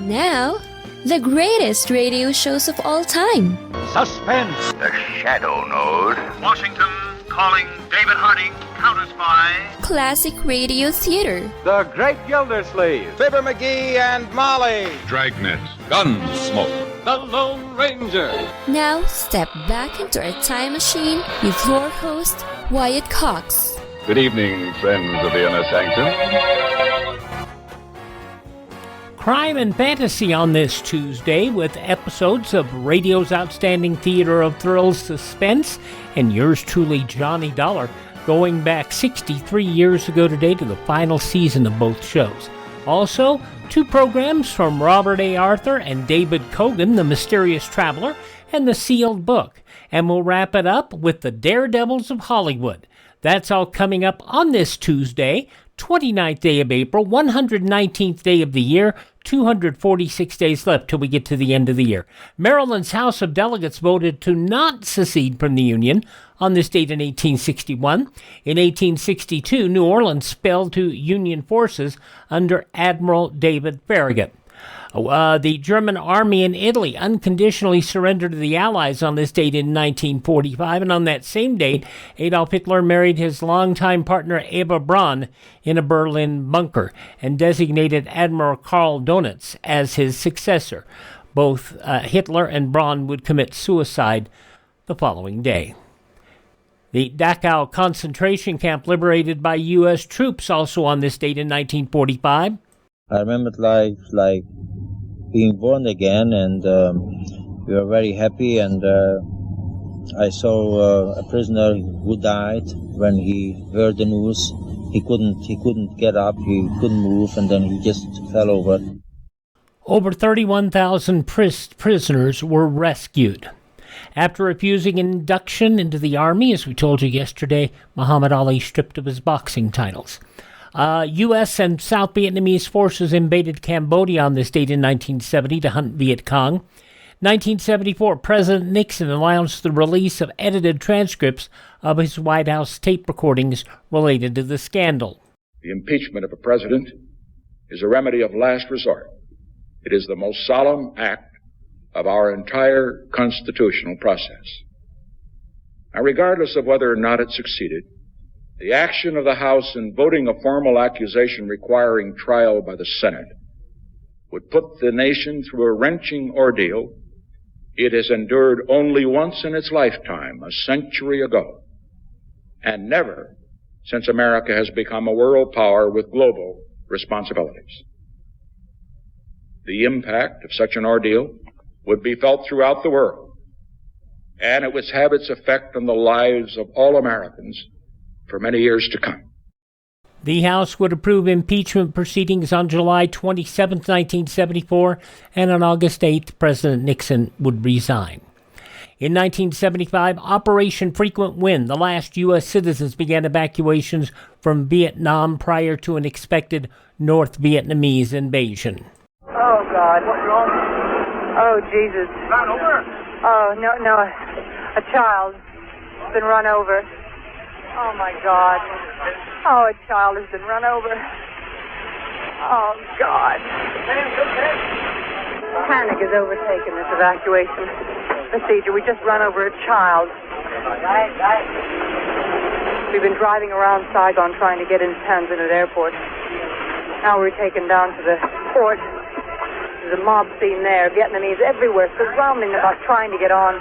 Now, the greatest radio shows of all time. Suspense. The Shadow Node. Washington calling David Harding, counter-spy. Classic radio theater. The Great Gildersleeve. Fibber McGee and Molly. Dragnet. Gunsmoke. The Lone Ranger. Now, step back into a time machine with your host, Wyatt Cox. Good evening, friends of the Inner Sanctum. Crime and fantasy on this Tuesday with episodes of radio's outstanding theater of thrills, Suspense, and yours truly, Johnny Dollar, going back 63 years ago today to the final season of both shows. Also, 2 programs from Robert A. Arthur and David Cogan, The Mysterious Traveler, and The Sealed Book. And we'll wrap it up with The Daredevils of Hollywood. That's all coming up on this Tuesday, 29th day of April, 119th day of the year, 246 days left till we get to the end of the year. Maryland's House of Delegates voted to not secede from the Union on this date in 1861. In 1862, New Orleans fell to Union forces under Admiral David Farragut. The German army in Italy unconditionally surrendered to the Allies on this date in 1945, and on that same date, Adolf Hitler married his longtime partner Eva Braun in a Berlin bunker and designated Admiral Karl Donitz as his successor. Both Hitler and Braun would commit suicide the following day. The Dachau concentration camp liberated by U.S. troops also on this date in 1945. I remembered like being born again, and we were very happy. And I saw a prisoner who died when he heard the news. He couldn't get up. He couldn't move, and then he just fell over. Over 31,000 prisoners were rescued. After refusing induction into the army, as we told you yesterday, Muhammad Ali stripped of his boxing titles. U.S. and South Vietnamese forces invaded Cambodia on this date in 1970 to hunt Viet Cong. 1974, President Nixon announced the release of edited transcripts of his White House tape recordings related to the scandal. The impeachment of a president is a remedy of last resort. It is the most solemn act of our entire constitutional process. Now, regardless of whether or not it succeeded, the action of the House in voting a formal accusation requiring trial by the Senate would put the nation through a wrenching ordeal it has endured only once in its lifetime, a century ago, and never since America has become a world power with global responsibilities. The impact of such an ordeal would be felt throughout the world, and it would have its effect on the lives of all Americans for many years to come. The House would approve impeachment proceedings on July 27, 1974, and on August 8th, President Nixon would resign. In 1975, Operation Frequent Wind, the last U.S. citizens began evacuations from Vietnam prior to an expected North Vietnamese invasion. Oh, God. What's wrong? Oh, Jesus. Run over? Oh, no. A child has been run over. Oh, my God. Oh, a child has been run over. Oh, God. Panic has overtaken this evacuation procedure. We just run over a child. We've been driving around Saigon trying to get into Tan Son Nhut Airport. Now we're taken down to the port. There's a mob scene there. Vietnamese everywhere surrounding us trying to get on.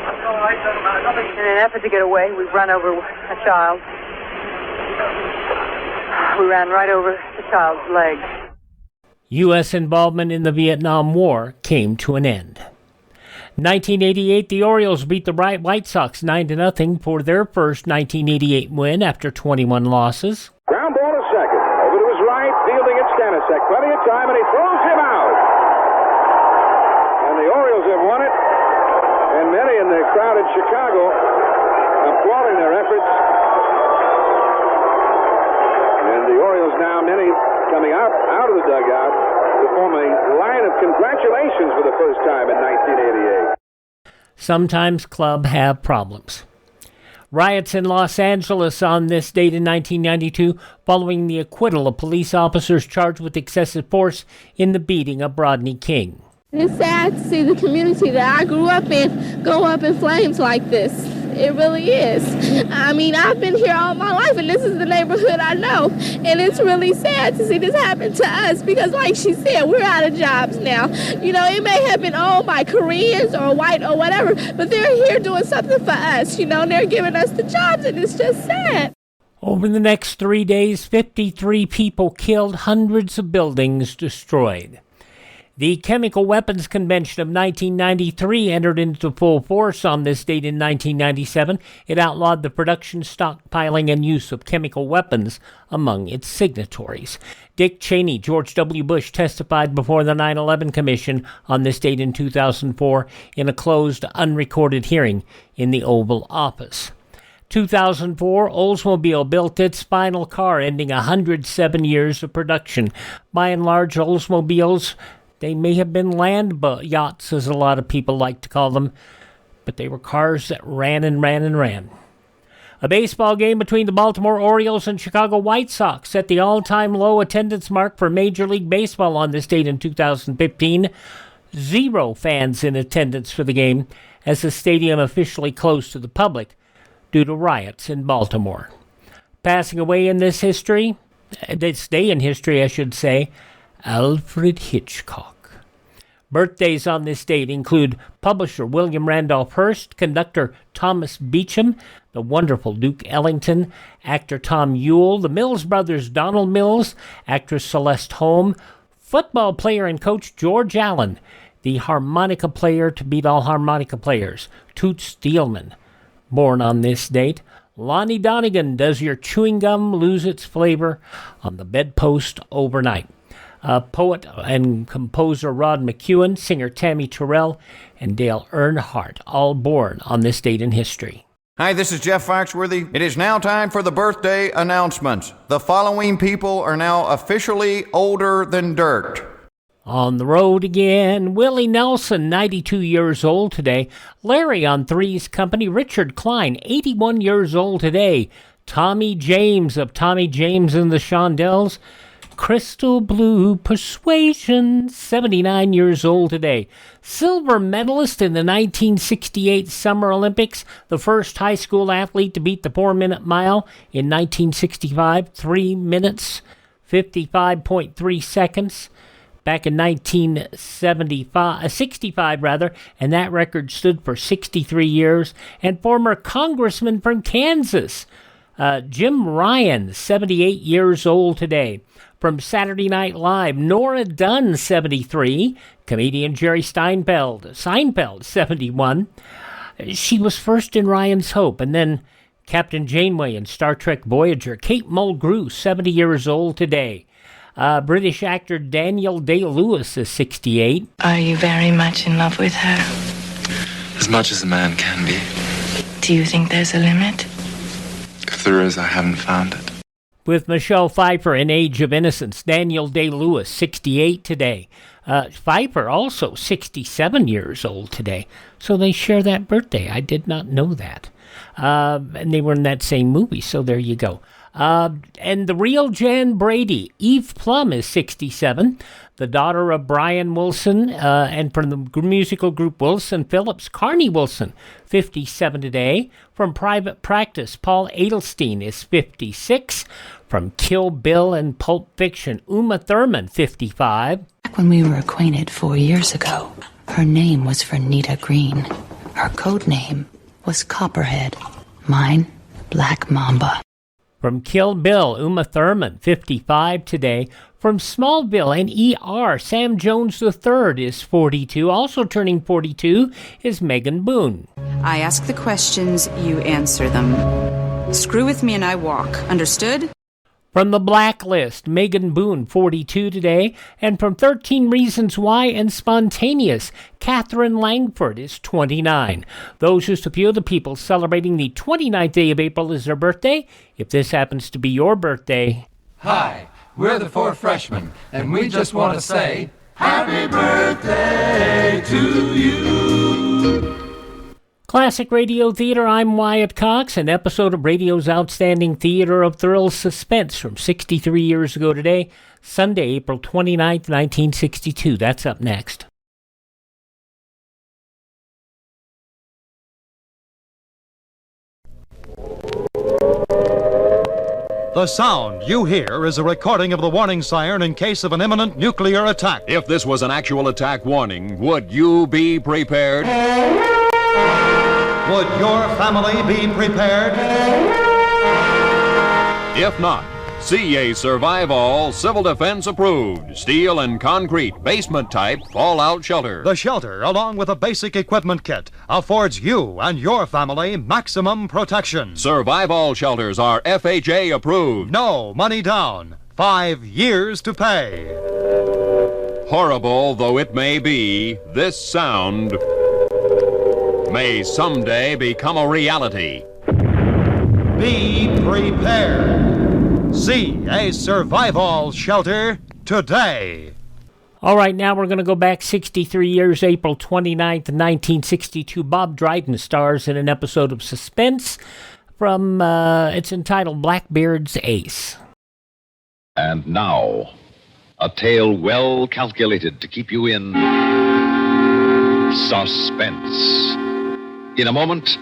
In an effort to get away, we've run over a child. We ran right over the child's leg. U.S. involvement in the Vietnam War came to an end. 1988, the Orioles beat the White Sox 9-0 for their first 1988 win after 21 losses. Ground ball to second. Over to his right, fielding at Stanisic. Plenty of time, and he throws him out. And the Orioles have won it. And many in the crowd in Chicago applauding their efforts. And the Orioles now, many coming out of the dugout to form a line of congratulations for the first time in 1988. Sometimes clubs have problems. Riots in Los Angeles on this date in 1992 following the acquittal of police officers charged with excessive force in the beating of Rodney King. It's sad to see the community that I grew up in go up in flames like this. It really is. I mean, I've been here all my life, and this is the neighborhood I know. And it's really sad to see this happen to us because, like she said, we're out of jobs now. You know, it may have been owned by Koreans or white or whatever, but they're here doing something for us. You know, and they're giving us the jobs, and it's just sad. Over the next 3 days, 53 people killed, hundreds of buildings destroyed. The Chemical Weapons Convention of 1993 entered into full force on this date in 1997. It outlawed the production, stockpiling, and use of chemical weapons among its signatories. Dick Cheney, George W. Bush testified before the 9/11 Commission on this date in 2004 in a closed, unrecorded hearing in the Oval Office. 2004, Oldsmobile built its final car, ending 107 years of production. By and large, Oldsmobiles, they may have been land yachts, as a lot of people like to call them, but they were cars that ran and ran and ran. A baseball game between the Baltimore Orioles and Chicago White Sox set the all-time low attendance mark for Major League Baseball on this date in 2015. 0 fans in attendance for the game, as the stadium officially closed to the public due to riots in Baltimore. Passing away in this day in history, I should say, Alfred Hitchcock. Birthdays on this date include publisher William Randolph Hearst, conductor Thomas Beecham, the wonderful Duke Ellington, actor Tom Ewell, the Mills brothers Donald Mills, actress Celeste Holm, football player and coach George Allen, the harmonica player to beat all harmonica players, Toots Steelman. Born on this date, Lonnie Donegan, does your chewing gum lose its flavor on the bedpost overnight? Poet and composer Rod McEwen, singer Tammy Terrell, and Dale Earnhardt, all born on this date in history. Hi, this is Jeff Foxworthy. It is now time for the birthday announcements. The following people are now officially older than dirt. On the road again, Willie Nelson, 92 years old today. Larry on Three's Company. Richard Klein, 81 years old today. Tommy James of Tommy James and the Shondells. Crystal Blue Persuasion, 79 years old today. Silver medalist in the 1968 Summer Olympics, the first high school athlete to beat the 4-minute mile in 1965, 3 minutes, 55.3 seconds. Back in 1965, and that record stood for 63 years. And former congressman from Kansas, Jim Ryan, 78 years old today. From Saturday Night Live, Nora Dunn, 73. Comedian Jerry Seinfeld, 71. She was first in Ryan's Hope, and then Captain Janeway in Star Trek Voyager. Kate Mulgrew, 70 years old today. British actor Daniel Day-Lewis is 68. Are you very much in love with her? As much as a man can be. Do you think there's a limit? If there is, I haven't found it. With Michelle Pfeiffer in Age of Innocence, Daniel Day-Lewis, 68 today. Pfeiffer also 67 years old today. So they share that birthday. I did not know that. And they were in that same movie, so there you go. And the real Jan Brady, Eve Plum, is 67. The daughter of Brian Wilson, and from the musical group Wilson Phillips, Carney Wilson, 57 today. From Private Practice, Paul Adelstein is 56. From Kill Bill and Pulp Fiction, Uma Thurman, 55. Back when we were acquainted 4 years ago, her name was Vernita Green. Her code name was Copperhead. Mine, Black Mamba. From Kill Bill, Uma Thurman, 55 today. From Smallville and ER, Sam Jones III is 42. Also turning 42 is Megan Boone. I ask the questions, you answer them. Screw with me and I walk. Understood? From The Blacklist, Megan Boone, 42 today. And from 13 Reasons Why and Spontaneous, Catherine Langford is 29. Those are just a few of the people celebrating the 29th day of April as their birthday. If this happens to be your birthday... Hi, we're the 4 freshmen, and we just want to say, Happy birthday to you! Classic Radio Theater, I'm Wyatt Cox, an episode of radio's outstanding theater of thrills, Suspense, from 63 years ago today, Sunday, April 29th, 1962. That's up next. The sound you hear is a recording of the warning siren in case of an imminent nuclear attack. If this was an actual attack warning, would you be prepared? Would your family be prepared? If not, CA Survive All Civil Defense approved steel and concrete basement type fallout shelter. The shelter, along with a basic equipment kit, affords you and your family maximum protection. Survive All shelters are FHA approved. No money down. 5 years to pay. Horrible though it may be, this sound may someday become a reality. Be prepared. See a survival shelter today. All right, now we're going to go back 63 years, April 29th, 1962. Bob Dryden stars in an episode of Suspense from, it's entitled Blackbeard's Ace. And now, a tale well calculated to keep you in suspense. In a moment,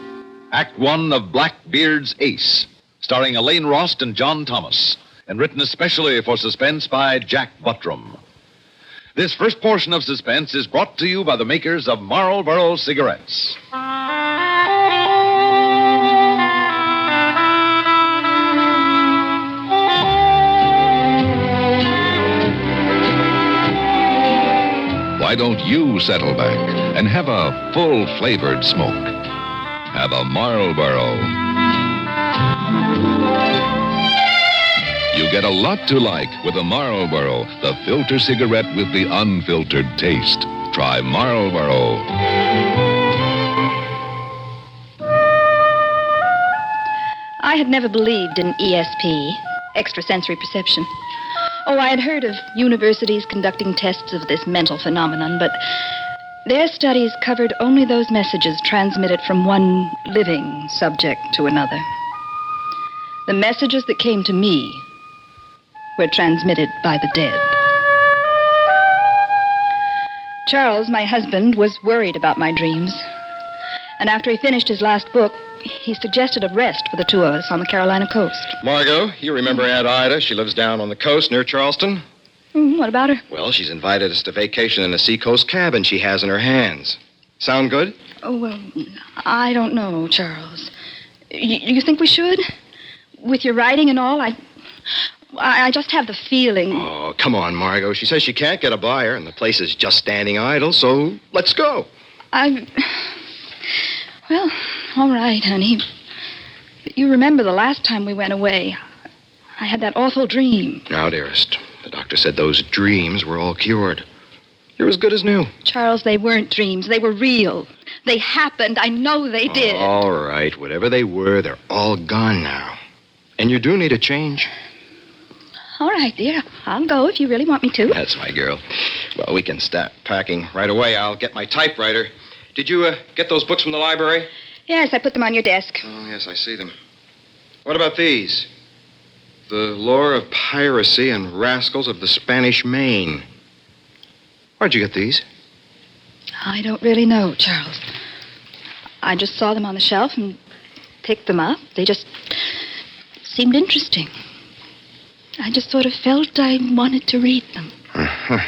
Act One of Blackbeard's Ace, starring Elaine Rost and John Thomas, and written especially for Suspense by Jack Buttram. This first portion of Suspense is brought to you by the makers of Marlboro cigarettes. Why don't you settle back and have a full-flavored smoke? Have a Marlboro. You get a lot to like with a Marlboro, the filter cigarette with the unfiltered taste. Try Marlboro. I had never believed in ESP, extrasensory perception. Oh, I had heard of universities conducting tests of this mental phenomenon, but their studies covered only those messages transmitted from one living subject to another. The messages that came to me were transmitted by the dead. Charles, my husband, was worried about my dreams. And after he finished his last book, he suggested a rest for the two of us on the Carolina coast. Margot, you remember Aunt Ida? She lives down on the coast near Charleston. What about her? Well, she's invited us to vacation in a seacoast cabin she has in her hands. Sound good? Oh, well, I don't know, Charles. You think we should? With your writing and all, I just have the feeling. Oh, come on, Margot. She says she can't get a buyer, and the place is just standing idle, so let's go. Well, all right, honey. But you remember the last time we went away, I had that awful dream. Now, dearest, the doctor said those dreams were all cured. You're as good as new. Charles, they weren't dreams. They were real. They happened. I know they did. All right, whatever they were, they're all gone now. And you do need a change. All right, dear. I'll go if you really want me to. That's my girl. Well, we can start packing right away. I'll get my typewriter. Did you get those books from the library? Yes, I put them on your desk. Oh, yes, I see them. What about these? The Lore of Piracy and Rascals of the Spanish Main. Where'd you get these? I don't really know, Charles. I just saw them on the shelf and picked them up. They just seemed interesting. I just sort of felt I wanted to read them. Uh-huh.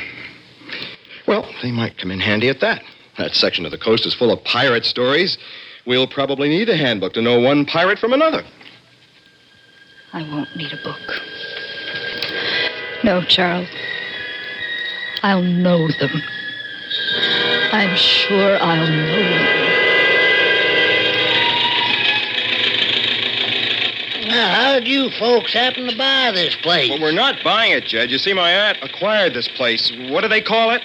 Well, they might come in handy at that. That section of the coast is full of pirate stories. We'll probably need a handbook to know one pirate from another. I won't need a book. No, Charles. I'll know them. I'm sure I'll know them. Now, how'd you folks happen to buy this place? Well, we're not buying it, Jed. You see, my aunt acquired this place. What do they call it?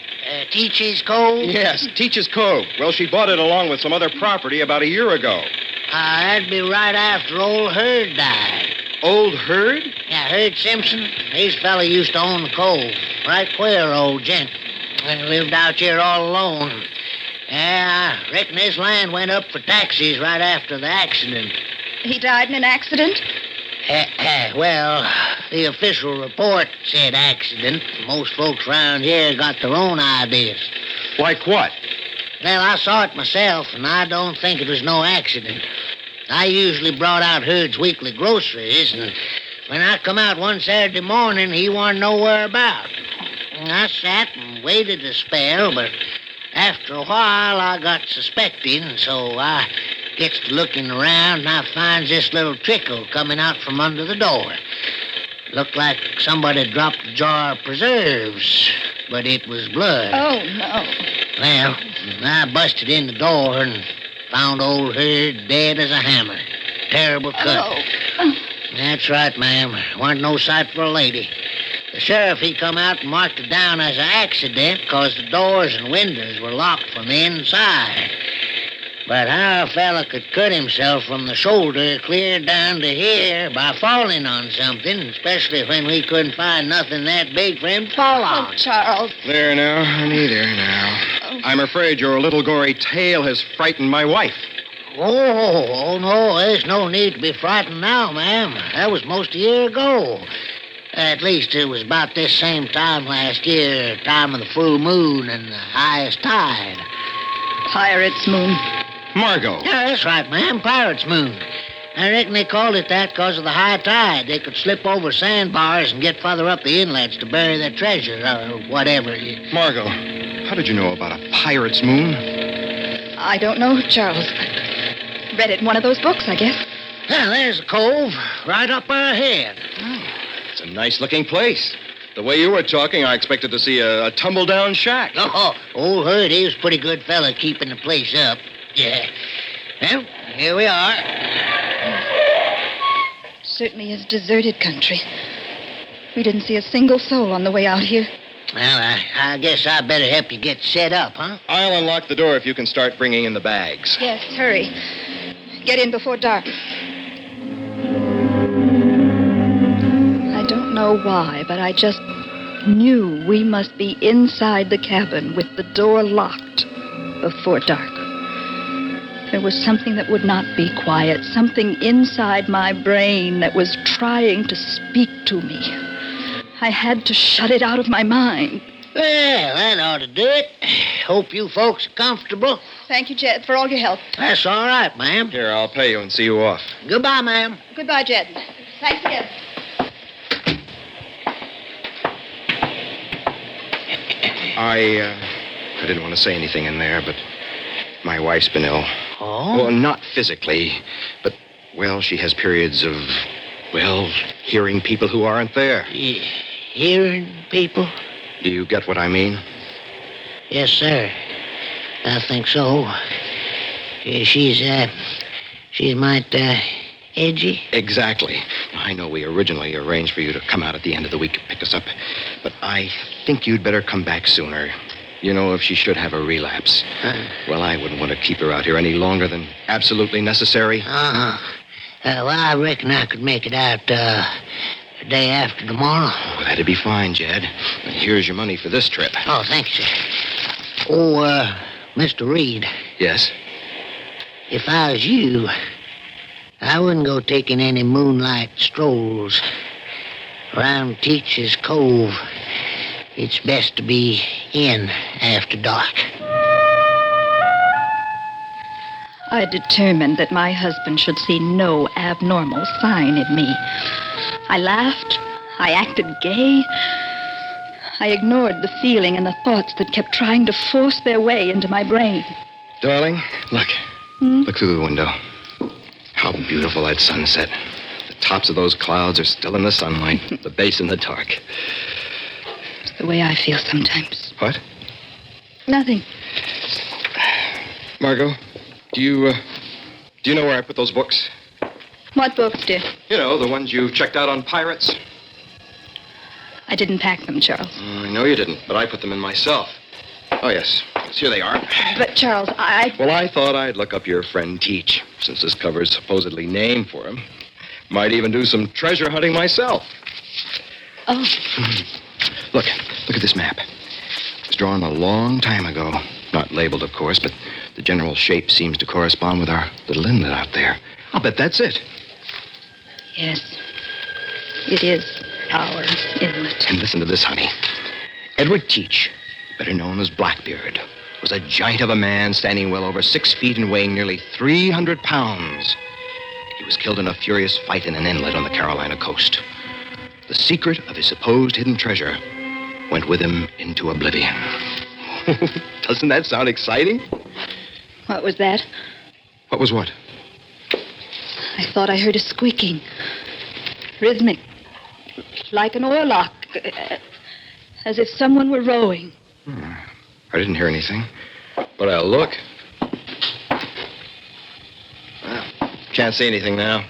Teach's Cove? Yes, Teach's Cove. Well, she bought it along with some other property about a year ago. That'd be right after old Hurd died. Old Hurd? Yeah, Hurd Simpson. His fella used to own the cove. Right queer old gent. And he lived out here all alone. Yeah, I reckon his land went up for taxis right after the accident. He died in an accident? Well, the official report said accident. Most folks around here got their own ideas. Like what? Well, I saw it myself, and I don't think it was no accident. I usually brought out Herd's weekly groceries, and when I come out one Saturday morning, he wasn't nowhere about. And I sat and waited a spell, but after a while, I got suspecting, so I gets to looking around, and I finds this little trickle coming out from under the door. Looked like somebody dropped a jar of preserves, but it was blood. Oh, no. Well, I busted in the door and found old Herd dead as a hammer. Terrible cut. Oh. That's right, ma'am. Wasn't no sight for a lady. The sheriff, he come out and marked it down as an accident because the doors and windows were locked from the inside. But how a fella could cut himself from the shoulder clear down to here by falling on something, especially when we couldn't find nothing that big for him to fall on. Oh, Charles. There now, honey, there now. I'm afraid your little gory tale has frightened my wife. Oh, no, there's no need to be frightened now, ma'am. That was most a year ago. At least it was about this same time last year, time of the full moon and the highest tide. Pirate's moon. Margot. Yeah, that's right, ma'am. Pirate's moon. I reckon they called it that because of the high tide. They could slip over sandbars and get farther up the inlets to bury their treasure or whatever. Margot, how did you know about a pirate's moon? I don't know, Charles. I read it in one of those books, I guess. Well, there's a cove right up our ahead. It's a nice-looking place. The way you were talking, I expected to see a tumble-down shack. Oh, old Herd, he was a pretty good fella keeping the place up. Yeah. Well, here we are. Certainly is deserted country. We didn't see a single soul on the way out here. Well, I guess I better help you get set up, huh? I'll unlock the door if you can start bringing in the bags. Yes, hurry. Get in before dark. I don't know why, but I just knew we must be inside the cabin with the door locked before dark. There was something that would not be quiet, something inside my brain that was trying to speak to me. I had to shut it out of my mind. Well, that ought to do it. Hope you folks are comfortable. Thank you, Jed, for all your help. That's all right, ma'am. Here, I'll pay you and see you off. Goodbye, ma'am. Goodbye, Jed. Thanks again. I didn't want to say anything in there, but my wife's been ill. Oh? Well, not physically, but, well, she has periods of, well, hearing people who aren't there. Hearing people? Do you get what I mean? Yes, sir. I think so. She's might, edgy? Exactly. I know we originally arranged for you to come out at the end of the week and pick us up, but I think you'd better come back sooner. You know, if she should have a relapse. Well, I wouldn't want to keep her out here any longer than absolutely necessary. Uh-huh. Well, I reckon I could make it out, the day after tomorrow. Oh, that'd be fine, Jed. Here's your money for this trip. Oh, thanks, sir. Oh, Mr. Reed. Yes? If I was you, I wouldn't go taking any moonlight strolls around Teach's Cove. It's best to be in after dark. I determined that my husband should see no abnormal sign in me. I laughed. I acted gay. I ignored the feeling and the thoughts that kept trying to force their way into my brain. Darling, look. Look through the window. How beautiful that sunset. The tops of those clouds are still in the sunlight, the base in the dark. It's the way I feel sometimes. What? Nothing. Margot, do you know where I put those books? What books, dear? You know, the ones you checked out on pirates. I didn't pack them, Charles. I know you didn't, but I put them in myself. Oh, yes. Here they are. But, Charles, Well, I thought I'd look up your friend Teach, since this cover's supposedly named for him. Might even do some treasure hunting myself. Oh. Look at this map. It was drawn a long time ago. Not labeled, of course, but the general shape seems to correspond with our little inlet out there. I'll bet that's it. Yes, it is our inlet. And listen to this, honey. Edward Teach, better known as Blackbeard, was a giant of a man standing well over 6 feet and weighing nearly 300 pounds. He was killed in a furious fight in an inlet on the Carolina coast. The secret of his supposed hidden treasure went with him into oblivion. Doesn't that sound exciting? What was that? What was what? I thought I heard a squeaking. Rhythmic. Like an oarlock. As if someone were rowing. I didn't hear anything, but I'll look. Well, can't see anything now.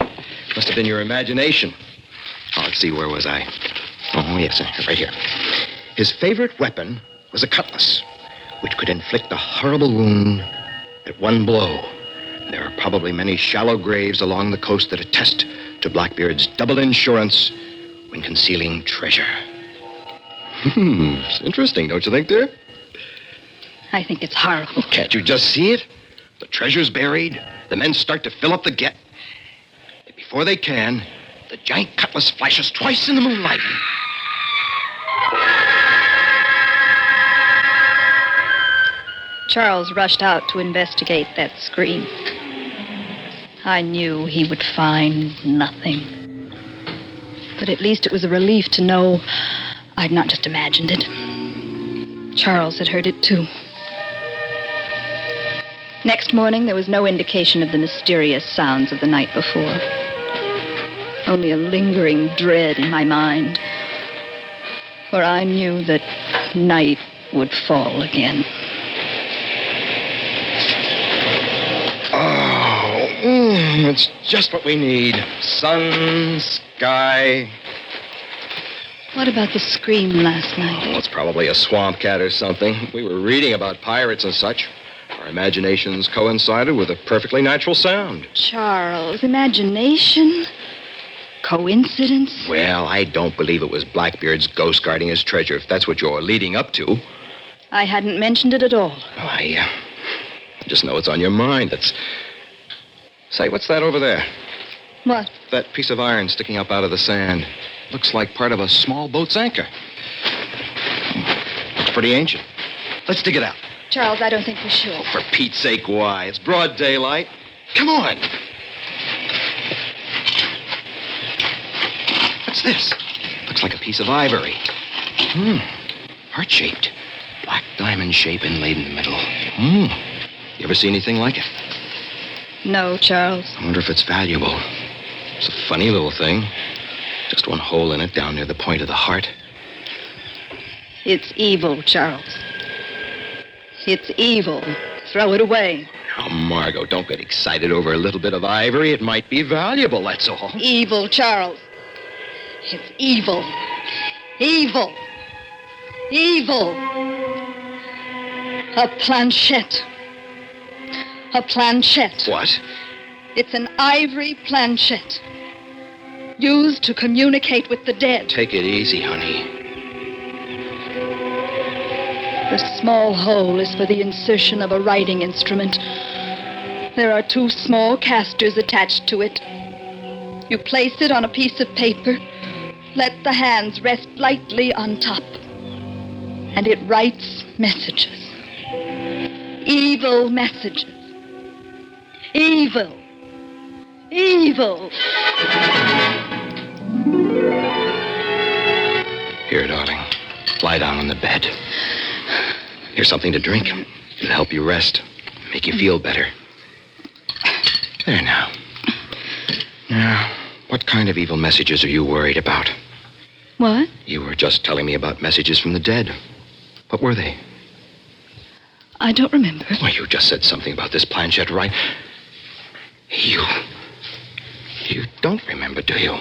Must have been your imagination. Oh, let's see, where was I? Oh, yes, right here. His favorite weapon was a cutlass, which could inflict a horrible wound at one blow. There are probably many shallow graves along the coast that attest to Blackbeard's double insurance when concealing treasure. It's interesting, don't you think, dear? I think it's horrible. Can't you just see it? The treasure's buried. The men start to fill up the gap. Before they can, the giant cutlass flashes twice in the moonlight. Charles rushed out to investigate that scream. I knew he would find nothing. But at least it was a relief to know I'd not just imagined it. Charles had heard it too. Next morning, there was no indication of the mysterious sounds of the night before. Only a lingering dread in my mind. For I knew that night would fall again. Oh, it's just what we need. Sun, sky. What about the scream last night? Oh, it's probably a swamp cat or something. We were reading about pirates and such. Our imaginations coincided with a perfectly natural sound. Charles, imagination? Coincidence? Well, I don't believe it was Blackbeard's ghost guarding his treasure, if that's what you're leading up to. I hadn't mentioned it at all. I just know it's on your mind. Say, what's that over there? What? That piece of iron sticking up out of the sand. Looks like part of a small boat's anchor. It's pretty ancient. Let's dig it out. Charles, I don't think we should. Oh, for Pete's sake, why? It's broad daylight. Come on. What's this? Looks like a piece of ivory. Heart-shaped. Black diamond shape inlaid in the middle. You ever see anything like it? No, Charles. I wonder if it's valuable. It's a funny little thing. Just one hole in it down near the point of the heart. It's evil, Charles. It's evil. Throw it away. Now, Margot, don't get excited over a little bit of ivory. It might be valuable, that's all. Evil, Charles. It's evil. Evil. Evil. A planchette. A planchette. What? It's an ivory planchette. Used to communicate with the dead. Take it easy, honey. The small hole is for the insertion of a writing instrument. There are 2 small casters attached to it. You place it on a piece of paper, let the hands rest lightly on top, and it writes messages. Evil messages. Evil. Evil. Here, darling. Lie down on the bed. Here's something to drink. It'll help you rest. Make you feel better. There now. Now, what kind of evil messages are you worried about? What? You were just telling me about messages from the dead. What were they? I don't remember. Well, you just said something about this planchette, right? You don't remember, do you?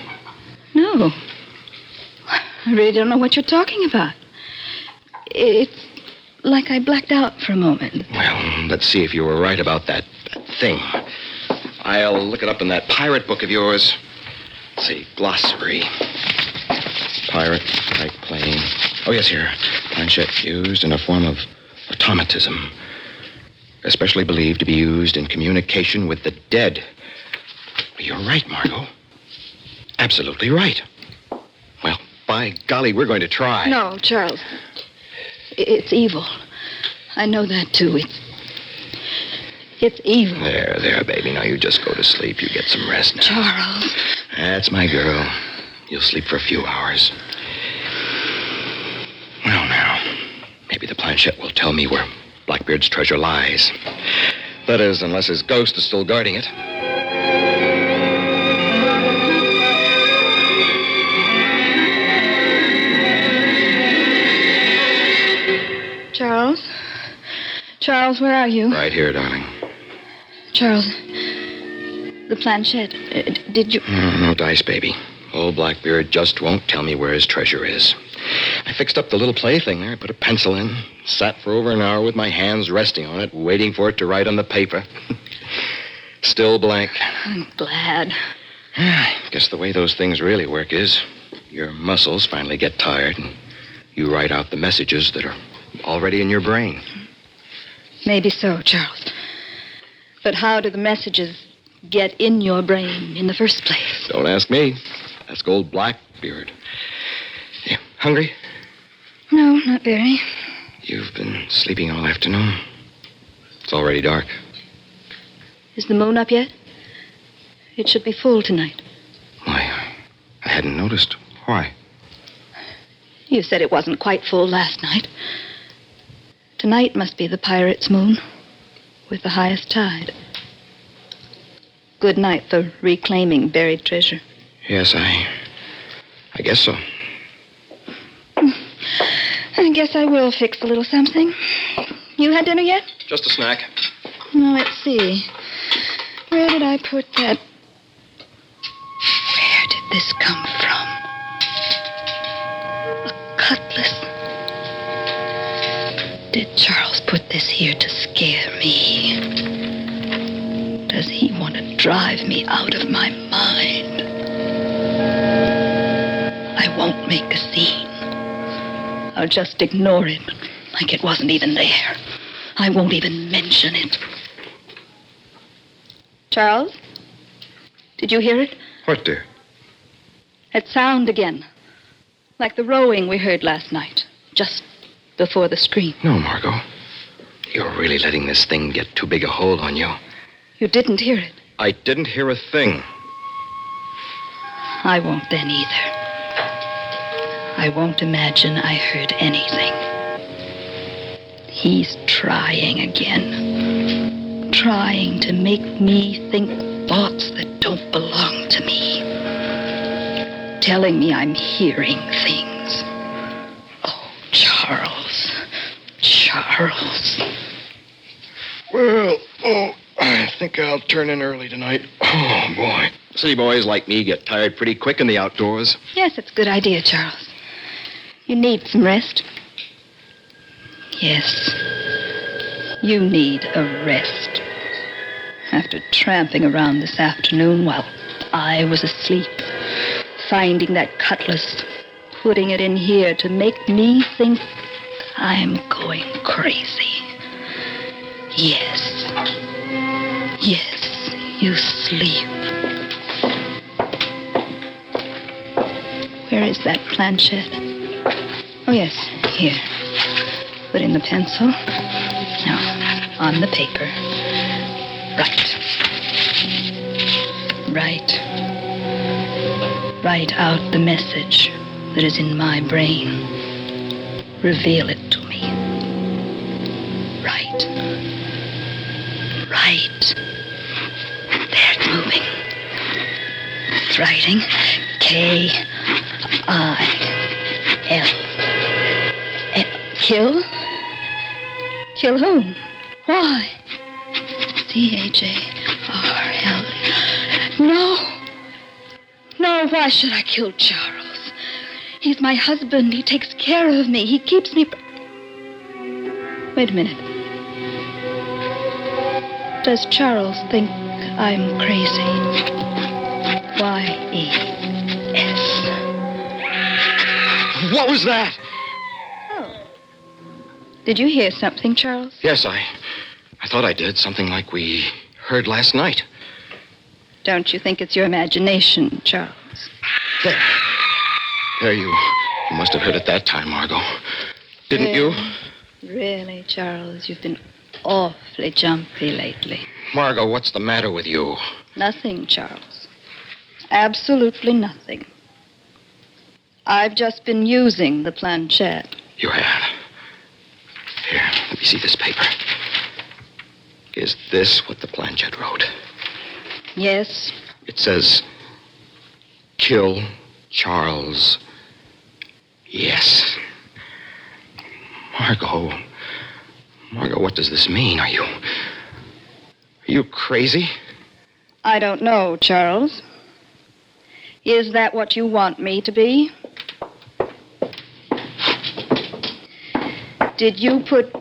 No. I really don't know what you're talking about. It's like I blacked out for a moment. Well, let's see if you were right about that thing. I'll look it up in that pirate book of yours. Let's see, glossary. Pirate, type plane. Oh, yes, here. Planchette used in a form of automatism. especially believed to be used in communication with the dead. You're right, Margot. Absolutely right. Well, by golly, we're going to try. No, Charles. It's evil. I know that, too. It's evil. There, baby. Now you just go to sleep. You get some rest now. Charles. That's my girl. You'll sleep for a few hours. Well, now, maybe the planchette will tell me where Blackbeard's treasure lies. That is, unless his ghost is still guarding it. Charles? Charles, where are you? Right here, darling. Charles, the planchette, did you... No dice, baby. Old Blackbeard just won't tell me where his treasure is. I fixed up the little plaything there, put a pencil in, sat for over an hour with my hands resting on it, waiting for it to write on the paper. Still blank. I'm glad. I guess the way those things really work is your muscles finally get tired and you write out the messages that are already in your brain. Maybe so, Charles. But how do the messages get in your brain in the first place? Don't ask me. Ask old Blackbeard. You hungry? No, not very. You've been sleeping all afternoon. It's already dark. Is the moon up yet? It should be full tonight. Why, I hadn't noticed. Why? You said it wasn't quite full last night. Tonight must be the pirate's moon, with the highest tide. Good night for reclaiming buried treasure. Yes, I guess so. I guess I will fix a little something. You had dinner yet? Just a snack. No, let's see. Where did I put that? Where did this come from? A cutlass. Did Charles put this here to scare me? Does he want to drive me out of my mind? I won't make a scene. I'll just ignore it like it wasn't even there. I won't even mention it. Charles? Did you hear it? What, dear? That sound again. Like the rowing we heard last night. Just before the scream. No, Margot. You're really letting this thing get too big a hold on you. You didn't hear it? I didn't hear a thing. I won't then either. I won't imagine I heard anything. He's trying again. Trying to make me think thoughts that don't belong to me. Telling me I'm hearing things. Oh, Charles. Charles. Well, I think I'll turn in early tonight. Oh, boy. City boys like me get tired pretty quick in the outdoors. Yes, it's a good idea, Charles. You need some rest. Yes. You need a rest. After tramping around this afternoon while I was asleep, finding that cutlass, putting it in here to make me think I'm going crazy. Yes. Yes, you sleep. Where is that planchette? Oh, yes, here. Put in the pencil. Now, on the paper. Write out the message that is in my brain. Reveal it to me. Write. There, it's moving. It's writing. K-I-L. Kill? Kill whom? Why? C-H-A-R-L. No, why should I kill Charles? He's my husband. He takes care of me. He keeps me... Wait a minute. Does Charles think I'm crazy? Y-E-S. What was that? Oh. Did you hear something, Charles? Yes, I I thought I did. Something like we heard last night. Don't you think it's your imagination, Charles? There, you must have heard it that time, Margot. Didn't you? Really, Charles, you've been awfully jumpy lately. Margot, what's the matter with you? Nothing, Charles. Absolutely nothing. I've just been using the planchette. You have. Here, let me see this paper. Is this what the planchette wrote? Yes. It says, kill Charles. Yes. Margot, what does this mean? Are you crazy? I don't know, Charles. Is that what you want me to be? Did you put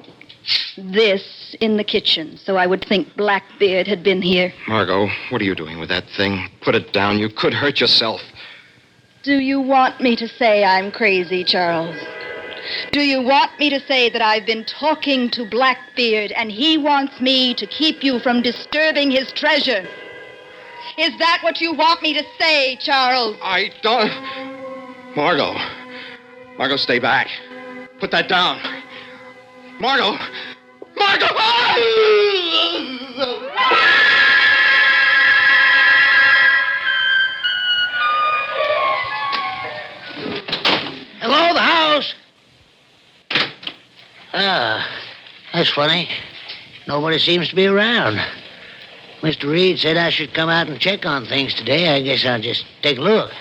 this in the kitchen so I would think Blackbeard had been here? Margot, what are you doing with that thing? Put it down. You could hurt yourself. Do you want me to say I'm crazy, Charles? Do you want me to say that I've been talking to Blackbeard and he wants me to keep you from disturbing his treasure? Is that what you want me to say, Charles? I don't... Margot, stay back. Put that down. Margot! Hello, the house. That's funny. Nobody seems to be around. Mr. Reed said I should come out and check on things today. I guess I'll just take a look.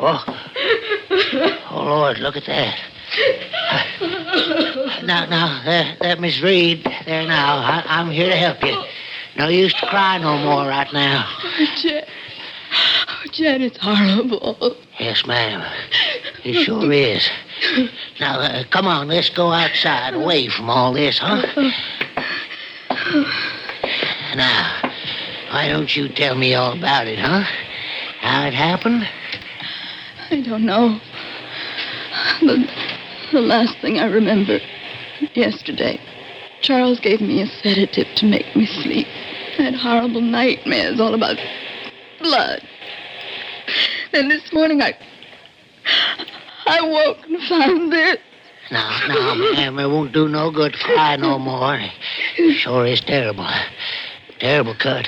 Oh, Lord, look at that. Now, there, Miss Reed. There now. I'm here to help you. No use to cry no more right now. Oh, Jed, it's horrible. Yes, ma'am. It sure is. Now, come on, let's go outside, away from all this, huh? Now, why don't you tell me all about it, huh? How it happened? I don't know. The last thing I remember, yesterday, Charles gave me a sedative to make me sleep. I had horrible nightmares all about blood. Then this morning I woke and found this. Now, ma'am, it won't do no good to cry no more. It sure is terrible. Terrible cut.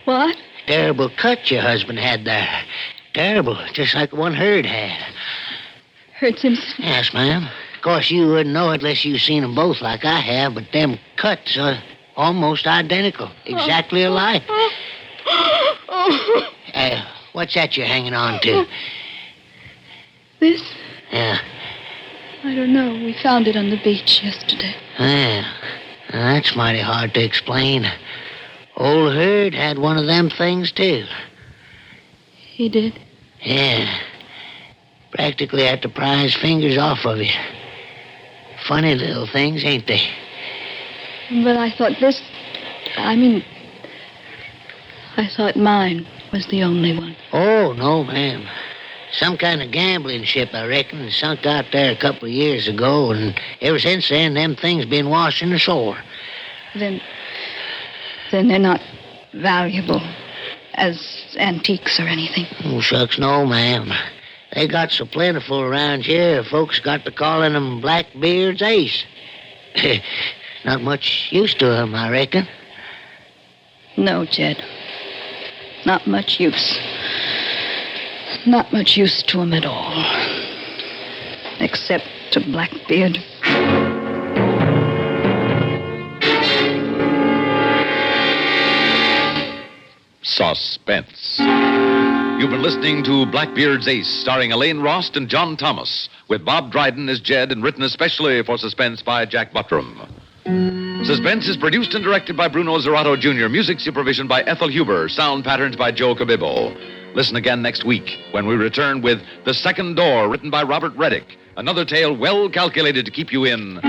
What? Terrible cut your husband had there. Terrible, just like the one Hurd had. Hurt Simpson? Yes, ma'am. Of course, you wouldn't know it unless you seen them both like I have, but them cuts are almost identical. Exactly alike. What's that you're hanging on to? This? Yeah. I don't know. We found it on the beach yesterday. Yeah. That's mighty hard to explain. Old Hurd had one of them things, too. He did? Yeah. Practically had to pry his fingers off of it. Funny little things, ain't they? But I thought I thought mine was the only one. Oh, no, ma'am. Some kind of gambling ship, I reckon, sunk out there a couple of years ago, and ever since then, them things been washing ashore. Then they're not valuable as antiques or anything. Oh, shucks, no, ma'am. They got so plentiful around here, folks got to calling them Blackbeard's ace. Not much use to them, I reckon. No, Jed. Not much use. Not much use to him at all. Except to Blackbeard. Suspense. You've been listening to Blackbeard's Ace, starring Elaine Rost and John Thomas, with Bob Dryden as Jed and written especially for Suspense by Jack Buttram. Suspense is produced and directed by Bruno Zerato Jr., music supervision by Ethel Huber, sound patterns by Joe Cabibbo. Listen again next week when we return with The Second Door, written by Robert Reddick, another tale well calculated to keep you in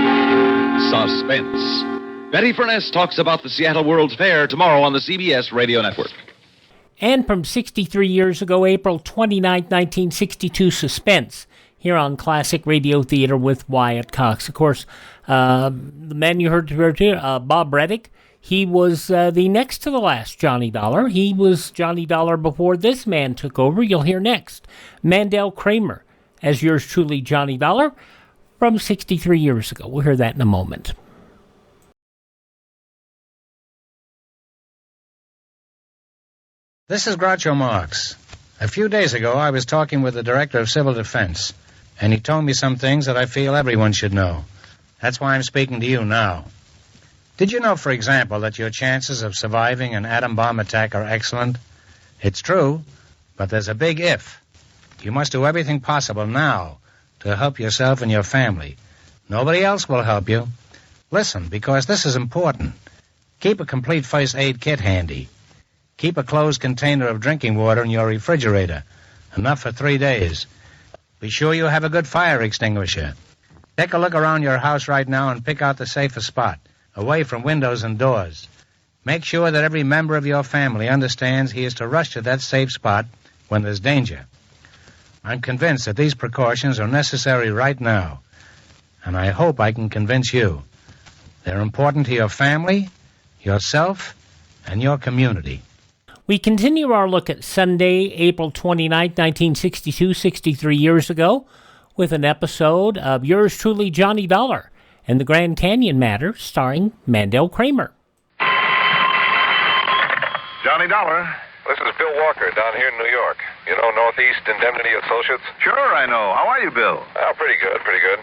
suspense. Betty Furness talks about the Seattle World's Fair tomorrow on the CBS Radio Network. And from 63 years ago, April 29, 1962, Suspense, here on Classic Radio Theater with Wyatt Cox. Of course, the man you heard here, Bob Reddick, he was the next to the last Johnny Dollar. He was Johnny Dollar before this man took over. You'll hear next Mandel Kramer as yours truly, Johnny Dollar, from 63 years ago. We'll hear that in a moment. This is Groucho Marx. A few days ago, I was talking with the Director of Civil Defense, and he told me some things that I feel everyone should know. That's why I'm speaking to you now. Did you know, for example, that your chances of surviving an atom bomb attack are excellent? It's true, but there's a big if. You must do everything possible now to help yourself and your family. Nobody else will help you. Listen, because this is important. Keep a complete first aid kit handy. Keep a closed container of drinking water in your refrigerator, enough for 3 days. Be sure you have a good fire extinguisher. Take a look around your house right now and pick out the safest spot, away from windows and doors. Make sure that every member of your family understands he is to rush to that safe spot when there's danger. I'm convinced that these precautions are necessary right now, and I hope I can convince you. They're important to your family, yourself, and your community. We continue our look at Sunday, April 29, 1962, 63 years ago, with an episode of yours truly, Johnny Dollar, and the Grand Canyon Matter, starring Mandel Kramer. Johnny Dollar. This is Bill Walker down here in New York. You know Northeast Indemnity Associates? Sure, I know. How are you, Bill? Oh, pretty good, pretty good.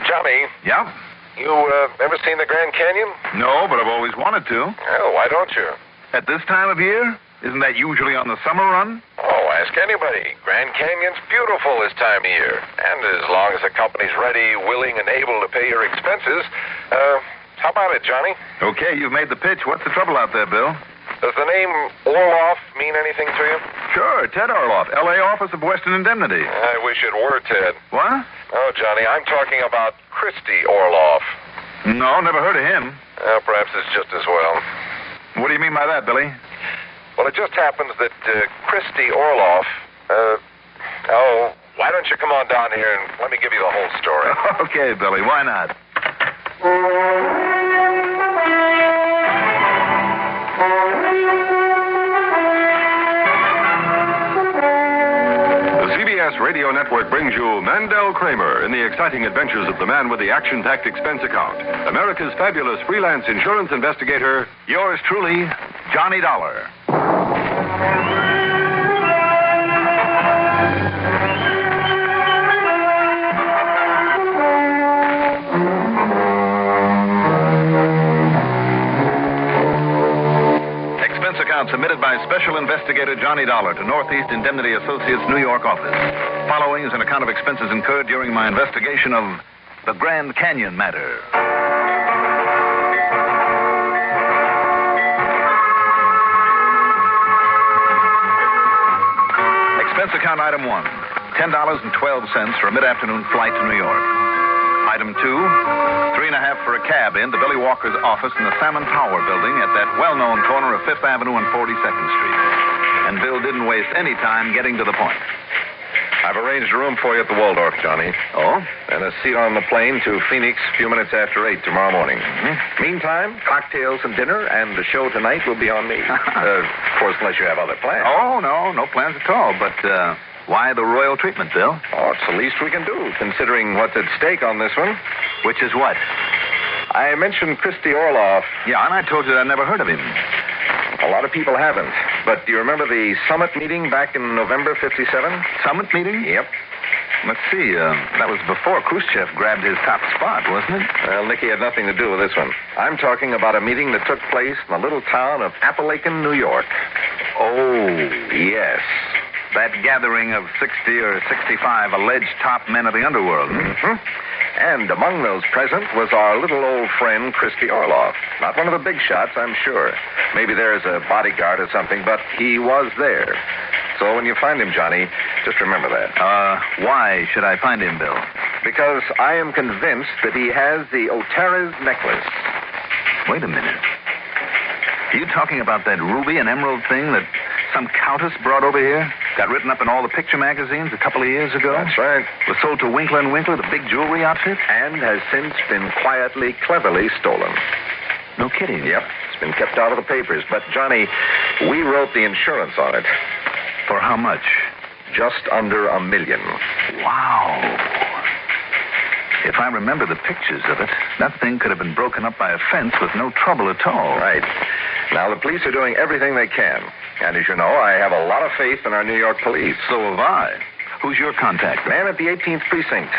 Johnny. Yeah? You ever seen the Grand Canyon? No, but I've always wanted to. Oh, why don't you? At this time of year? Isn't that usually on the summer run? Oh, ask anybody. Grand Canyon's beautiful this time of year. And as long as the company's ready, willing, and able to pay your expenses, how about it, Johnny? Okay, you've made the pitch. What's the trouble out there, Bill? Does the name Orloff mean anything to you? Sure, Ted Orloff, L.A. Office of Western Indemnity. I wish it were Ted. What? Oh, Johnny, I'm talking about Christy Orloff. No, never heard of him. Perhaps it's just as well. What do you mean by that, Billy? Well, it just happens that Christy Orloff, why don't you come on down here and let me give you the whole story? Okay, Billy, why not? The CBS Radio Network brings you Mandel Kramer in the exciting adventures of the man with the action-packed expense account. America's fabulous freelance insurance investigator, yours truly, Johnny Dollar. Expense account submitted by Special Investigator Johnny Dollar to Northeast Indemnity Associates, New York office. Following is an account of expenses incurred during my investigation of the Grand Canyon matter. Expense account item 1, $10.12 for a mid-afternoon flight to New York. Item 2, $3.50 for a cab in to Billy Walker's office in the Salmon Tower building at that well-known corner of 5th Avenue and 42nd Street. And Bill didn't waste any time getting to the point. I've arranged a room for you at the Waldorf, Johnny. Oh? And a seat on the plane to Phoenix a few minutes after 8 tomorrow morning. Mm-hmm. Meantime, cocktails and dinner, and the show tonight will be on me. Of course, unless you have other plans. Oh, no plans at all. But why the royal treatment, Bill? Oh, it's the least we can do, considering what's at stake on this one. Which is what? I mentioned Christy Orloff. Yeah, and I told you I never heard of him. A lot of people haven't. But do you remember the summit meeting back in November '57? Summit meeting? Yep. Let's see. That was before Khrushchev grabbed his top spot, wasn't it? Well, Nicky had nothing to do with this one. I'm talking about a meeting that took place in the little town of Appalachian, New York. Oh, yes. That gathering of 60 or 65 alleged top men of the underworld. Mm-hmm. And among those present was our little old friend, Christy Orloff. Not one of the big shots, I'm sure. Maybe there's a bodyguard or something, but he was there. So when you find him, Johnny, just remember that. Why should I find him, Bill? Because I am convinced that he has the Otera's necklace. Wait a minute. Are you talking about that ruby and emerald thing that some countess brought over here? Got written up in all the picture magazines a couple of years ago? That's right. Was sold to Winkler & Winkler, the big jewelry outfit? And has since been quietly, cleverly stolen. No kidding. Yep. It's been kept out of the papers. But, Johnny, we wrote the insurance on it. For how much? Just under $1 million. Wow. If I remember the pictures of it, that thing could have been broken up by a fence with no trouble at all. Right. Now, the police are doing everything they can. And as you know, I have a lot of faith in our New York police. So have I. Who's your contact? Man at the 18th Precinct.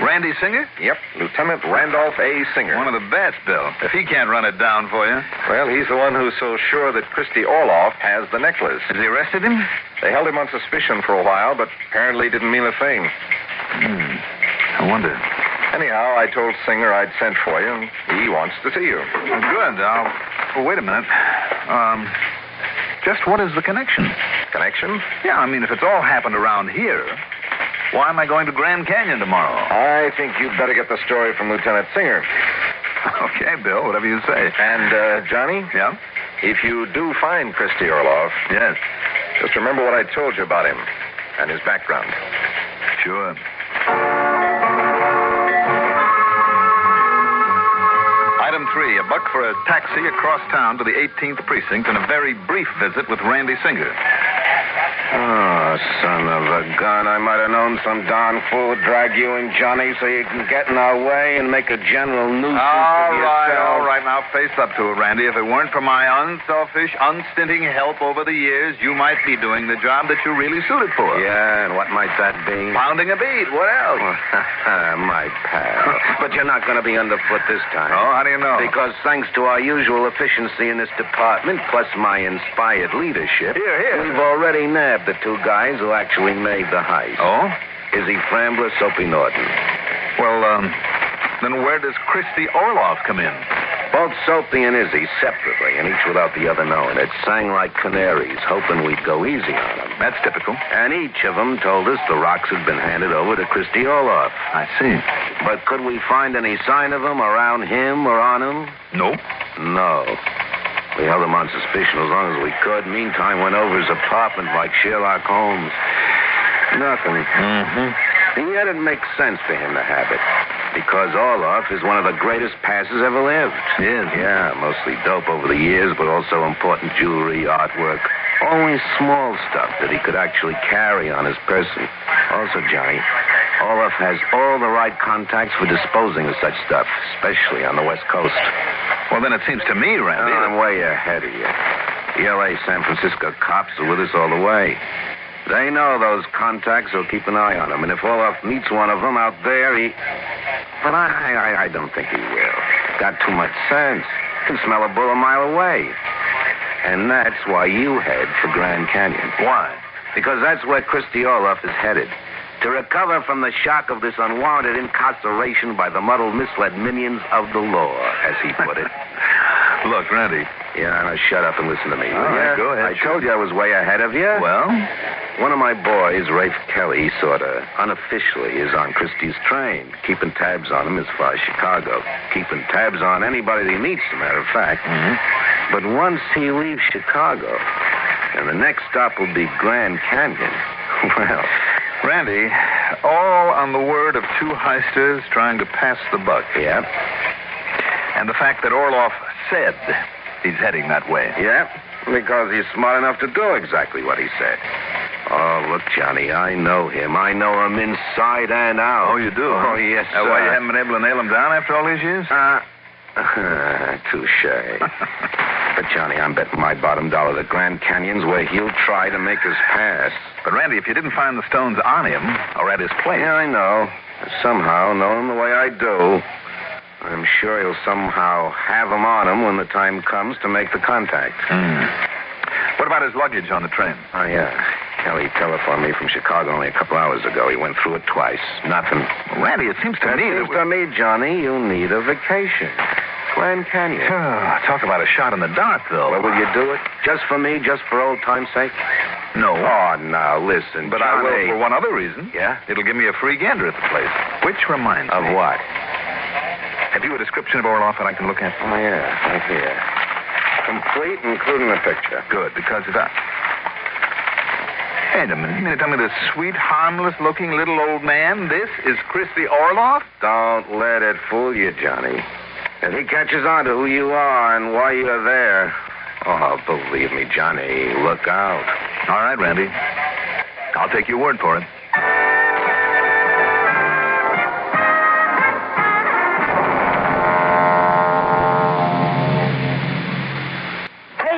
Randy Singer? Yep, Lieutenant Randolph A. Singer. One of the best, Bill. If he can't run it down for you. Well, he's the one who's so sure that Christy Orloff has the necklace. Has he arrested him? They held him on suspicion for a while, but apparently didn't mean a thing. I wonder. Anyhow, I told Singer I'd sent for you, and he wants to see you. Well, good. Well, wait a minute. Just what is the connection? Connection? Yeah, I mean, if it's all happened around here, why am I going to Grand Canyon tomorrow? I think you'd better get the story from Lieutenant Singer. Okay, Bill, whatever you say. And, Johnny? Yeah? If you do find Christy Orloff... Yes. Just remember what I told you about him and his background. Sure. Item 3, $1 for a taxi across town to the 18th Precinct and a very brief visit with Randy Singer. Oh, son of a gun. I might have known some darn fool would drag you and Johnny so you can get in our way and make a general nuisance of yourself. All right. Now face up to it, Randy. If it weren't for my unselfish, unstinting help over the years, you might be doing the job that you're really suited for. Yeah, and what might that be? Pounding a beat. What else? My pal. But you're not going to be underfoot this time. Oh, how do you know? Because thanks to our usual efficiency in this department, plus my inspired leadership, we've already nabbed the two guys who actually made the heist. Oh? Izzy Frambler, Soapy Norton. Well, then where does Christy Orloff come in? Both Soapy and Izzy separately, and each without the other knowing it, sang like canaries, hoping we'd go easy on them. That's typical. And each of them told us the rocks had been handed over to Christy Orloff. I see. But could we find any sign of him around him or on him? No. No. We held him on suspicion as long as we could. Meantime, went over his apartment like Sherlock Holmes. Nothing. Mm-hmm. And yet it makes sense for him to have it. Because Orloff is one of the greatest passers ever lived. Yes. Yeah, mostly dope over the years, but also important jewelry, artwork. Always small stuff that he could actually carry on his person. Also, Johnny, Orloff has all the right contacts for disposing of such stuff, especially on the West Coast. Well, then it seems to me, Randy... I'm way ahead of you. The L.A. San Francisco cops are with us all the way. They know those contacts will keep an eye on him, and if Orloff meets one of them out there, he... But I don't think he will. Got too much sense. Can smell a bull a mile away. And that's why you head for Grand Canyon. Why? Because that's where Christy Orloff is headed. To recover from the shock of this unwarranted incarceration by the muddled, misled minions of the law, as he put it. Look, Randy. Yeah, now shut up and listen to me. All right, go ahead. I told you I was way ahead of you. Well? One of my boys, Rafe Kelly, sort of unofficially is on Christie's train, keeping tabs on him as far as Chicago. Keeping tabs on anybody he meets, as a matter of fact. Mm-hmm. But once he leaves Chicago, and the next stop will be Grand Canyon, well... Randy, all on the word of two heisters trying to pass the buck. Yeah. And the fact that Orloff said he's heading that way. Yeah, because he's smart enough to do exactly what he said. Oh, look, Johnny, I know him. I know him inside and out. Oh, you do? Oh, yes, sir. Why, you haven't been able to nail him down after all these years? Touche. But, Johnny, I'm betting my bottom dollar that Grand Canyon's where he'll try to make us pass. But, Randy, if you didn't find the stones on him or at his place... Yeah, I know. Somehow, knowing him the way I do, I'm sure he'll somehow have them on him when the time comes to make the contact. What about his luggage on the train? Oh, yeah. Kelly telephoned me from Chicago only a couple hours ago. He went through it twice. Nothing. Well, Randy, it seems to me... to me, Johnny, you need a vacation. Grand Canyon. Talk about a shot in the dark, though. Well, will you do it? Just for me, just for old time's sake? No. Oh, now, listen, But Johnny. I will for one other reason. Yeah? It'll give me a free gander at the place. Which reminds me. Of what? Have you a description of Orloff that I can look at? Oh, yeah, right here. Complete, including the picture. Good, because if I... Wait a minute. You mean to tell me this sweet, harmless-looking little old man, this is Christy Orloff? Don't let it fool you, Johnny. If he catches on to who you are and why you're there, oh, believe me, Johnny, look out. All right, Randy. I'll take your word for it.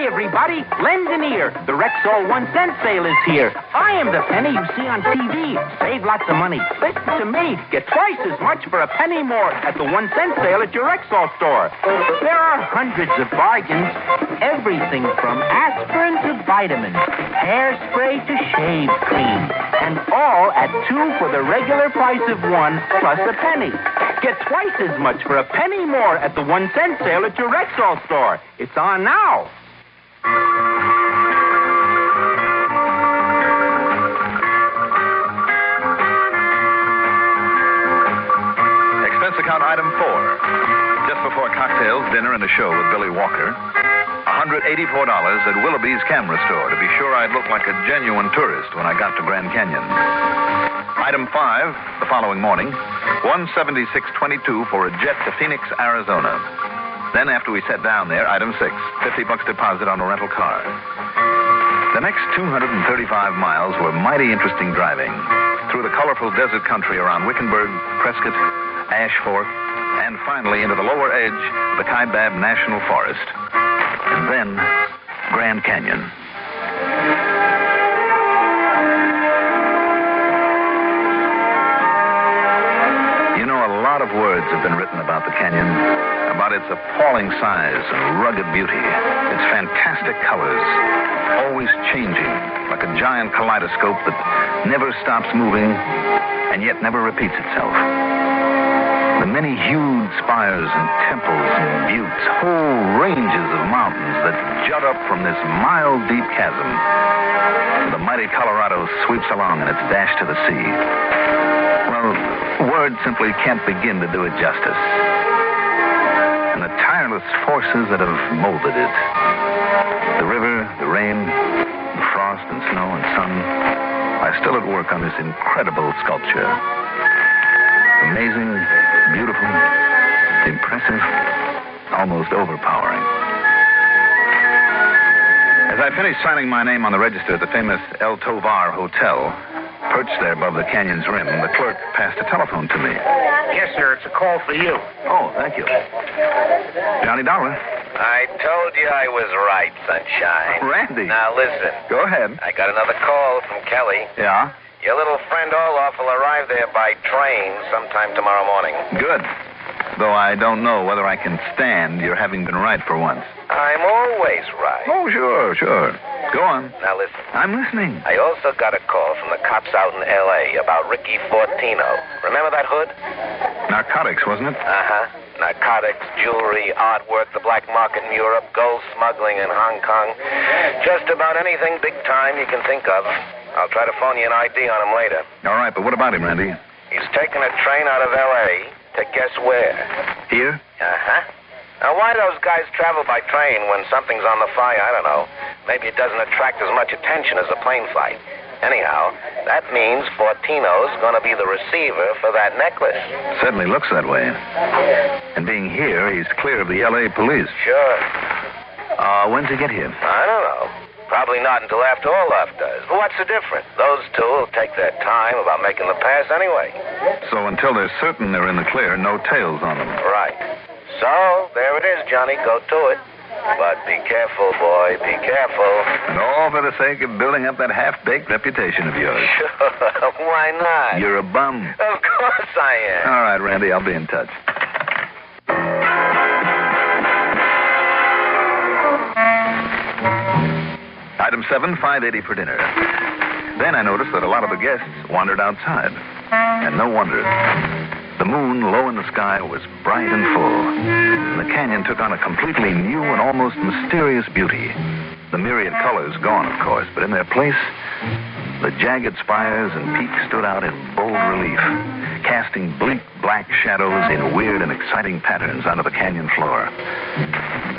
Everybody, lend an ear. The Rexall 1 cent sale is here. I am the penny you see on TV. Save lots of money. Listen to me. Get twice as much for a penny more at the 1 cent sale at your Rexall store. There are hundreds of bargains. Everything from aspirin to vitamins, hairspray to shave cream. And all at 2 for the regular price of 1 plus a penny. Get twice as much for a penny more at the 1 cent sale at your Rexall store. It's on now. Expense account item 4. Just before cocktails, dinner, and a show with Billy Walker. $184 at Willoughby's camera store to be sure I'd look like a genuine tourist when I got to Grand Canyon. Item 5, the following morning, $176.22 for a jet to Phoenix, Arizona. Then after we sat down there, item 6, $50 deposit on a rental car. The next 235 miles were mighty interesting driving through the colorful desert country around Wickenburg, Prescott, Ash Fork, and finally into the lower edge of the Kaibab National Forest. And then Grand Canyon. You know, a lot of words have been written about the canyon, about its appalling size and rugged beauty, its fantastic colors, always changing like a giant kaleidoscope that never stops moving and yet never repeats itself. The many hued spires and temples and buttes, whole ranges of mountains that jut up from this mile-deep chasm. The mighty Colorado sweeps along in its dash to the sea. Well, words simply can't begin to do it justice. And the tireless forces that have molded it. The river, the rain, the frost and snow and sun are still at work on this incredible sculpture. Amazing, beautiful, impressive, almost overpowering. As I finished signing my name on the register at the famous El Tovar Hotel, perched there above the canyon's rim, the clerk passed a telephone to me. Yes, sir. It's a call for you. Oh, thank you. Johnny Dollar. I told you I was right, Sunshine. Randy. Now, listen. Go ahead. I got another call from Kelly. Yeah? Your little friend Orloff will arrive there by train sometime tomorrow morning. Good. Though I don't know whether I can stand your having been right for once. I'm always right. Oh, sure. Go on. Now, listen. I'm listening. I also got a call from the cops out in L.A. about Ricky Fortino. Remember that hood? Narcotics, wasn't it? Uh-huh. Narcotics, jewelry, artwork, the black market in Europe, gold smuggling in Hong Kong. Just about anything big time you can think of. I'll try to phone you an ID on him later. All right, but what about him, Randy? He's taking a train out of L.A. to guess where? Here? Uh-huh. Now, why those guys travel by train when something's on the fire, I don't know. Maybe it doesn't attract as much attention as a plane flight. Anyhow, that means Fortino's going to be the receiver for that necklace. Certainly looks that way. And being here, he's clear of the L.A. police. Sure. When's he get here? I don't know. Probably not until after Orloff does. But what's the difference? Those two will take their time about making the pass anyway. So until they're certain they're in the clear, no tails on them. Right. So, there it is, Johnny. Go to it. But be careful, boy. Be careful. And all for the sake of building up that half-baked reputation of yours. Sure. Why not? You're a bum. Of course I am. All right, Randy. I'll be in touch. Item 7, $5.80 for dinner. Then I noticed that a lot of the guests wandered outside. And no wonder. The moon, low in the sky, was bright and full. And the canyon took on a completely new and almost mysterious beauty. The myriad colors gone, of course, but in their place, The jagged spires and peaks stood out in bold relief, casting bleak black shadows in weird and exciting patterns onto the canyon floor.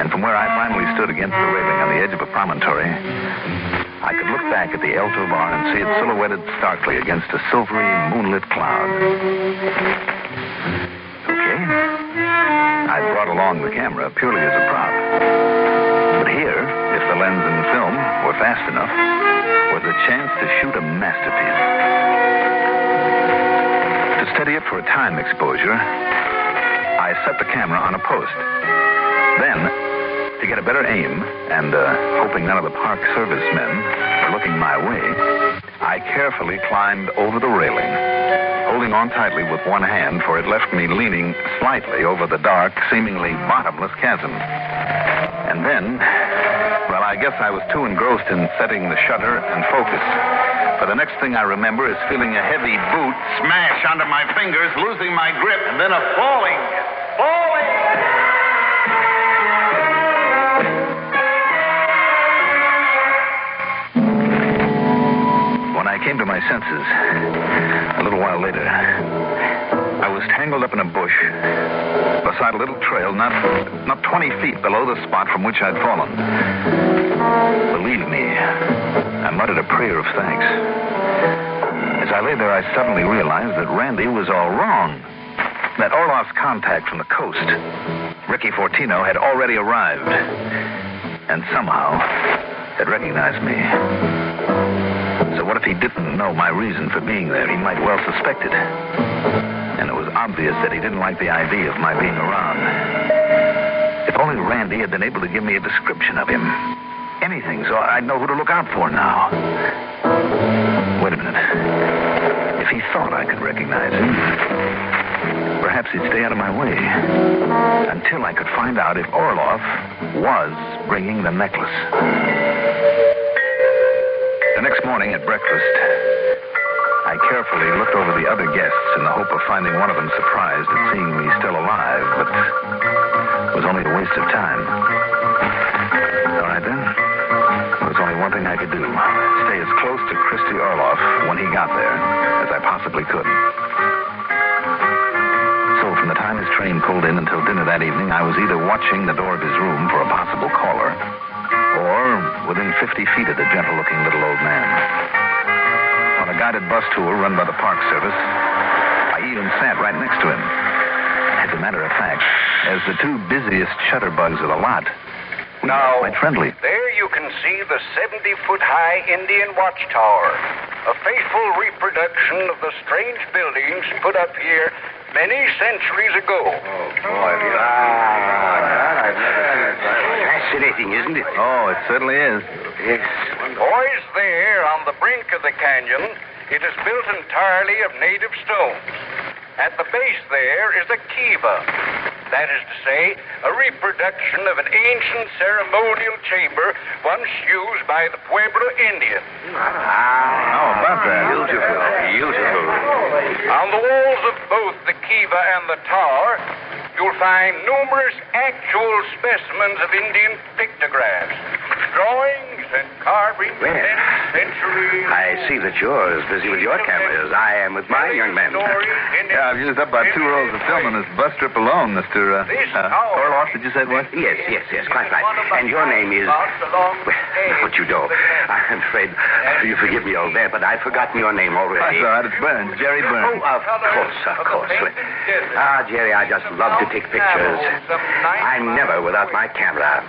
And from where I finally stood against the railing on the edge of a promontory, I could look back at the Alto Bar and see it silhouetted starkly against a silvery, moonlit cloud. Okay. I brought along the camera purely as a prop. But here, if the lens and film were fast enough, was a chance to shoot a masterpiece. To steady it for a time exposure, I set the camera on a post. Then, to get a better aim, and hoping none of the Park Service men were looking my way, I carefully climbed over the railing, holding on tightly with one hand, for it left me leaning slightly over the dark, seemingly bottomless chasm. And then, well, I guess I was too engrossed in setting the shutter and focus. For the next thing I remember is feeling a heavy boot smash onto my fingers, losing my grip, and then a falling. When I came to my senses, a little while later, I was tangled up in a bush beside a little trail not 20 feet below the spot from which I'd fallen. Believe me, I muttered a prayer of thanks. As I lay there, I suddenly realized that Randy was all wrong. That Orloff's contact from the coast, Ricky Fortino, had already arrived and somehow had recognized me. So what if he didn't know my reason for being there? He might well suspect it. And it was obvious that he didn't like the idea of my being around. If only Randy had been able to give me a description of him. Anything, so I'd know who to look out for now. Wait a minute. If he thought I could recognize him, perhaps he'd stay out of my way until I could find out if Orloff was bringing the necklace. The next morning at breakfast, I carefully looked over the other guests in the hope of finding one of them surprised at seeing me still alive, but it was only a waste of time. All right, then. There was only one thing I could do. Stay as close to Christy Orloff when he got there as I possibly could. So from the time his train pulled in until dinner that evening, I was either watching the door of his room for a possible caller or within 50 feet of the gentle-looking little old man. On a guided bus tour run by the Park Service, I even sat right next to him. As a matter of fact, as the two busiest shutterbugs of the lot, now, quite friendly. There you can see the 70-foot-high Indian Watchtower, a faithful reproduction of the strange buildings put up here many centuries ago. Oh, boy. Fascinating, isn't it? Oh, it certainly is. Yes. Poised there on the brink of the canyon, it is built entirely of native stones. At the base there is a kiva. That is to say, a reproduction of an ancient ceremonial chamber once used by the Pueblo Indians. How about that? Beautiful, beautiful. On the walls of both the kiva and the tower, you'll find numerous actual specimens of Indian pictographs, drawings and carvings of centuries. I see that you're as busy with your cameras as I am with mine, young man. Yeah, I've used up about 2 rolls of film on this bus trip alone, Mr. Orloff, did you say it was? Yes, quite right. And your name is... Well, what you know. I'm afraid you forgive me, old man, but I've forgotten your name already. That's all right, it's Burns, Jerry Burns. Oh, of course. Jerry, I just love to take pictures. I'm never without my camera.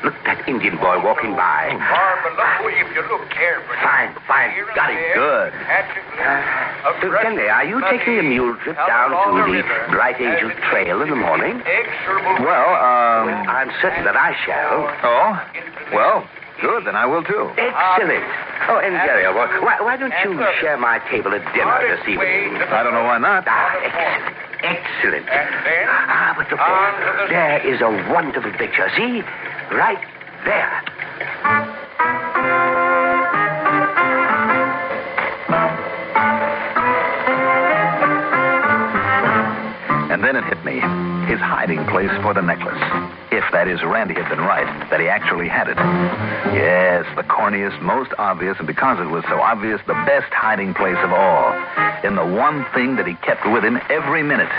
Look, that Indian boy walking by. If you look carefully. Fine. Got it. Good. Tell me, are you taking a mule trip down to the Bright Angel Trail in the morning? Well, I'm certain that I shall. Oh? Well, good, then I will too. Excellent. Oh, and Jerry, why don't you share my table at dinner this evening? I don't know why not. Excellent. But look there is a wonderful picture. See? Right there. And then it hit me. His hiding place for the necklace. If, that is, Randy had been right, that he actually had it. Yes, the corniest, most obvious, and because it was so obvious, the best hiding place of all. In the one thing that he kept with him every minute.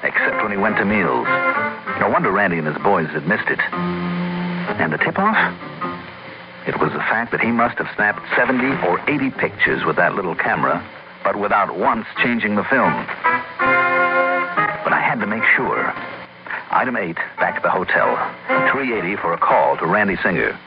Except when he went to meals. No wonder Randy and his boys had missed it. And the tip-off? It was the fact that he must have snapped 70 or 80 pictures with that little camera, but without once changing the film. But I had to make sure. Item 8, back at the hotel. 380 for a call to Randy Singer.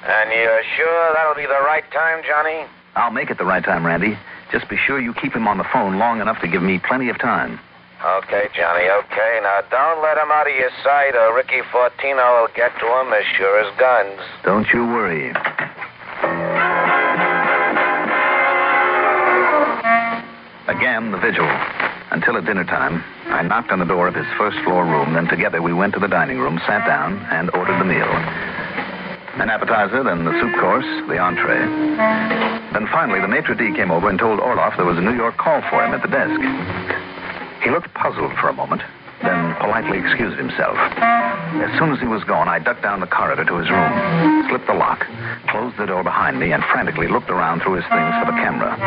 And you're sure that'll be the right time, Johnny? I'll make it the right time, Randy. Just be sure you keep him on the phone long enough to give me plenty of time. Okay, Johnny, okay. Now, don't let him out of your sight or Ricky Fortino will get to him as sure as guns. Don't you worry. Again, the vigil. Until at dinner time, I knocked on the door of his first-floor room, then together we went to the dining room, sat down, and ordered the meal. An appetizer, then the soup course, the entree. Then finally, the maitre d' came over and told Orloff there was a New York call for him at the desk. He looked puzzled for a moment, then politely excused himself. As soon as he was gone, I ducked down the corridor to his room, slipped the lock, closed the door behind me, and frantically looked around through his things for the camera.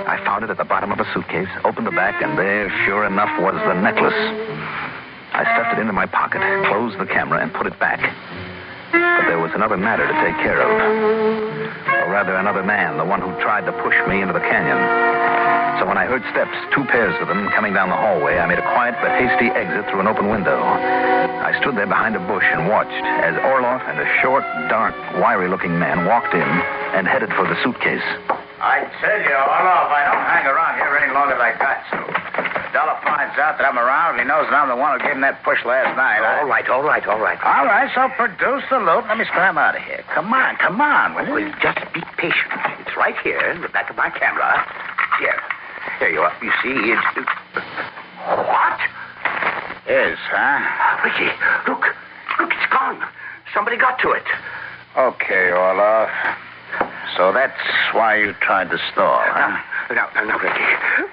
I found it at the bottom of a suitcase, opened the back, and there, sure enough, was the necklace. I stuffed it into my pocket, closed the camera, and put it back. But there was another matter to take care of. Or rather, another man, the one who tried to push me into the canyon. So when I heard steps, 2 pairs of them, coming down the hallway, I made a quiet but hasty exit through an open window. I stood there behind a bush and watched as Orloff and a short, dark, wiry-looking man walked in and headed for the suitcase. I tell you, Orloff, I don't hang around here any longer than I got to. If Dollar finds out that I'm around, he knows that I'm the one who gave him that push last night. All right. All right, so produce the loot. Let me scram out of here. Come on, will you? Well, just be patient. It's right here in the back of my camera. Here you are. You see, it's... What? Is, huh? Ricky, look, it's gone. Somebody got to it. Okay, Orloff. So that's why you tried to stall, huh? Now, Ricky,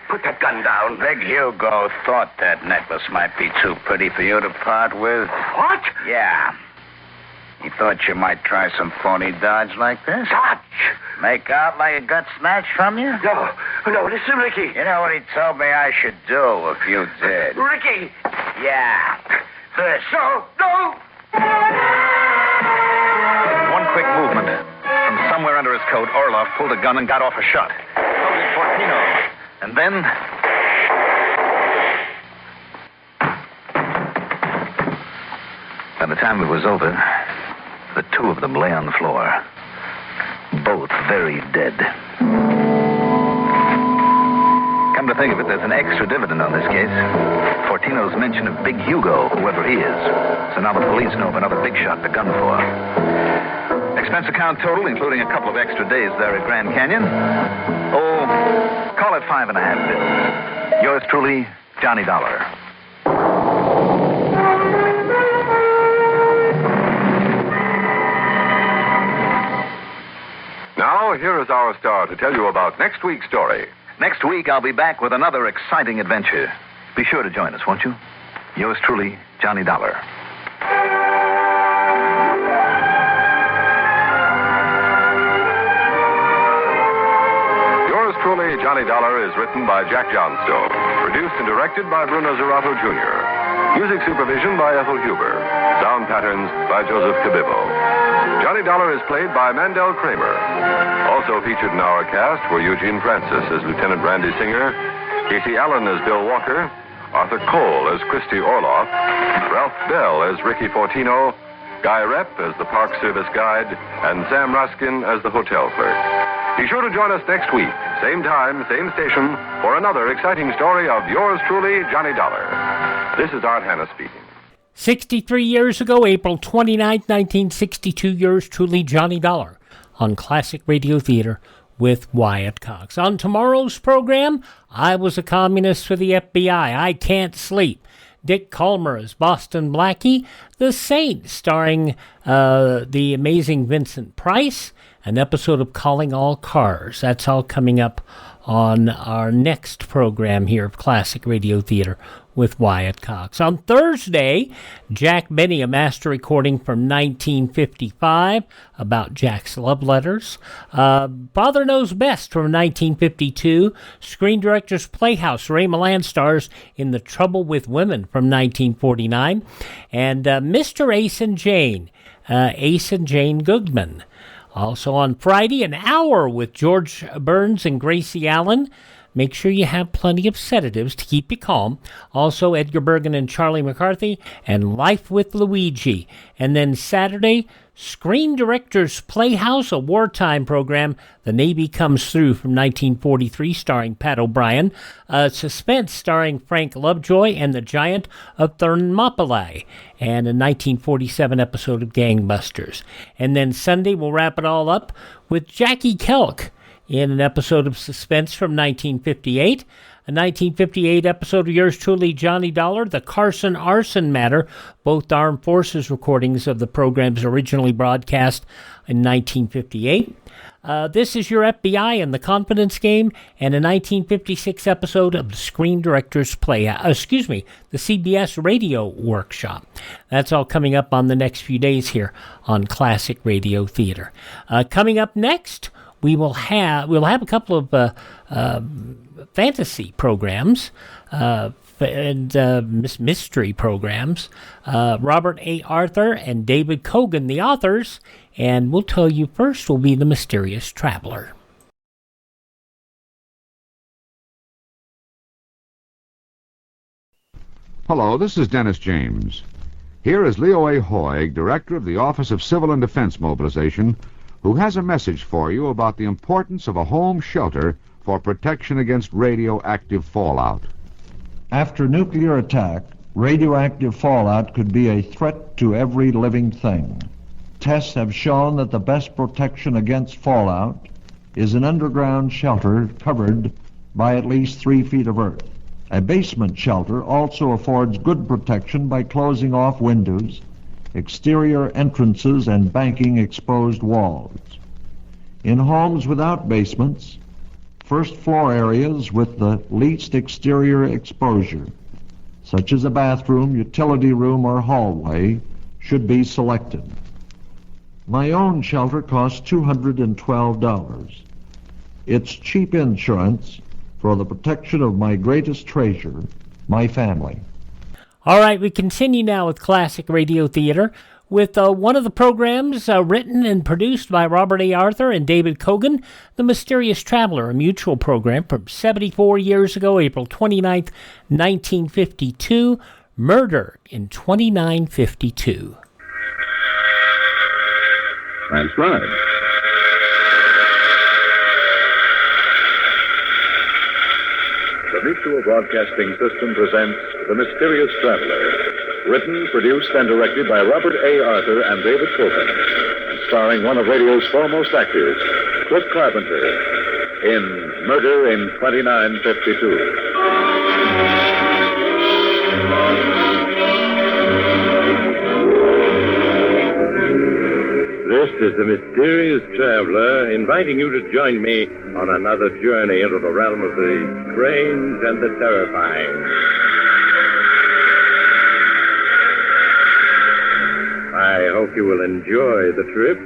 put that gun down. Big Hugo thought that necklace might be too pretty for you to part with. What? Yeah. He thought you might try some phony dodge like this. Dodge? Make out like it got snatched from you? No, listen, Ricky. You know what he told me I should do if you did? Ricky! Yeah. This. No! One quick movement. From somewhere under his coat, Orloff pulled a gun and got off a shot. So did Fortino. And then... By the time it was over, the 2 of them lay on the floor. Both very dead. Come to think of it, there's an extra dividend on this case. Fortino's mention of Big Hugo, whoever he is. So now the police know of another big shot to gun for. Expense account total, including a couple of extra days there at Grand Canyon. Call it 5.5 bills. Yours truly, Johnny Dollar. Now, here is our star to tell you about next week's story. Next week, I'll be back with another exciting adventure. Be sure to join us, won't you? Yours truly, Johnny Dollar. Yours truly, Johnny Dollar is written by Jack Johnstone. Produced and directed by Bruno Zerato, Jr. Music supervision by Ethel Huber. Sound patterns by Joseph Cabibbo. Johnny Dollar is played by Mandel Kramer. Also featured in our cast were Eugene Francis as Lieutenant Randy Singer, Casey Allen as Bill Walker, Arthur Cole as Christy Orloff, Ralph Bell as Ricky Fortino, Guy Rep as the Park Service Guide, and Sam Ruskin as the hotel clerk. Be sure to join us next week, same time, same station, for another exciting story of yours truly, Johnny Dollar. This is Art Hanna speaking. 63 years ago, April 29, 1962, yours truly, Johnny Dollar, on Classic Radio Theater with Wyatt Cox. On tomorrow's program, I Was a Communist for the FBI, I Can't Sleep, Dick Calmer as Boston Blackie, The Saint, starring the amazing Vincent Price, an episode of Calling All Cars. That's all coming up on our next program here of Classic Radio Theater with Wyatt Cox. On Thursday, Jack Benny, a master recording from 1955 about Jack's love letters. Father Knows Best from 1952. Screen Directors Playhouse, Ray Milland stars in The Trouble with Women from 1949. And Mr. Ace and Jane Goodman. Also on Friday, An Hour with George Burns and Gracie Allen. Make sure you have plenty of sedatives to keep you calm. Also, Edgar Bergen and Charlie McCarthy, and Life with Luigi. And then Saturday, Screen Directors Playhouse, a wartime program. The Navy Comes Through from 1943, starring Pat O'Brien. Suspense, starring Frank Lovejoy and the Giant of Thermopylae. And a 1947 episode of Gangbusters. And then Sunday, we'll wrap it all up with Jackie Kelk in an episode of Suspense from 1958. A 1958 episode of yours truly, Johnny Dollar, The Carson Arson Matter, both Armed Forces recordings of the programs originally broadcast in 1958. This Is Your FBI and The Confidence Game, and a 1956 episode of the Screen Directors Playhouse, the CBS Radio Workshop. That's all coming up on the next few days here on Classic Radio Theater. Coming up next, we'll have a couple of fantasy programs and mystery programs. Robert A. Arthur and David Kogan, the authors, and we'll tell you first will be The Mysterious Traveler. Hello, this is Dennis James. Here is Leo A. Hoig, Director of the Office of Civil and Defense Mobilization, who has a message for you about the importance of a home shelter for protection against radioactive fallout. After nuclear attack, radioactive fallout could be a threat to every living thing. Tests have shown that the best protection against fallout is an underground shelter covered by at least 3 feet of earth. A basement shelter also affords good protection by closing off windows, exterior entrances, and banking exposed walls. In homes without basements, first floor areas with the least exterior exposure, such as a bathroom, utility room, or hallway, should be selected. My own shelter costs $212. It's cheap insurance for the protection of my greatest treasure, my family. All right, we continue now with Classic Radio Theater with one of the programs written and produced by Robert A. Arthur and David Kogan, The Mysterious Traveler, a mutual program from 74 years ago, April 29th, 1952, Murder in 2952. Transcribed. The Mutual Broadcasting System presents The Mysterious Traveler, written, produced, and directed by Robert A. Arthur and David Copen, and starring one of radio's foremost actors, Cliff Carpenter, in Murder in 2952. This is the Mysterious Traveler, inviting you to join me on another journey into the realm of the strange and the terrifying. I hope you will enjoy the trip,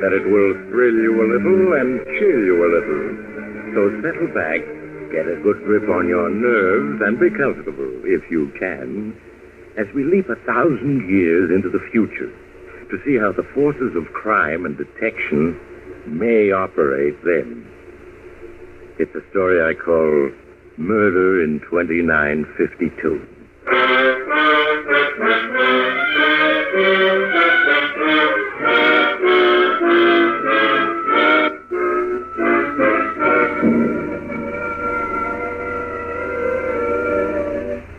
that it will thrill you a little and chill you a little. So settle back, get a good grip on your nerves, and be comfortable, if you can, as we leap 1,000 years into the future, to see how the forces of crime and detection may operate then. It's a story I call Murder in 2952.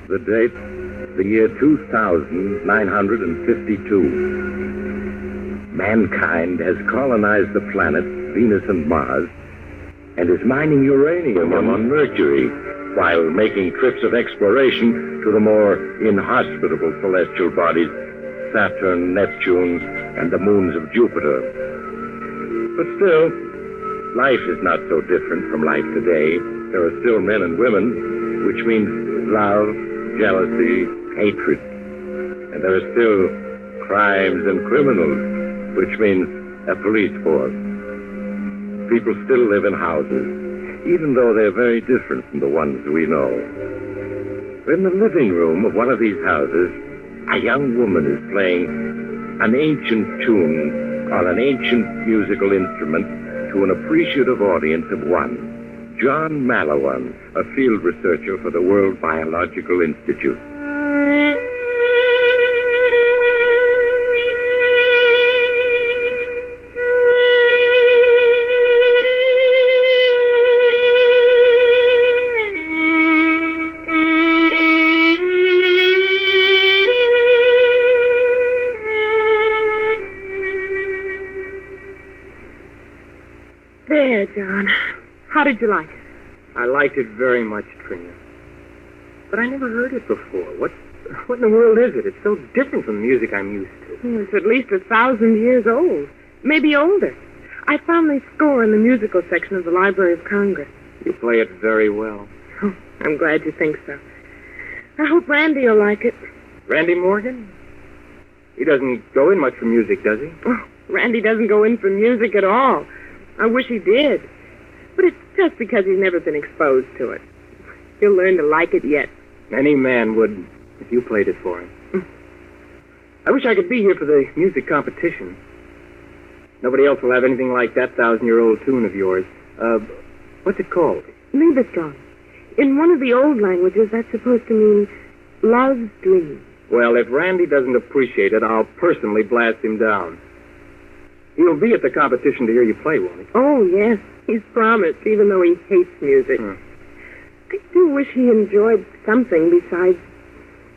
The date, the year 2952. Mankind has colonized the planets Venus and Mars and is mining uranium on Mercury while making trips of exploration to the more inhospitable celestial bodies, Saturn, Neptune, and the moons of Jupiter. But still, life is not so different from life today. There are still men and women, which means love, jealousy, hatred. And there are still crimes and criminals, which means a police force. People still live in houses, even though they're very different from the ones we know. In the living room of one of these houses, a young woman is playing an ancient tune on an ancient musical instrument to an appreciative audience of one. John Malawan, a field researcher for the World Biological Institute. There, John. How did you like it? I liked it very much, Trina. But I never heard it before. What in the world is it? It's so different from the music I'm used to. It's at least 1,000 years old. Maybe older. I found the score in the musical section of the Library of Congress. You play it very well. Oh, I'm glad you think so. I hope Randy will like it. Randy Morgan? He doesn't go in much for music, does he? Oh, Randy doesn't go in for music at all. I wish he did. But it's just because he's never been exposed to it. He'll learn to like it yet. Any man would if you played it for him. I wish I could be here for the music competition. Nobody else will have anything like that 1,000-year-old tune of yours. What's it called? Liebesong. In one of the old languages, that's supposed to mean love's dream. Well, if Randy doesn't appreciate it, I'll personally blast him down. He'll be at the competition to hear you play, won't he? Oh, yes. He's promised, even though he hates music. I do wish he enjoyed something besides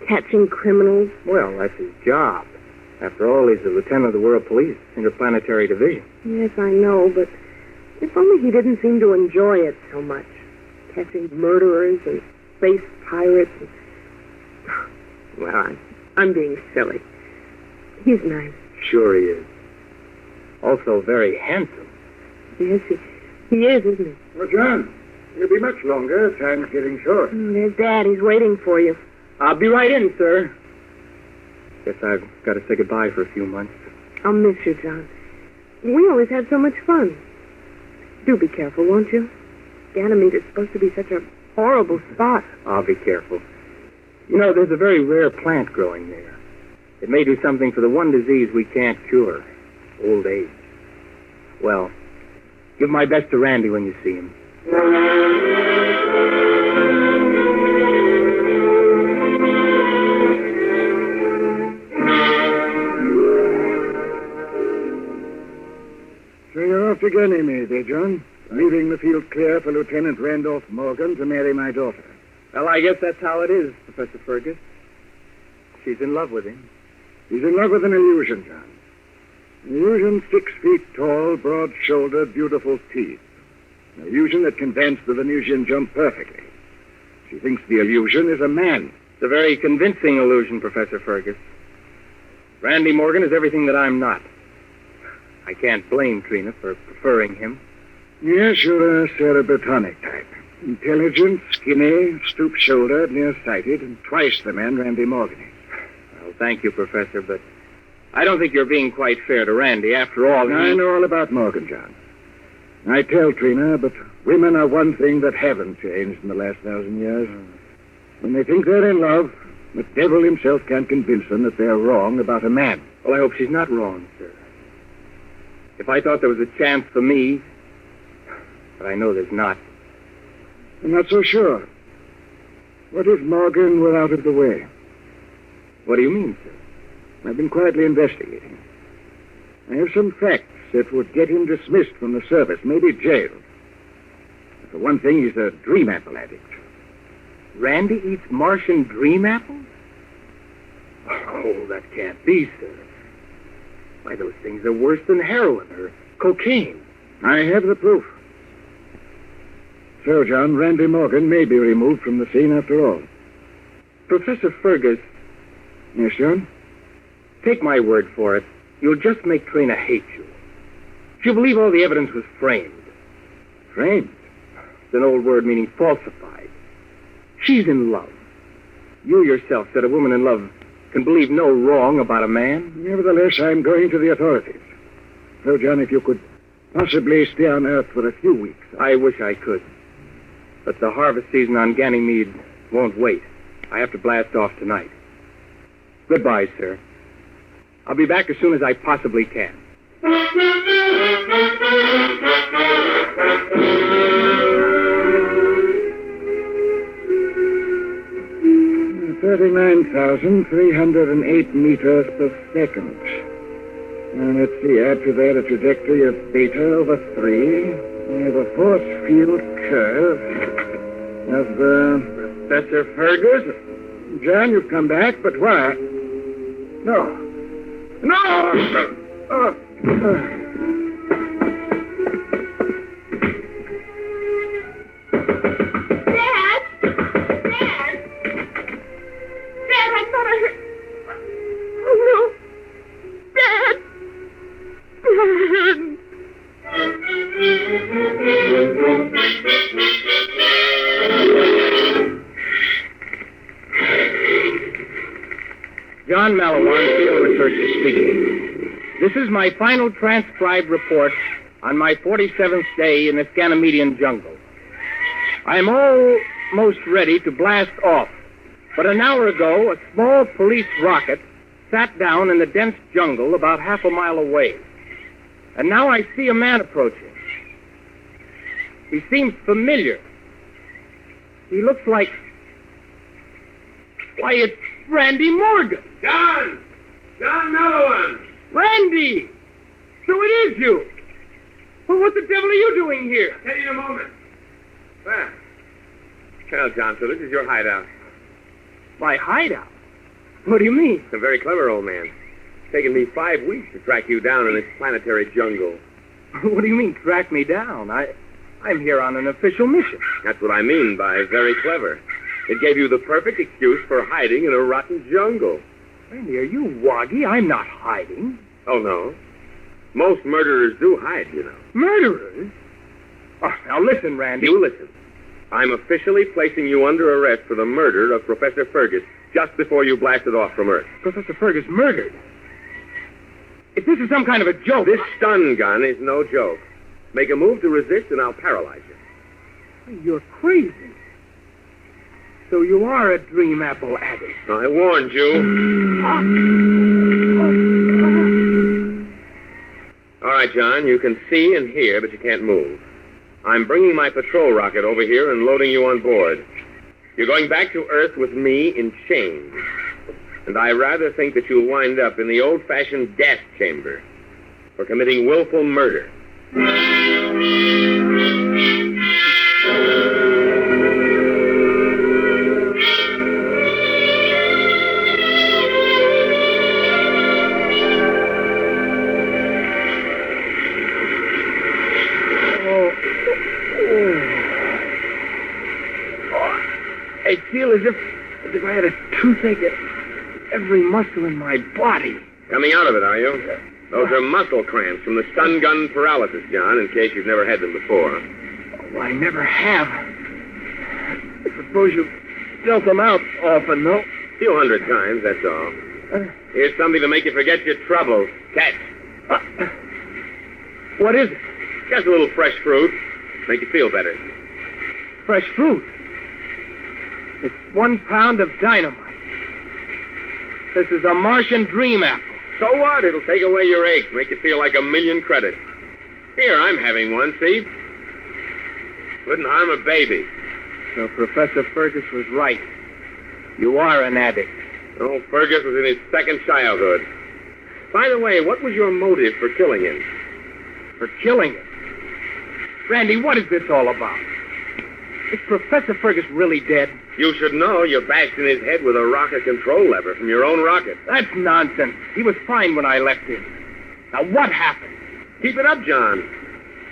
catching criminals. Well, that's his job. After all, he's the lieutenant of the World Police, Interplanetary Division. Yes, I know, but if only he didn't seem to enjoy it so much. Catching murderers and space pirates. And... Well, I'm being silly. He's nice. Sure he is. Also very handsome. Yes, he is, isn't he? Well, John, you'll be much longer. Time's getting short. Oh, there's Dad. He's waiting for you. I'll be right in, sir. Guess I've got to say goodbye for a few months. I'll miss you, John. We always had so much fun. Do be careful, won't you? Ganymede is supposed to be such a horrible spot. I'll be careful. You know, there's a very rare plant growing there. It may do something for the one disease we can't cure. Old age. Well, give my best to Randy when you see him. So you're off to Ganymede, eh, John? Leaving the field clear for Lieutenant Randolph Morgan to marry my daughter. Well, I guess that's how it is, Professor Fergus. She's in love with him. He's in love with an illusion, John. An illusion 6 feet tall, broad-shouldered, beautiful teeth. An illusion that can dance the Venusian jump perfectly. She thinks the illusion is a man. It's a very convincing illusion, Professor Fergus. Randy Morgan is everything that I'm not. I can't blame Trina for preferring him. Yes, you're a cerebrotonic type. Intelligent, skinny, stoop-shouldered, nearsighted, and twice the man Randy Morgan is. Well, thank you, Professor, but I don't think you're being quite fair to Randy. After all, I know all about Morgan, John. I tell Trina, but women are one thing that haven't changed in the last 1,000 years. When they think they're in love, the devil himself can't convince them that they're wrong about a man. Well, I hope she's not wrong, sir. If I thought there was a chance for me, but I know there's not. I'm not so sure. What if Morgan were out of the way? What do you mean, sir? I've been quietly investigating. I have some facts that would get him dismissed from the service, maybe jailed. For one thing, he's a dream apple addict. Randy eats Martian dream apples? Oh, that can't be, sir. Why, those things are worse than heroin or cocaine. I have the proof. So, John, Randy Morgan may be removed from the scene after all. Professor Fergus. Yes, John? Take my word for it. You'll just make Trina hate you. She'll believe all the evidence was framed. Framed? It's an old word meaning falsified. She's in love. You yourself said a woman in love can believe no wrong about a man. Nevertheless, I'm going to the authorities. So, John, if you could possibly stay on Earth for a few weeks. I wish I could. But the harvest season on Ganymede won't wait. I have to blast off tonight. Goodbye, sir. I'll be back as soon as I possibly can. 39,308 meters per second. Now, let's see, add to that a trajectory of beta over 3. We have a force field curve of, Professor Fergus? John, you've come back, but why? No. John Malawan, field researcher speaking. This is my final transcribed report on my 47th day in this Ganymedian jungle. I am almost ready to blast off, but an hour ago, a small police rocket sat down in the dense jungle about half a mile away. And now I see a man approaching. He seems familiar. He looks like... Why, it's Randy Morgan. John Malawan. Randy! So it is you. Well, what the devil are you doing here? I'll tell you in a moment. Well, John, so this is your hideout. My hideout? What do you mean? A very clever old man. It's taken me 5 weeks to track you down in this planetary jungle. What do you mean, track me down? I'm here on an official mission. That's what I mean by very clever. It gave you the perfect excuse for hiding in a rotten jungle. Randy, are you woggy? I'm not hiding. Oh, no? Most murderers do hide, you know. Murderers? Oh, now listen, Randy. You listen. I'm officially placing you under arrest for the murder of Professor Fergus just before you blasted off from Earth. Professor Fergus murdered? If this is some kind of a joke... This stun gun is no joke. Make a move to resist and I'll paralyze you. You're crazy. So you are a dream apple addict. I warned you. All right, John, you can see and hear, but you can't move. I'm bringing my patrol rocket over here and loading you on board. You're going back to Earth with me in chains. And I rather think that you'll wind up in the old-fashioned gas chamber for committing willful murder. I feel as if I had a toothache at every muscle in my body. Coming out of it, are you? Those are muscle cramps from the stun gun paralysis, John, in case you've never had them before. Oh, I never have. I suppose you've dealt them out often, though. A few hundred times, that's all. Here's something to make you forget your troubles. Catch. What is it? Just a little fresh fruit. Make you feel better. Fresh fruit? It's 1 pound of dynamite. This is a Martian dream apple. So what? It'll take away your aches, make you feel like 1,000,000 credits. Here, I'm having one, see? Wouldn't harm a baby. So Professor Fergus was right. You are an addict. Oh, Fergus was in his second childhood. By the way, what was your motive for killing him? For killing him? Randy, what is this all about? Is Professor Fergus really dead? You should know you bashed in his head with a rocket control lever from your own rocket. That's nonsense. He was fine when I left him. Now, what happened? Keep it up, John.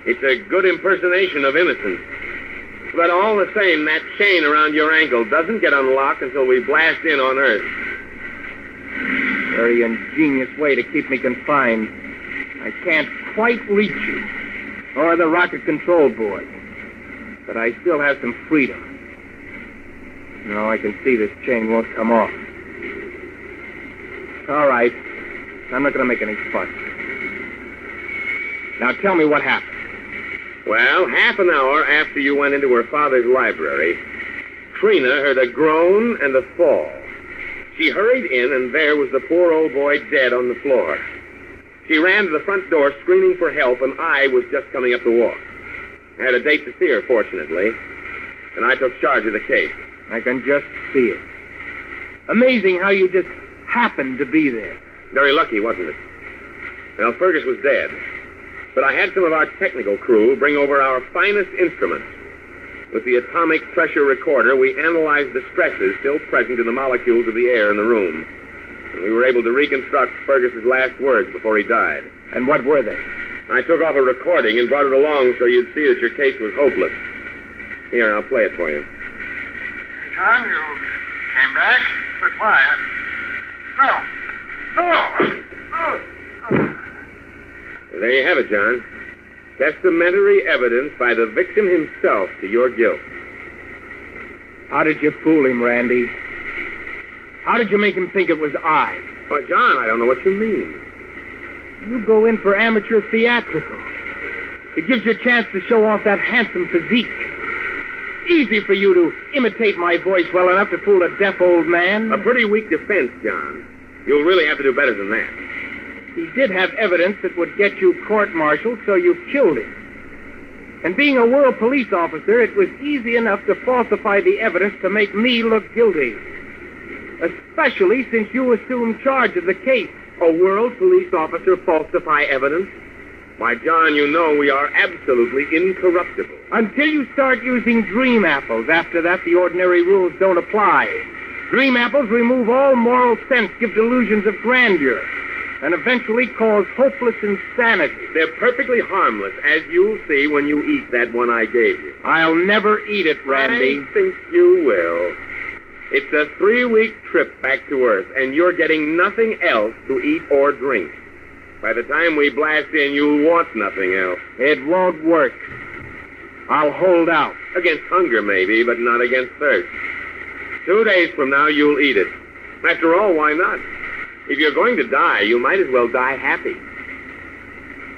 It's a good impersonation of innocence. But all the same, that chain around your ankle doesn't get unlocked until we blast in on Earth. Very ingenious way to keep me confined. I can't quite reach you, or the rocket control board. But I still have some freedom. No, I can see this chain won't come off. All right. I'm not going to make any fuss. Now tell me what happened. Well, half an hour after you went into her father's library, Trina heard a groan and a fall. She hurried in, and there was the poor old boy dead on the floor. She ran to the front door screaming for help, and I was just coming up the walk. I had a date to see her, fortunately, and I took charge of the case. I can just see it. Amazing how you just happened to be there. Very lucky, wasn't it? Well, Fergus was dead, but I had some of our technical crew bring over our finest instruments. With the atomic pressure recorder, we analyzed the stresses still present in the molecules of the air in the room. And we were able to reconstruct Fergus's last words before he died. And what were they? I took off a recording and brought it along so you'd see that your case was hopeless. Here, I'll play it for you. John, you came back? But why? No. There you have it, John. Testamentary evidence by the victim himself to your guilt. How did you fool him, Randy? How did you make him think it was I? Oh, John, I don't know what you mean. You go in for amateur theatrical. It gives you a chance to show off that handsome physique. Easy for you to imitate my voice well enough to fool a deaf old man. A pretty weak defense, John. You'll really have to do better than that. He did have evidence that would get you court-martialed, so you killed him. And being a world police officer, it was easy enough to falsify the evidence to make me look guilty. Especially since you assumed charge of the case. A world police officer falsify evidence? Why, John, you know we are absolutely incorruptible. Until you start using dream apples. After that, the ordinary rules don't apply. Dream apples remove all moral sense, give delusions of grandeur, and eventually cause hopeless insanity. They're perfectly harmless, as you'll see when you eat that one I gave you. I'll never eat it, Randy. I think you will. It's a 3-week trip back to Earth, and you're getting nothing else to eat or drink. By the time we blast in, you'll want nothing else. It won't work. I'll hold out. Against hunger, maybe, but not against thirst. 2 days from now, you'll eat it. After all, why not? If you're going to die, you might as well die happy.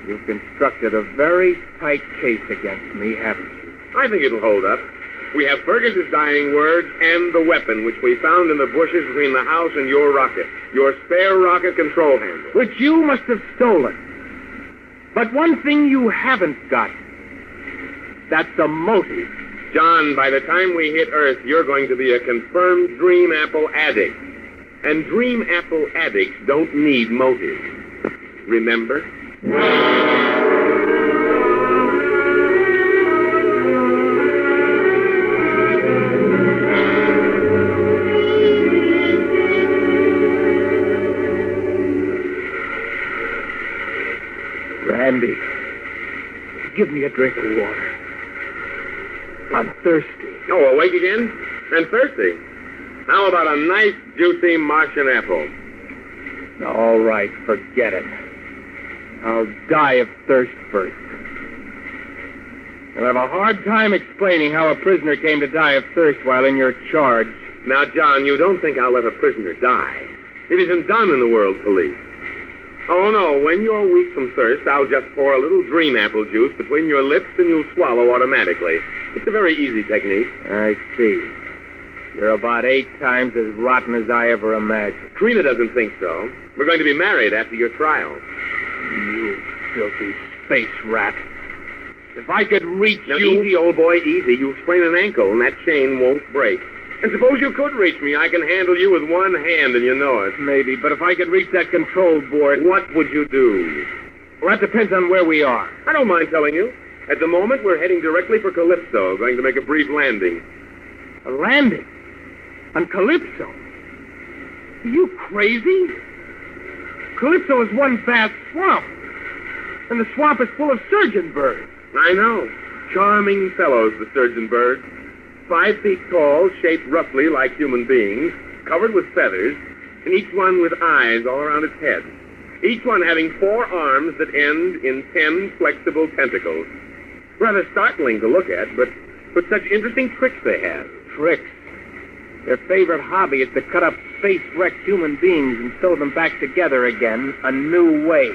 You've constructed a very tight case against me, haven't you? I think it'll hold up. We have Fergus's dying words and the weapon, which we found in the bushes between the house and your rocket. Your spare rocket control handle. Which you must have stolen. But one thing you haven't got. That's a motive. John, by the time we hit Earth, you're going to be a confirmed Dream Apple addict. And Dream Apple addicts don't need motives. Remember? Randy, give me a drink of water. I'm thirsty. Oh, awake again? And thirsty? How about a nice, juicy Martian apple? All right, forget it. I'll die of thirst first. I'll have a hard time explaining how a prisoner came to die of thirst while in your charge. Now, John, you don't think I'll let a prisoner die. It isn't done in the world police. Oh, no, when you're weak from thirst, I'll just pour a little dream apple juice between your lips and you'll swallow automatically. It's a very easy technique. I see. You're about 8 times as rotten as I ever imagined. Trina doesn't think so. We're going to be married after your trial. You filthy space rat. If I could reach now, you... Easy, old boy, easy. You'll sprain an ankle and that chain won't break. And suppose you could reach me. I can handle you with one hand and you know it. Maybe, but if I could reach that control board... What would you do? Well, that depends on where we are. I don't mind telling you. At the moment, we're heading directly for Calypso, going to make a brief landing. A landing? On Calypso? Are you crazy? Calypso is one vast swamp. And the swamp is full of surgeon birds. I know. Charming fellows, the surgeon birds. 5 feet tall, shaped roughly like human beings, covered with feathers, and each one with eyes all around its head. Each one having 4 arms that end in 10 flexible tentacles. Rather startling to look at, but such interesting tricks they have. Tricks? Their favorite hobby is to cut up space-wrecked human beings and sew them back together again a new way.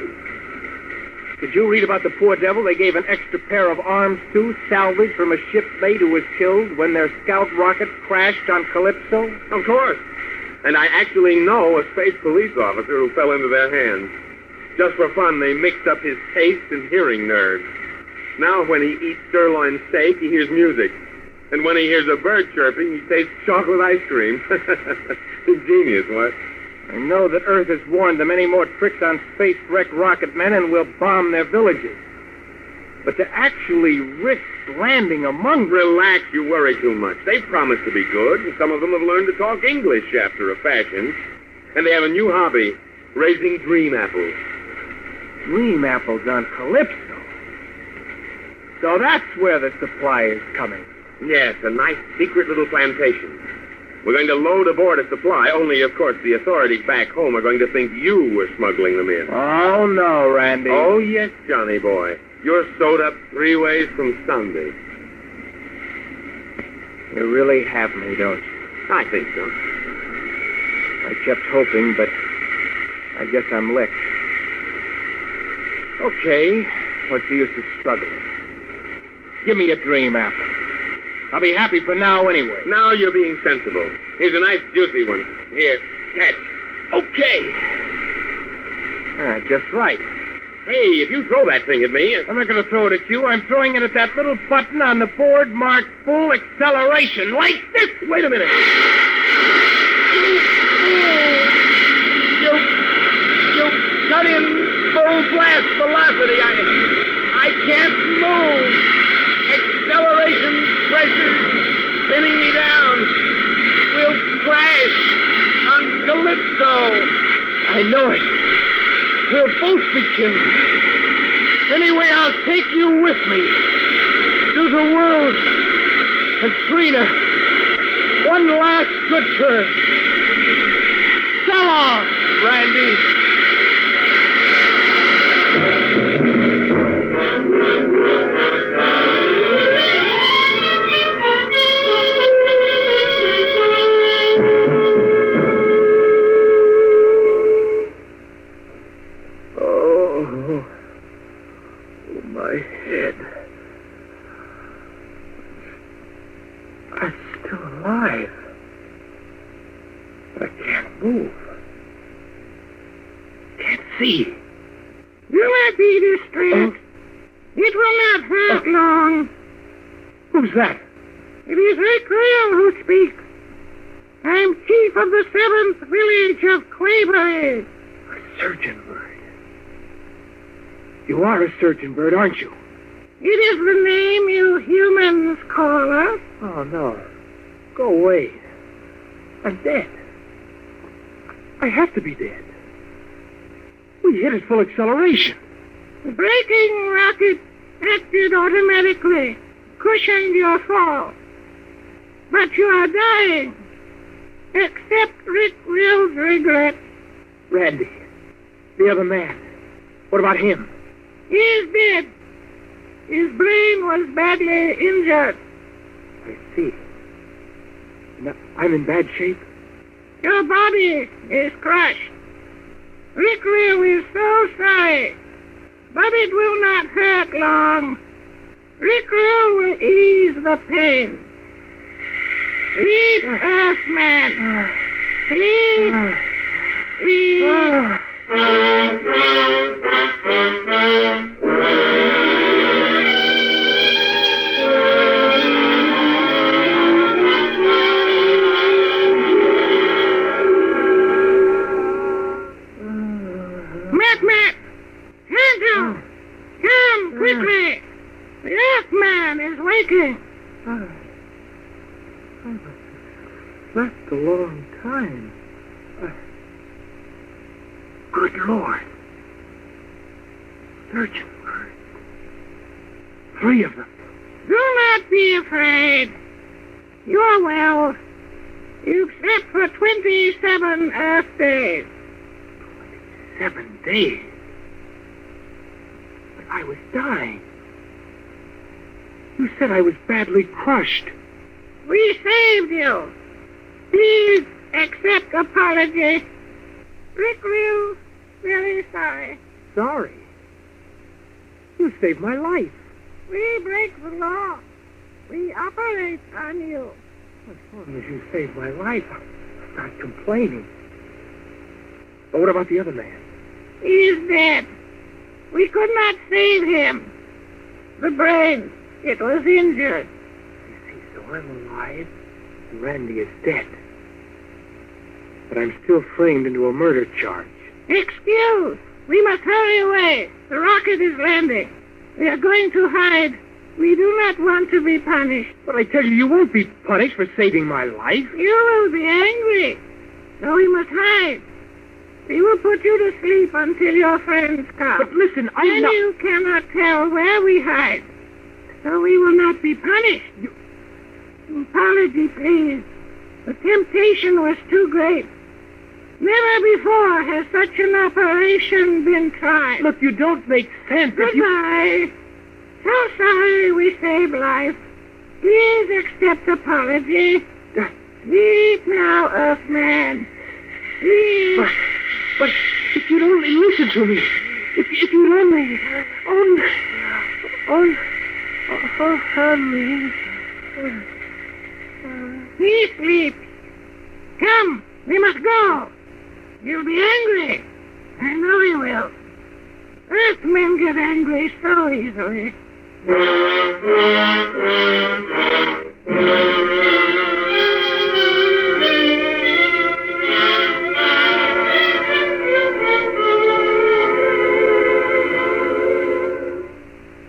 Did you read about the poor devil they gave an extra pair of arms to, salvaged from a shipmate who was killed when their scout rocket crashed on Calypso? Of course. And I actually know a space police officer who fell into their hands. Just for fun, they mixed up his taste and hearing nerves. Now when he eats sirloin steak, he hears music. And when he hears a bird chirping, he tastes chocolate ice cream. Genius, what? I know that Earth has warned them any more tricks on space-wrecked rocket men and will bomb their villages. But to actually risk landing among them... Relax, you worry too much. They promise to be good, and some of them have learned to talk English after a fashion. And they have a new hobby, raising dream apples. Dream apples on Calypso? So that's where the supply is coming. Yes, a nice secret little plantation. We're going to load aboard a supply, only, of course, the authorities back home are going to think you were smuggling them in. Oh, no, Randy. Oh, yes, Johnny boy. You're sewed up 3 ways from Sunday. You really have me, don't you? I think so. I kept hoping, but I guess I'm licked. Okay, what's the use of struggling? Give me a dream apple. I'll be happy for now anyway. Now you're being sensible. Here's a nice juicy one. Here, catch. Okay. Just right. Hey, if you throw that thing at me... I'm not going to throw it at you. I'm throwing it at that little button on the board marked full acceleration. Like this. Wait a minute. You cut in full blast velocity. I can't move. Acceleration pressure spinning me down. We'll crash on Calypso. I know it. We'll both be killed. Anyway, I'll take you with me to the world. And Trina, one last good turn. So long, Randy. Do not be distressed. It will not hurt long. Who's that? It is Rick Real who speaks. I'm chief of the 7th village of Claybury. A surgeon bird. You are a surgeon bird, aren't you? It is the name you humans call us. Oh, no. Go away. I'm dead. I have to be dead. We hit at full acceleration. The braking rocket acted automatically, cushioned your fall. But you are dying. Accept Rick Will's regret. Randy, the other man. What about him? He is dead. His brain was badly injured. I see. Now, I'm in bad shape? Your body is crushed. Rick Will is so sorry, but it will not hurt long. Rick will ease the pain. Sleep, Earthman. Sleep. Sleep. Matt! Handle! Come quickly! The Earthman is waking. I've slept a long time. Good Lord. Surgeon birds. 3 of them. Do not be afraid. You're well. You've slept for 27 Earth days. 7 days? But I was dying. You said I was badly crushed. We saved you. Please accept apology. Rick Real, very sorry. Sorry. You saved my life. We break the law. We operate on you. As long as you saved my life, I'm not complaining. But what about the other man? He's dead. We could not save him. The brain, it was injured. So I'm alive, and Randy is dead. But I'm still framed into a murder charge. Excuse. We must hurry away. The rocket is landing. We are going to hide. We do not want to be punished. But I tell you, you won't be punished for saving my life. You will be angry. So we must hide. We will put you to sleep until your friends come. But listen, I'm not... you cannot tell where we hide. So we will not be punished. Apology, please. The temptation was too great. Never before has such an operation been tried. Look, you don't make sense. Goodbye. So sorry we saved life. Please accept apology. Sleep now, Earthman. Sleep. But if you'd only listen to me. If you'd only... He sleeps. Come, we must go. You'll be angry. I know you will. Earthmen get angry so easily.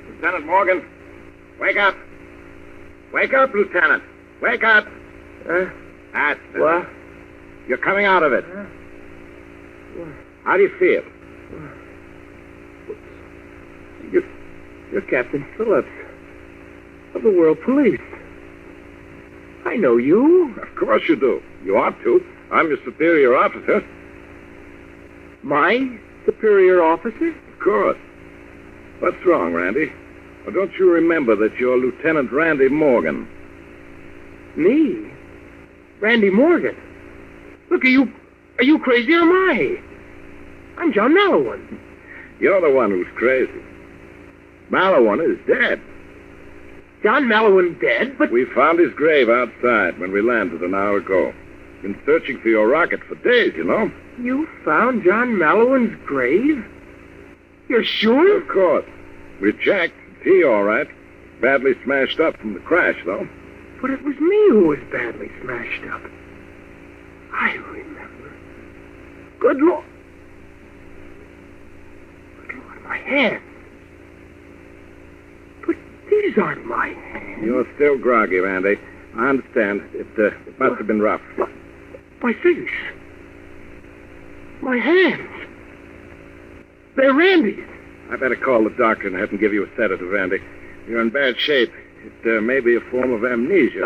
Lieutenant Morgan, wake up. Wake up, Lieutenant. Wake up. That's it. What? You're coming out of it. How do you feel? You're Captain Phillips of the World Police. I know you. Of course you do. You ought to. I'm your superior officer. My superior officer? Of course. What's wrong, Randy? Well, don't you remember that you're Lieutenant Randy Morgan? Me? Randy Morgan? Look, are you crazy or am I? I'm John Mallowan. You're the one who's crazy. Mallowan is dead. John Mallowan dead? But we found his grave outside when we landed an hour ago. Been searching for your rocket for days, you know. You found John Mallowan's grave? You're sure? Of course. We checked. He all right. Badly smashed up from the crash, though. But it was me who was badly smashed up. I remember. Good Lord. Good Lord, my hands. But these aren't my hands. You're still groggy, Randy. I understand. It must have been rough. My face. My hands. They're Randy's. I better call the doctor and have him give you a sedative, Randy. You're in bad shape. It may be a form of amnesia.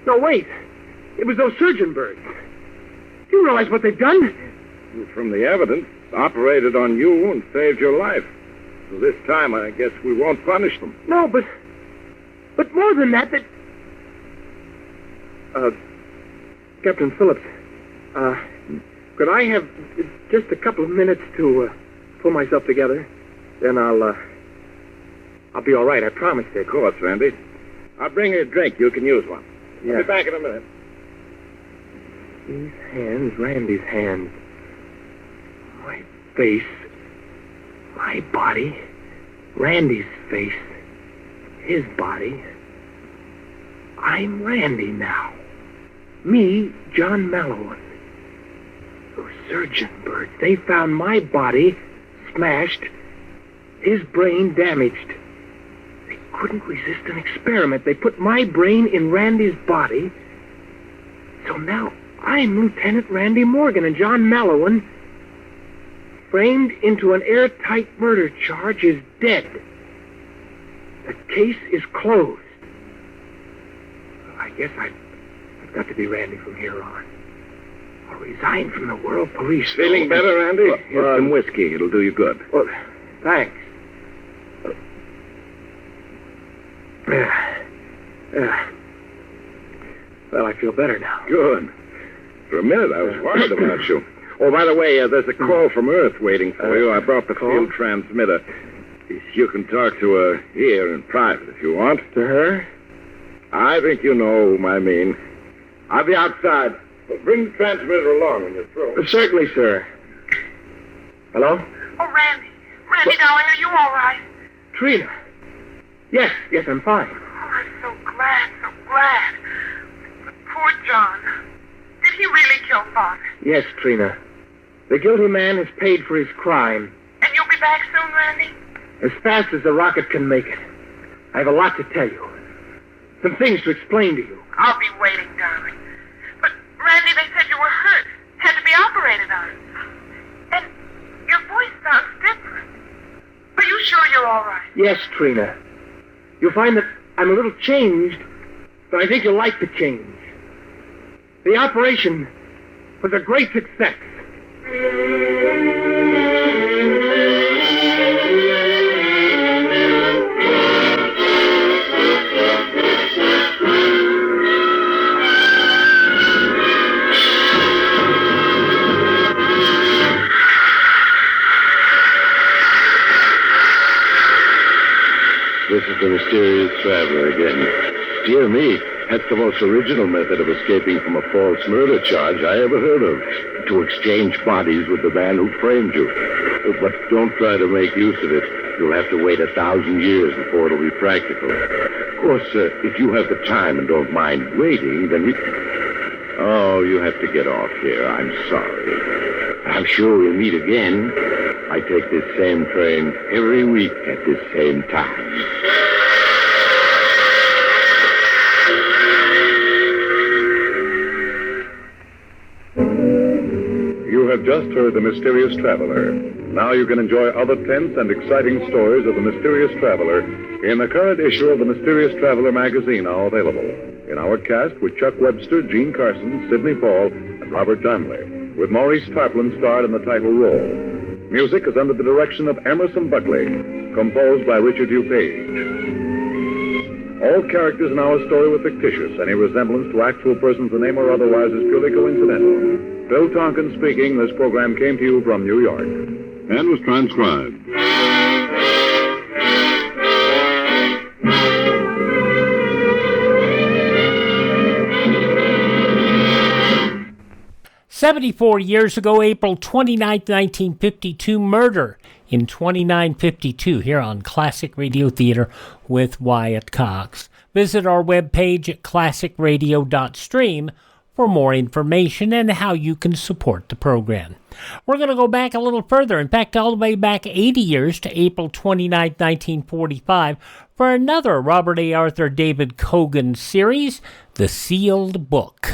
No, wait. It was those surgeon birds. Do you realize what they've done? From the evidence, operated on you and saved your life. So this time, I guess we won't punish them. No, but more than that, Captain Phillips, could I have just a couple of minutes to pull myself together? Then I'll be all right, I promise you. Of course, Randy. I'll bring you a drink. You can use one. Yeah. I'll be back in a minute. These hands, Randy's hands. My face. My body. Randy's face. His body. I'm Randy now. Me, John Mallowan. Those surgeon birds, they found my body smashed, his brain damaged. They couldn't resist an experiment. They put my brain in Randy's body. So now I'm Lieutenant Randy Morgan, and John Mallowan, framed into an airtight murder charge, is dead. The case is closed. I guess I've got to be Randy from here on. I'll resign from the World Police. Feeling better, Randy? Here's some whiskey. It'll do you good. Well, thanks. Well, I feel better now. Good. For a minute, I was worried about you. Oh, by the way, there's a call from Earth waiting for you. I brought the field transmitter. You can talk to her here in private if you want. To her? I think you know whom I mean. I'll be outside. Well, bring the transmitter along when you're through. Certainly, sir. Hello? Oh, Randy. Randy, darling, are you all right? Trina. Yes, I'm fine. Oh, I'm so glad, so glad. But poor John. Did he really kill Father? Yes, Trina. The guilty man has paid for his crime. And you'll be back soon, Randy? As fast as the rocket can make it. I have a lot to tell you. Some things to explain to you. I'll be waiting, darling. But, Randy, they said you were hurt. Had to be operated on. And your voice sounds different. Are you sure you're all right? Yes, Trina. You'll find that I'm a little changed, but I think you'll like the change. The operation was a great success. This is the mysterious traveler again. Dear me, that's the most original method of escaping from a false murder charge I ever heard of. To exchange bodies with the man who framed you. But don't try to make use of it. You'll have to wait 1,000 years before it'll be practical. Of course, if you have the time and don't mind waiting, then we... Oh, you have to get off here. I'm sorry. I'm sure we'll meet again. I take this same train every week at this same time. You have just heard The Mysterious Traveler. Now you can enjoy other tense and exciting stories of The Mysterious Traveler in the current issue of The Mysterious Traveler magazine, now available. In our cast with Chuck Webster, Gene Carson, Sidney Paul, and Robert Donnelly, with Maurice Tarplin starred in the title role. Music is under the direction of Emerson Buckley, composed by Richard Hugh Page. All characters in our story were fictitious. Any resemblance to actual persons in name or otherwise is purely coincidental. Bill Tonkin speaking. This program came to you from New York and was transcribed. 74 years ago, April 29, 1952, murder in 2952 here on Classic Radio Theater with Wyatt Cox. Visit our webpage at classicradio.stream for more information and how you can support the program. We're going to go back a little further, in fact, all the way back 80 years to April 29, 1945, for another Robert A. Arthur David Cogan series, The Sealed Book.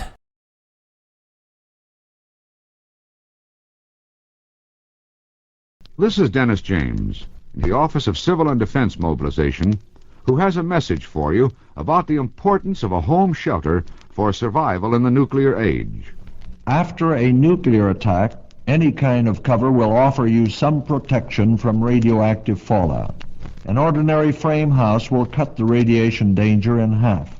This is Dennis James, in the Office of Civil and Defense Mobilization, who has a message for you about the importance of a home shelter for survival in the nuclear age. After a nuclear attack, any kind of cover will offer you some protection from radioactive fallout. An ordinary frame house will cut the radiation danger in half.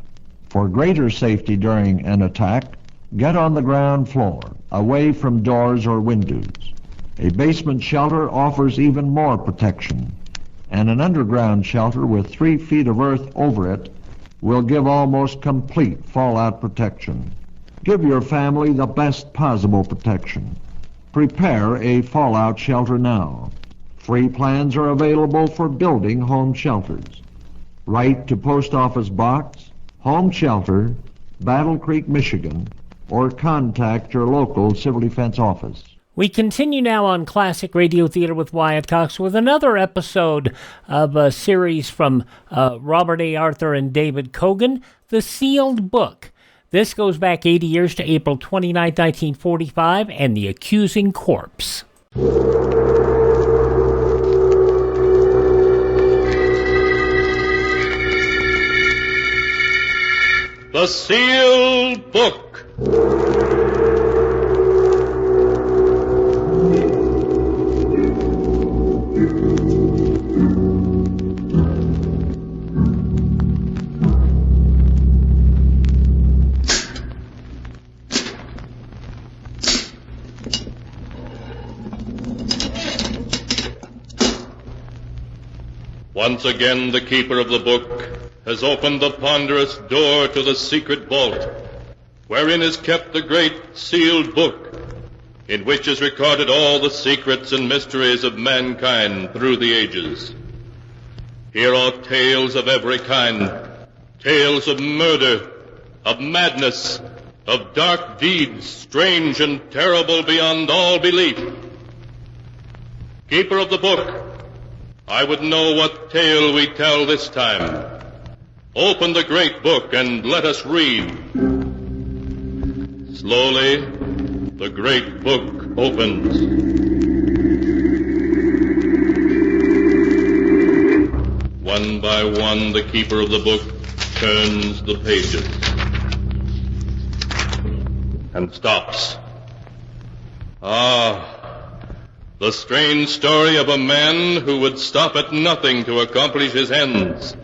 For greater safety during an attack, get on the ground floor, away from doors or windows. A basement shelter offers even more protection, and an underground shelter with 3 feet of earth over it will give almost complete fallout protection. Give your family the best possible protection. Prepare a fallout shelter now. Free plans are available for building home shelters. Write to Post Office Box, Home Shelter, Battle Creek, Michigan, or contact your local Civil Defense office. We continue now on Classic Radio Theater with Wyatt Cox with another episode of a series from Robert A. Arthur and David Cogan, The Sealed Book. This goes back 80 years to April 29, 1945, and The Accusing Corpse. The Sealed Book. Once again, the keeper of the book has opened the ponderous door to the secret vault, wherein is kept the great sealed book, in which is recorded all the secrets and mysteries of mankind through the ages. Here are tales of every kind, tales of murder, of madness, of dark deeds, strange and terrible beyond all belief. Keeper of the book, I would know what tale we tell this time. Open the great book and let us read. Slowly, the great book opens. One by one, the keeper of the book turns the pages and stops. The strange story of a man who would stop at nothing to accomplish his ends.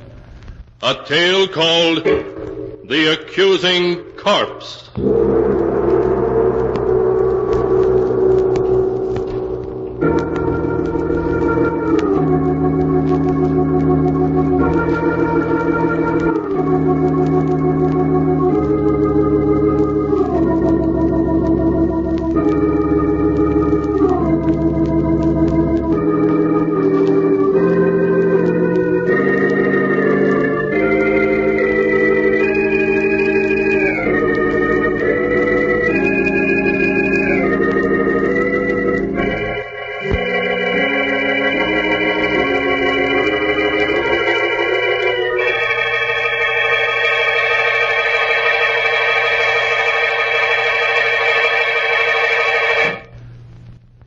A tale called The Accusing Corpse.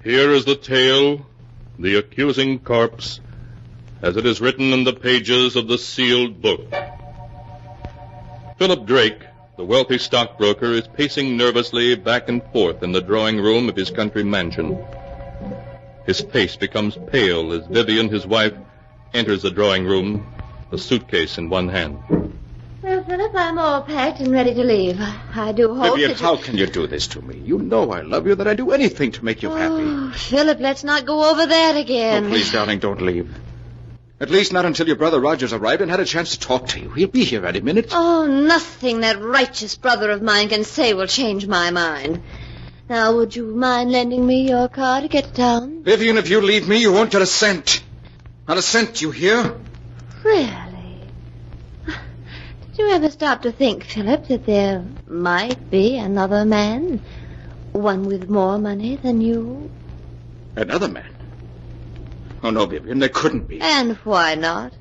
Here is the tale, The Accusing Corpse, as it is written in the pages of the sealed book. Philip Drake, the wealthy stockbroker, is pacing nervously back and forth in the drawing room of his country mansion. His face becomes pale as Vivian, his wife, enters the drawing room, a suitcase in one hand. Well, Philip, I'm all packed and ready to leave. I do hope Vivian, that how can you do this to me? You know I love you, that I'd do anything to make you happy. Oh, Philip, let's not go over that again. Oh, please, darling, don't leave. At least not until your brother Roger's arrived and had a chance to talk to you. He'll be here any minute. Oh, nothing that righteous brother of mine can say will change my mind. Now, would you mind lending me your car to get to town? Vivian, if you leave me, you won't get a cent. Not a cent, you hear? Really? Did you ever stop to think, Philip, that there might be another man? One with more money than you? Another man? Oh, no, Vivian, there couldn't be. And why not?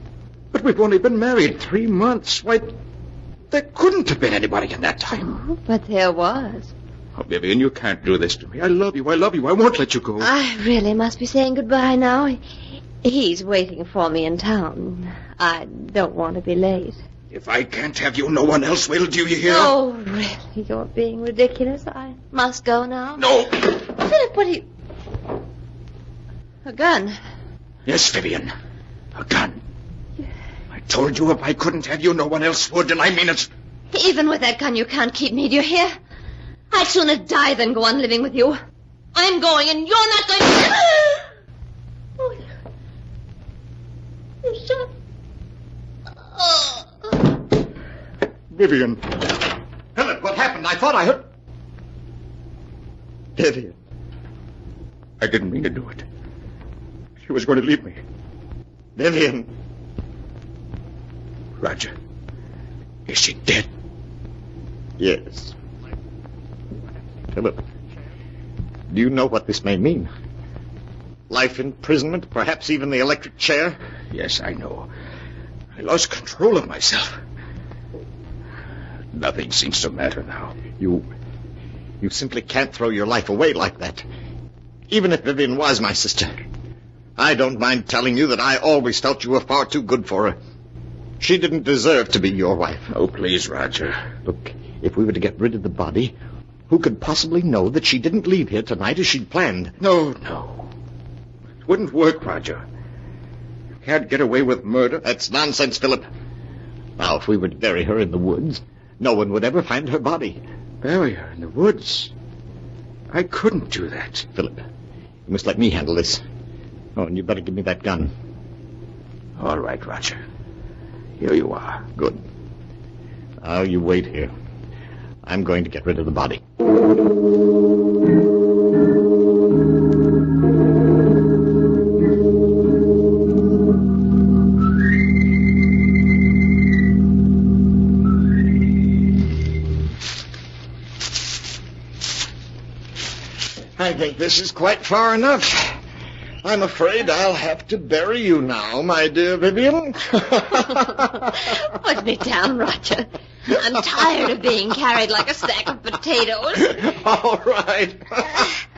But we've only been married 3 months. Why, there couldn't have been anybody in that time. Oh, but there was. Oh, Vivian, you can't do this to me. I love you. I love you. I won't let you go. I really must be saying goodbye now. He's waiting for me in town. I don't want to be late. If I can't have you, no one else will, do you hear? Oh, really? You're being ridiculous. I must go now. No. Philip, what are you... A gun? Yes, Vivian. A gun. I told you if I couldn't have you, no one else would, and I mean it. Even with that gun, you can't keep me, do you hear? I'd sooner die than go on living with you. I'm going, and you're not going to... Oh, you shot... Oh. Vivian. Philip, what happened? I thought I heard... Vivian. I didn't mean to do it. She was going to leave me. Vivian. Roger. Is she dead? Yes. Philip, do you know what this may mean? Life imprisonment, perhaps even the electric chair? Yes, I know. I lost control of myself. Nothing seems to matter now. You simply can't throw your life away like that. Even if Vivian was my sister. I don't mind telling you that I always felt you were far too good for her. She didn't deserve to be your wife. Oh, please, Roger. Look, if we were to get rid of the body, who could possibly know that she didn't leave here tonight as she'd planned? No. It wouldn't work, Roger. You can't get away with murder. That's nonsense, Philip. Now, if we were to bury her in the woods, no one would ever find her body. Bury her in the woods? I couldn't do that. Philip, you must let me handle this. Oh, and you better give me that gun. All right, Roger. Here you are. Good. Now you wait here. I'm going to get rid of the body. I think this is quite far enough. I'm afraid I'll have to bury you now, my dear Vivian. Put me down, Roger. I'm tired of being carried like a sack of potatoes. All right.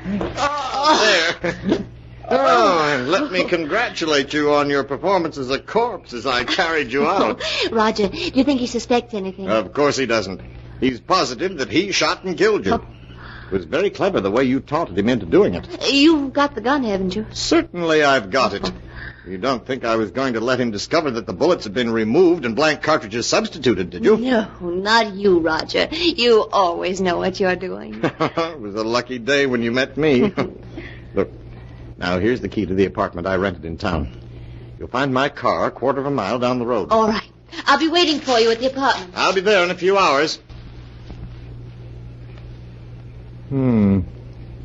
There. Oh, and let me congratulate you on your performance as a corpse as I carried you out. Roger, do you think he suspects anything? Of course he doesn't. He's positive that he shot and killed you. It was very clever the way you taunted him into doing it. You've got the gun, haven't you? Certainly I've got it. You don't think I was going to let him discover that the bullets had been removed and blank cartridges substituted, did you? No, not you, Roger. You always know what you're doing. It was a lucky day when you met me. Look, now here's the key to the apartment I rented in town. You'll find my car a quarter of a mile down the road. All right. I'll be waiting for you at the apartment. I'll be there in a few hours. Well,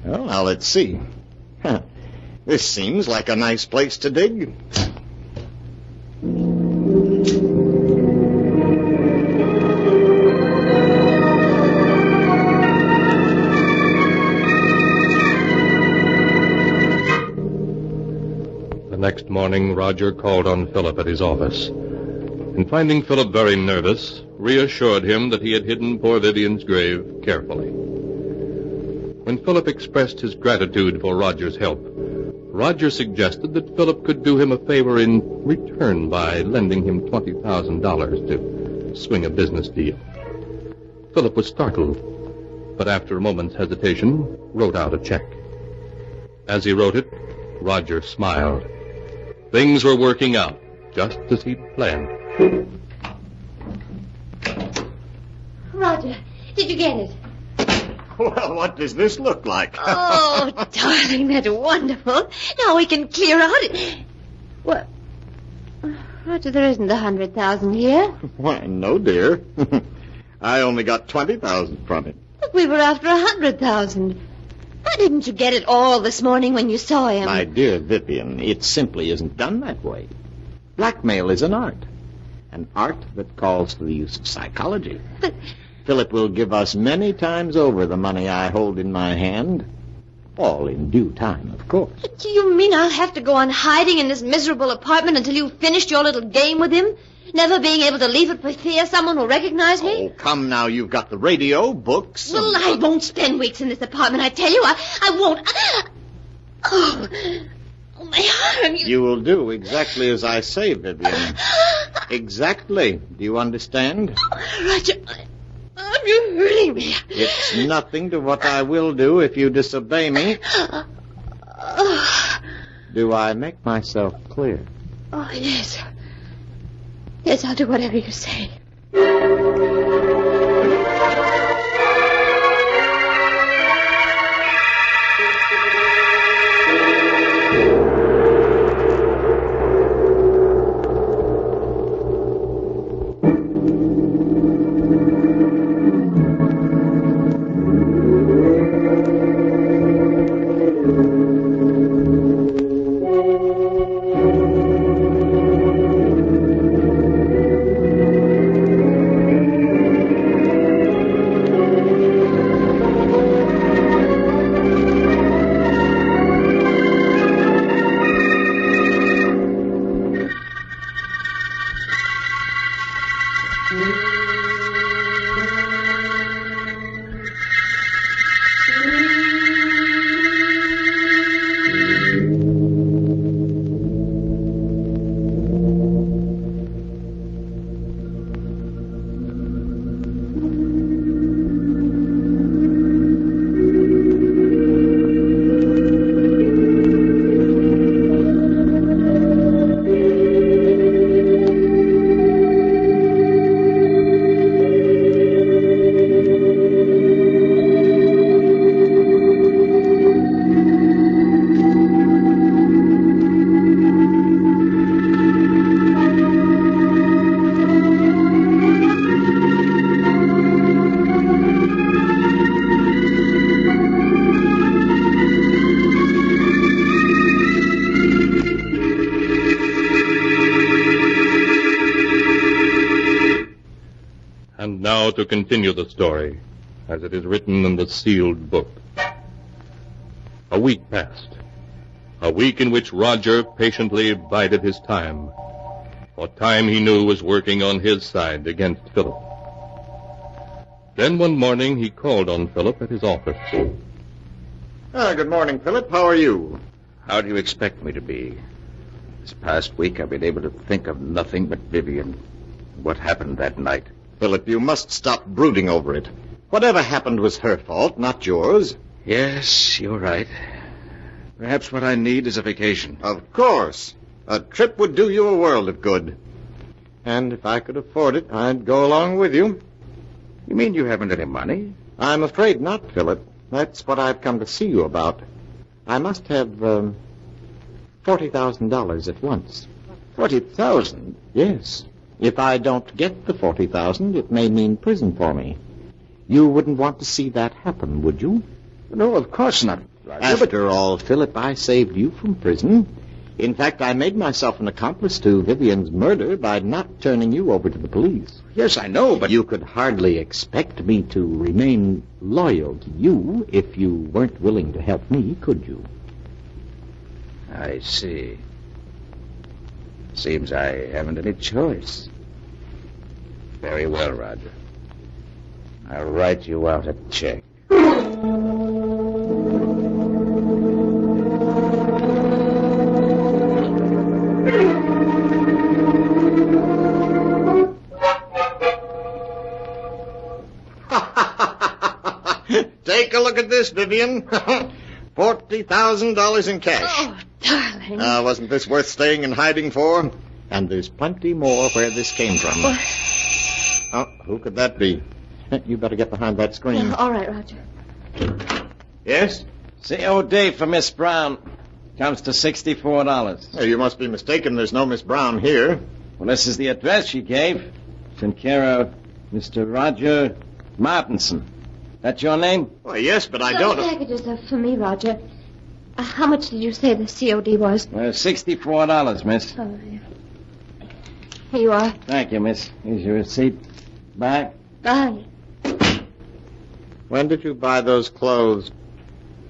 now let's see. This seems like a nice place to dig. The next morning, Roger called on Philip at his office. And finding Philip very nervous, reassured him that he had hidden poor Vivian's grave carefully. When Philip expressed his gratitude for Roger's help, Roger suggested that Philip could do him a favor in return by lending him $20,000 to swing a business deal. Philip was startled, but after a moment's hesitation, wrote out a check. As he wrote it, Roger smiled. Things were working out just as he'd planned. Roger, did you get it? Well, what does this look like? Oh, darling, that's wonderful. Now we can clear out. What? Roger, there isn't 100,000 here. Why, no, dear. I only got 20,000 from it. But we were after 100,000. Why didn't you get it all this morning when you saw him? My dear Vivian, it simply isn't done that way. Blackmail is an art that calls for the use of psychology. But Philip will give us many times over the money I hold in my hand. All in due time, of course. do you mean I'll have to go on hiding in this miserable apartment until you've finished your little game with him? Never being able to leave it for fear someone will recognize me? Oh, come now, you've got the radio, books... Well, I won't spend weeks in this apartment, I tell you. I won't. Oh, my arm. You will do exactly as I say, Vivian. Exactly. Do you understand? Roger, you're hurting me. It's nothing to what I will do if you disobey me. Do I make myself clear? Oh, yes. Yes, I'll do whatever you say. now to continue the story, as it is written in the sealed book. A week passed. A week in which Roger patiently bided his time. For time he knew was working on his side against Philip. Then one morning he called on Philip at his office. Good morning, Philip. How are you? How do you expect me to be? This past week I've been able to think of nothing but Vivian. What happened that night? Philip, you must stop brooding over it. Whatever happened was her fault, not yours. Yes, you're right. Perhaps what I need is a vacation. Of course. A trip would do you a world of good. And if I could afford it, I'd go along with you. You mean you haven't any money? I'm afraid not, Philip. That's what I've come to see you about. I must have $40,000 at once. 40,000? Yes. If I don't get the 40,000, it may mean prison for me. You wouldn't want to see that happen, would you? No, of course not. After all, Philip, I saved you from prison. In fact, I made myself an accomplice to Vivian's murder by not turning you over to the police. Yes, I know, but... You could hardly expect me to remain loyal to you if you weren't willing to help me, could you? I see. Seems I haven't any choice. Very well, Roger. I'll write you out a check. Take a look at this, Vivian. $40,000 in cash. Oh, darling. Wasn't this worth staying in hiding for? And there's plenty more where this came from. What? Oh, who could that be? You better get behind that screen. All right, Roger. Yes? COD for Miss Brown. Comes to $64. You must be mistaken. There's no Miss Brown here. Well, this is the address she gave. It's in care of Mr. Roger Martinson. That your name? Well, yes, but I The don't... packages are for me, Roger. How much did you say the COD was? $64, miss. Oh, yeah. Here you are. Thank you, miss. Here's your receipt. Bye. Bye. When did you buy those clothes?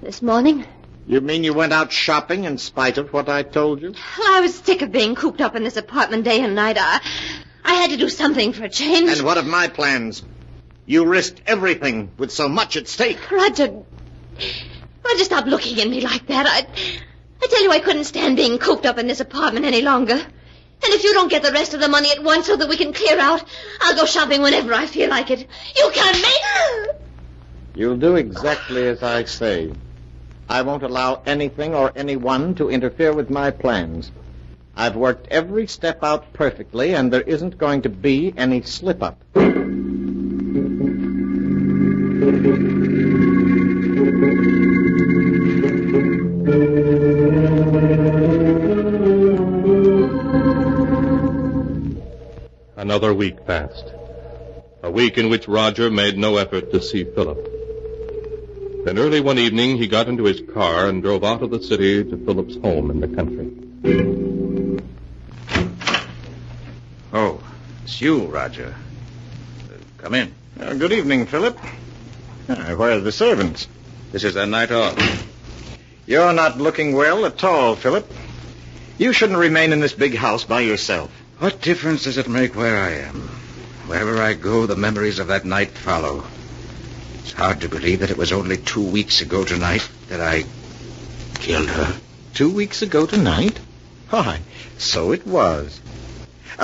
This morning? You mean you went out shopping in spite of what I told you? Well, I was sick of being cooped up in this apartment day and night. I had to do something for a change. And what of my plans? You risked everything with so much at stake. Roger, stop looking at me like that. I tell you I couldn't stand being cooped up in this apartment any longer. And if you don't get the rest of the money at once so that we can clear out, I'll go shopping whenever I feel like it. You can't make... You'll do exactly as I say. I won't allow anything or anyone to interfere with my plans. I've worked every step out perfectly, and there isn't going to be any slip-up. Another week passed. A week in which Roger made no effort to see Philip. Then early one evening, he got into his car and drove out of the city to Philip's home in the country. Oh, it's you, Roger. Come in. Good evening, Philip. Where are the servants? This is their night off. You're not looking well at all, Philip. You shouldn't remain in this big house by yourself. What difference does it make where I am? Wherever I go, the memories of that night follow. It's hard to believe that it was only 2 weeks ago tonight that I killed her. 2 weeks ago tonight? Why, so it was.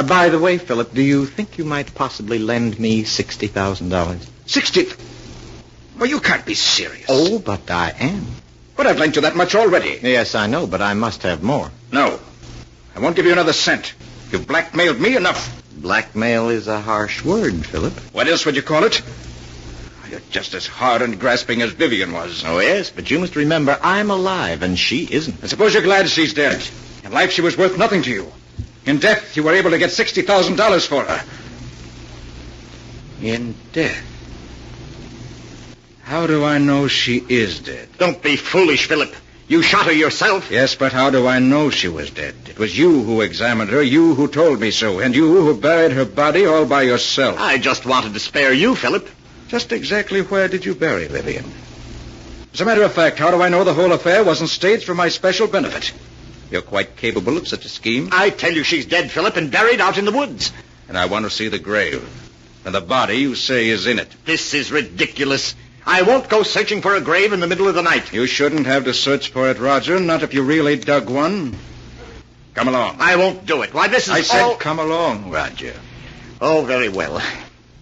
By the way, Philip, do you think you might possibly lend me $60,000? 60? Well, you can't be serious. Oh, but I am. But I've lent you that much already. Yes, I know, but I must have more. No. I won't give you another cent. You've blackmailed me enough. Blackmail is a harsh word, Philip. What else would you call it? You're just as hard and grasping as Vivian was. Oh, yes, but you must remember I'm alive and she isn't. I suppose you're glad she's dead. In life, she was worth nothing to you. In death, you were able to get $60,000 for her. In death? How do I know she is dead? Don't be foolish, Philip. You shot her yourself. Yes, but how do I know she was dead? It was you who examined her, you who told me so, and you who buried her body all by yourself. I just wanted to spare you, Philip. Just exactly where did you bury Vivian? As a matter of fact, how do I know the whole affair wasn't staged for my special benefit? You're quite capable of such a scheme. I tell you she's dead, Philip, and buried out in the woods. And I want to see the grave. And the body you say is in it. This is ridiculous. I won't go searching for a grave in the middle of the night. You shouldn't have to search for it, Roger, not if you really dug one. Come along. I won't do it. Why, this is I said come along, Roger. Oh, very well.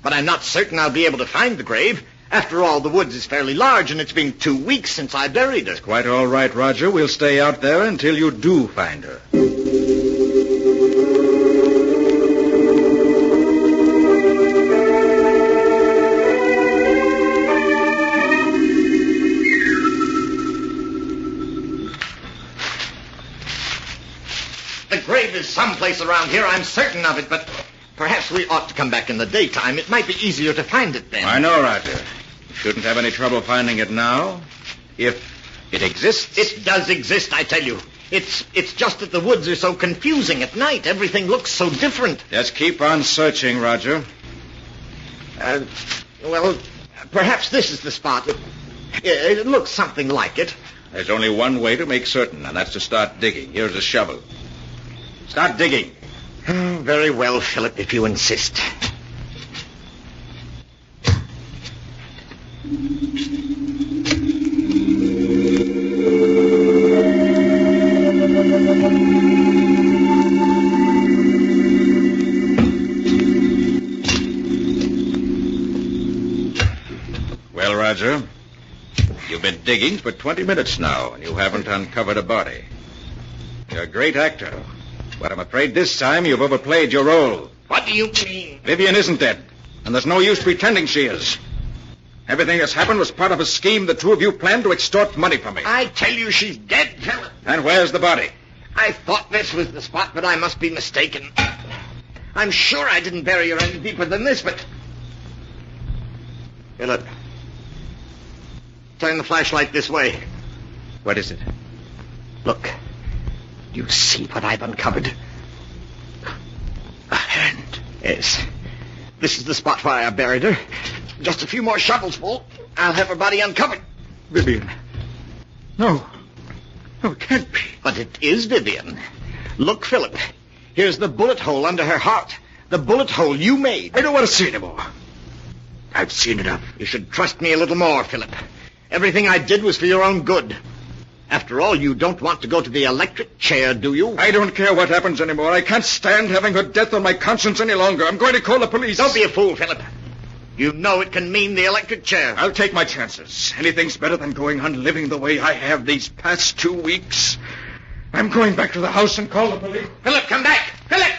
But I'm not certain I'll be able to find the grave. After all, the woods is fairly large, and it's been 2 weeks since I buried her. Quite all right, Roger. We'll stay out there until you do find her. The grave is someplace around here, I'm certain of it, but perhaps we ought to come back in the daytime. It might be easier to find it then. I know, Roger. You shouldn't have any trouble finding it now. If it exists. It does exist, I tell you. It's just that the woods are so confusing at night. Everything looks so different. Just keep on searching, Roger. Well, perhaps this is the spot. It looks something like it. There's only one way to make certain, and that's to start digging. Here's a shovel. Start digging. Very well, Philip, if you insist. Well, Roger, you've been digging for 20 minutes now, and you haven't uncovered a body. You're a great actor. But I'm afraid this time you've overplayed your role. What do you mean? Vivian isn't dead, and there's no use pretending she is. Everything that's happened was part of a scheme the two of you planned to extort money from me. I tell you she's dead, Philip. And where's the body? I thought this was the spot, but I must be mistaken. I'm sure I didn't bury her any deeper than this, but... Philip, turn the flashlight this way. What is it? Look. You see what I've uncovered? A hand. Yes. This is the spot where I buried her. Just a few more shovels full. I'll have her body uncovered. Vivian. No. No, it can't be. But it is Vivian. Look, Philip. Here's the bullet hole under her heart. The bullet hole you made. I don't want to see anymore. I've seen enough. You should trust me a little more, Philip. Everything I did was for your own good. After all, you don't want to go to the electric chair, do you? I don't care what happens anymore. I can't stand having her death on my conscience any longer. I'm going to call the police. Don't be a fool, Philip. You know it can mean the electric chair. I'll take my chances. Anything's better than going on living the way I have these past 2 weeks. I'm going back to the house and call the police. Philip, come back! Philip!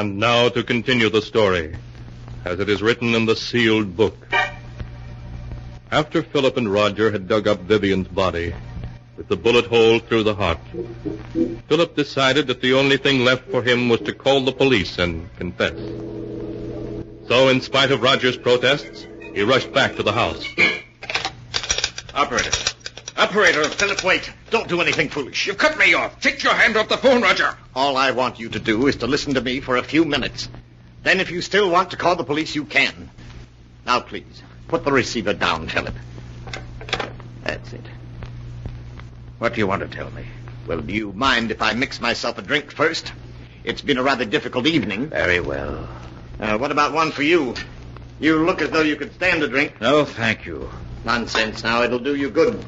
And now to continue the story, as it is written in the sealed book. After Philip and Roger had dug up Vivian's body, with the bullet hole through the heart, Philip decided that the only thing left for him was to call the police and confess. So, in spite of Roger's protests, he rushed back to the house. Operator, Philip, wait. Don't do anything foolish. You cut me off. Take your hand off the phone, Roger. All I want you to do is to listen to me for a few minutes. Then if you still want to call the police, you can. Now, please, put the receiver down, Philip. That's it. What do you want to tell me? Well, do you mind if I mix myself a drink first? It's been a rather difficult evening. Very well. What about one for you? You look as though you could stand a drink. No, thank you. Nonsense now. It'll do you good.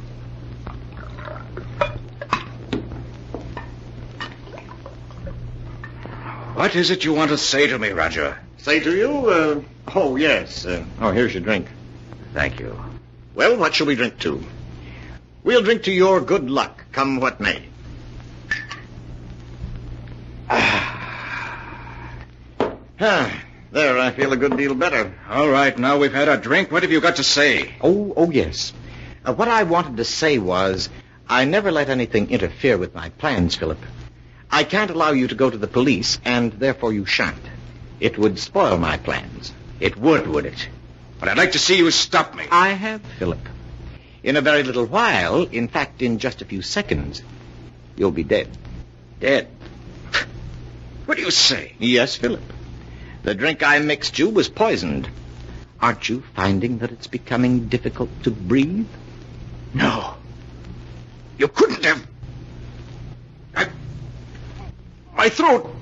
What is it you want to say to me, Roger? Say to you? Oh, yes. Here's your drink. Thank you. Well, what shall we drink to? We'll drink to your good luck, come what may. There, I feel a good deal better. All right, now we've had a drink. What have you got to say? Oh, yes. What I wanted to say was, I never let anything interfere with my plans, Philip. I can't allow you to go to the police, and therefore you shan't. It would spoil my plans. It would it? But I'd like to see you stop me. I have, Philip. In a very little while, in fact, in just a few seconds, you'll be dead. Dead? What do you say? Yes, Philip. The drink I mixed you was poisoned. Aren't you finding that it's becoming difficult to breathe? No. You couldn't have... My throat...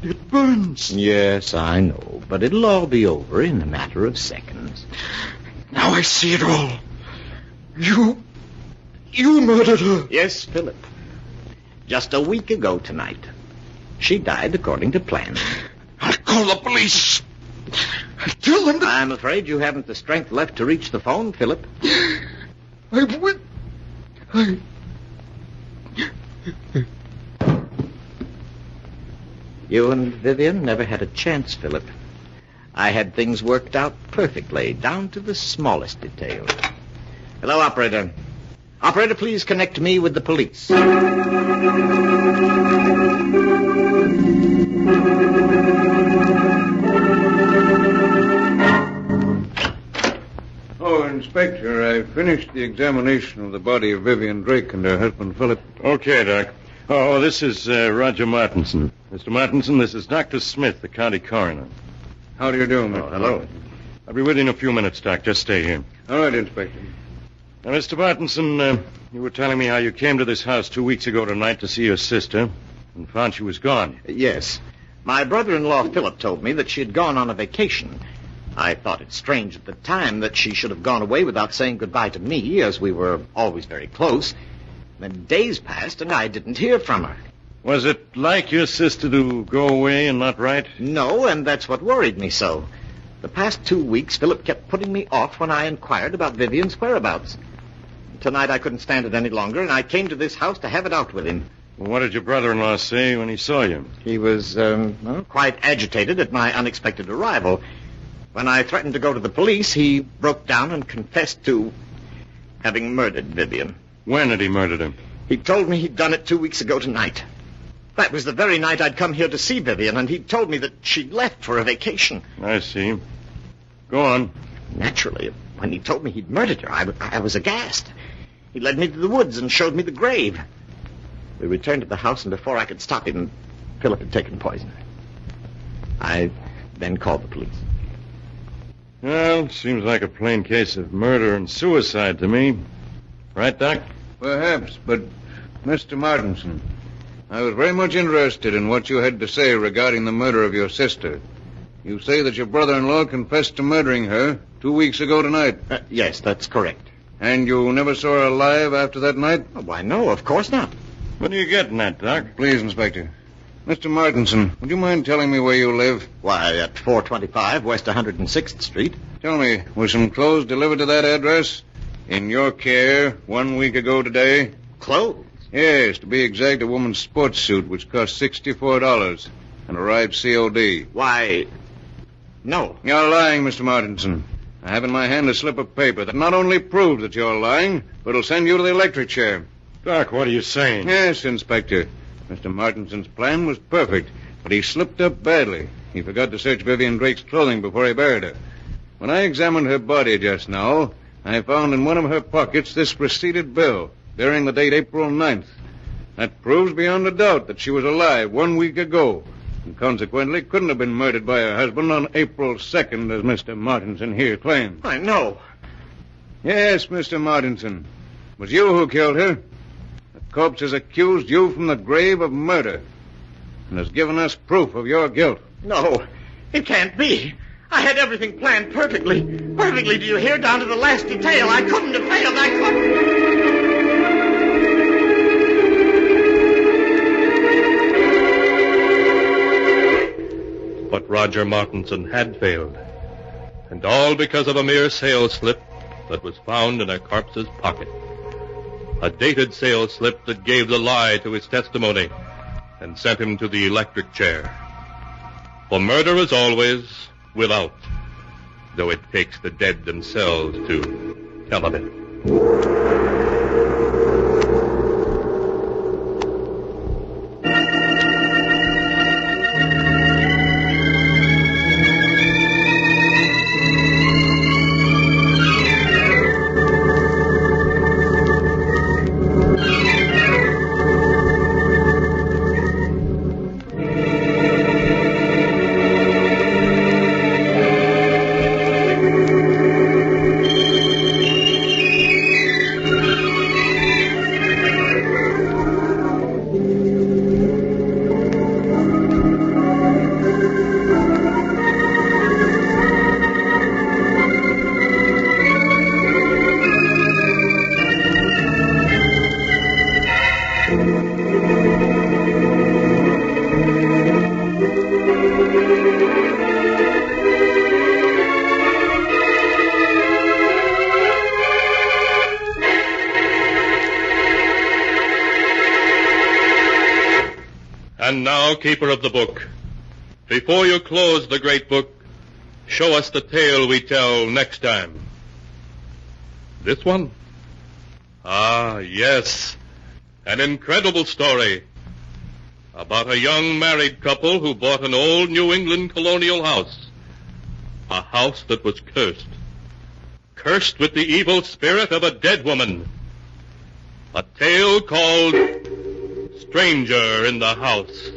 It burns. Yes, I know, but it'll all be over in a matter of seconds. Now I see it all. You murdered her. Yes, Philip. Just a week ago tonight. She died according to plan. I'll call the police. I'll tell them that... I'm afraid you haven't the strength left to reach the phone, Philip. I will... You and Vivian never had a chance, Philip. I had things worked out perfectly, down to the smallest detail. Hello, operator. Operator, please connect me with the police. Oh, Inspector, I finished the examination of the body of Vivian Drake and her husband, Philip. Okay, Doc. Oh, this is Roger Martinson. Mr. Martinson, this is Dr. Smith, the county coroner. How do you do, Mr. Hello. I'll be with you in a few minutes, Doc. Just stay here. All right, Inspector. Now, Mr. Martinson, you were telling me how you came to this house 2 weeks ago tonight to see your sister and found she was gone. Yes. My brother-in-law, Philip, told me that she had gone on a vacation. I thought it strange at the time that she should have gone away without saying goodbye to me, as we were always very close. Then days passed, and I didn't hear from her. Was it like your sister to go away and not write? No, and that's what worried me so. The past 2 weeks, Philip kept putting me off when I inquired about Vivian's whereabouts. Tonight I couldn't stand it any longer, and I came to this house to have it out with him. Well, what did your brother-in-law say when he saw you? He was, quite agitated at my unexpected arrival. When I threatened to go to the police, he broke down and confessed to having murdered Vivian. When had he murdered her? He told me he'd done it 2 weeks ago tonight. That was the very night I'd come here to see Vivian, and he'd told me that she'd left for a vacation. I see. Go on. Naturally, when he told me he'd murdered her, I was aghast. He led me to the woods and showed me the grave. We returned to the house, and before I could stop him, Philip had taken poison. I then called the police. Well, seems like a plain case of murder and suicide to me. Right, Doc? Perhaps, but Mr. Martinson, I was very much interested in what you had to say regarding the murder of your sister. You say that your brother-in-law confessed to murdering her 2 weeks ago tonight. Yes, that's correct. And you never saw her alive after that night? Oh, why, no, of course not. What are you getting at, Doc? Please, Inspector. Mr. Martinson, would you mind telling me where you live? Why, at 425 West 106th Street. Tell me, were some clothes delivered to that address? In your care 1 week ago today? Clothes? Yes, to be exact, a woman's sports suit, which cost $64. and arrived COD. Why, no. You're lying, Mr. Martinson. I have in my hand a slip of paper that not only proves that you're lying, but will send you to the electric chair. Doc, what are you saying? Yes, Inspector. Mr. Martinson's plan was perfect, but he slipped up badly. He forgot to search Vivian Drake's clothing before he buried her. When I examined her body just now, I found in one of her pockets this receipted bill bearing the date April 9th. That proves beyond a doubt that she was alive 1 week ago, and consequently couldn't have been murdered by her husband on April 2nd, as Mr. Martinson here claims. I know. Yes, Mr. Martinson. It was you who killed her. The corpse has accused you from the grave of murder and has given us proof of your guilt. No, it can't be. I had everything planned perfectly. Perfectly, do you hear? Down to the last detail. I couldn't have failed. I couldn't. But Roger Martinson had failed. And all because of a mere sales slip that was found in a corpse's pocket. A dated sales slip that gave the lie to his testimony and sent him to the electric chair. For murder is always without, though it takes the dead themselves to tell of it. And now, keeper of the book, before you close the great book, show us the tale we tell next time. This one? Ah, yes. An incredible story about a young married couple who bought an old New England colonial house. A house that was cursed. Cursed with the evil spirit of a dead woman. A tale called Stranger in the House.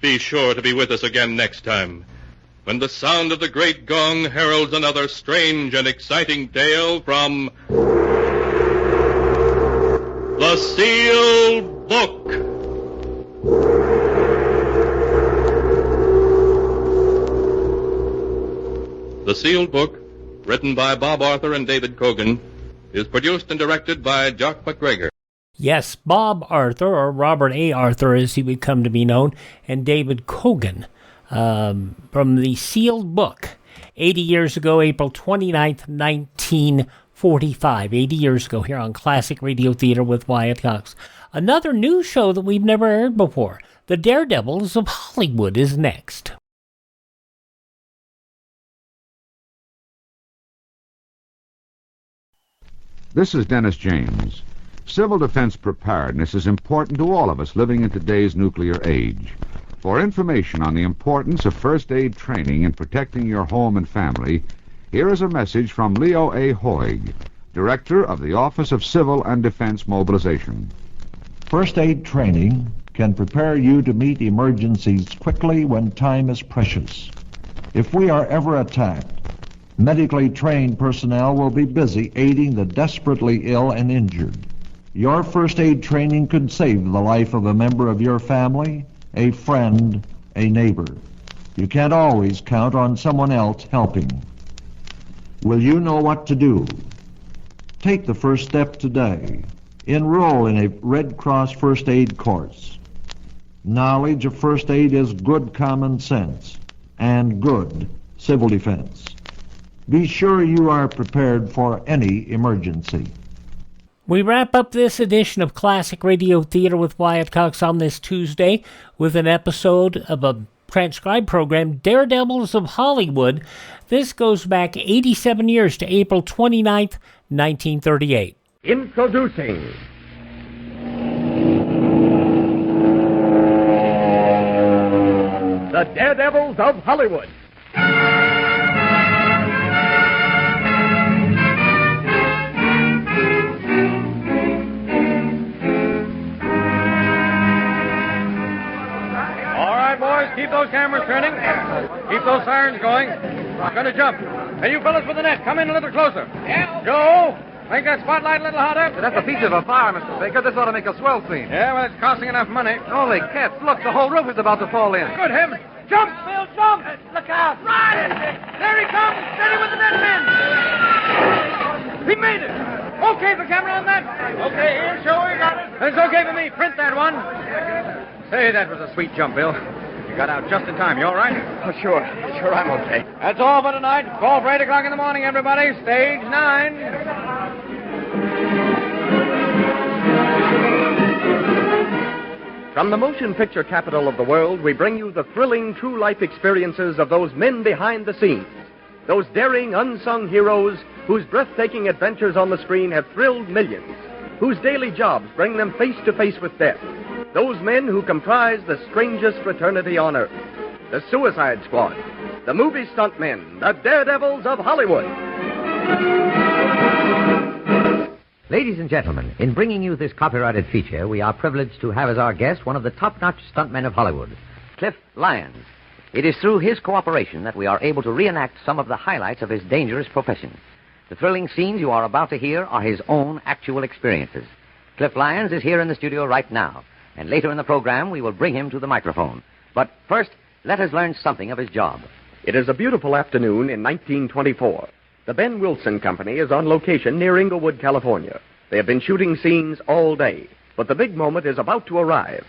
Be sure to be with us again next time, when the sound of the great gong heralds another strange and exciting tale from The Sealed Book. The Sealed Book, written by Bob Arthur and David Cogan, is produced and directed by Jock McGregor. Yes, Bob Arthur, or Robert A. Arthur as he would come to be known, and David Cogan from The Sealed Book. 80 years ago, April 29th, 1945. 80 years ago here on Classic Radio Theater with Wyatt Cox. Another news show that we've never heard before. The Daredevils of Hollywood is next. This is Dennis James. Civil defense preparedness is important to all of us living in today's nuclear age. For information on the importance of first aid training in protecting your home and family, here is a message from Leo A. Hoig, Director of the Office of Civil and Defense Mobilization. First aid training can prepare you to meet emergencies quickly when time is precious. If we are ever attacked, medically trained personnel will be busy aiding the desperately ill and injured. Your first aid training could save the life of a member of your family, a friend, a neighbor. You can't always count on someone else helping. Will you know what to do? Take the first step today. Enroll in a Red Cross first aid course. Knowledge of first aid is good common sense and good civil defense. Be sure you are prepared for any emergency. We wrap up this edition of Classic Radio Theater with Wyatt Cox on this Tuesday with an episode of a transcribed program, Daredevils of Hollywood. This goes back 87 years to April 29th, 1938. Introducing the Daredevils of Hollywood. Keep those cameras turning. Keep those sirens going. I'm going to jump. Hey, you fellas with the net, come in a little closer. Yeah. Joe, make that spotlight a little hotter. That's a piece of a fire, Mr. Baker. This ought to make a swell scene. Yeah, well, it's costing enough money. Holy cats, look, the whole roof is about to fall in. Good heavens. Jump, Bill, jump. Look out. Right. There he comes. Steady with the net men. He made it. Okay for camera on that? Okay, here, show we got it. It's okay for me. Print that one. Say, that was a sweet jump, Bill. You got out just in time. You all right? Oh, sure. Sure, I'm okay. That's all for tonight. Call for 8 o'clock in the morning, everybody. Stage 9. From the motion picture capital of the world, we bring you the thrilling true-life experiences of those men behind the scenes. Those daring, unsung heroes whose breathtaking adventures on the screen have thrilled millions, whose daily jobs bring them face to face with death. Those men who comprise the strangest fraternity on earth. The Suicide Squad. The movie stuntmen. The Daredevils of Hollywood. Ladies and gentlemen, in bringing you this copyrighted feature, we are privileged to have as our guest one of the top-notch stuntmen of Hollywood, Cliff Lyons. It is through his cooperation that we are able to reenact some of the highlights of his dangerous profession. The thrilling scenes you are about to hear are his own actual experiences. Cliff Lyons is here in the studio right now. And later in the program, we will bring him to the microphone. But first, let us learn something of his job. It is a beautiful afternoon in 1924. The Ben Wilson Company is on location near Inglewood, California. They have been shooting scenes all day, but the big moment is about to arrive.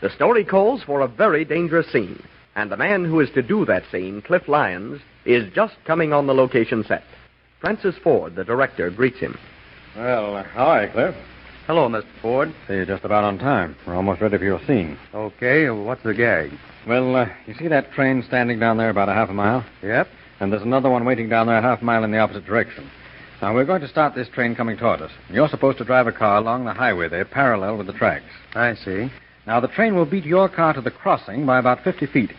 The story calls for a very dangerous scene, and the man who is to do that scene, Cliff Lyons, is just coming on the location set. Francis Ford, the director, greets him. Well, hi, Cliff. Hello, Mr. Ford. See, you're just about on time. We're almost ready for your scene. Okay, what's the gag? Well, you see that train standing down there about a half a mile? Yep. And there's another one waiting down there a half mile in the opposite direction. Now, we're going to start this train coming toward us. You're supposed to drive a car along the highway there, parallel with the tracks. I see. Now, the train will beat your car to the crossing by about 50 feet.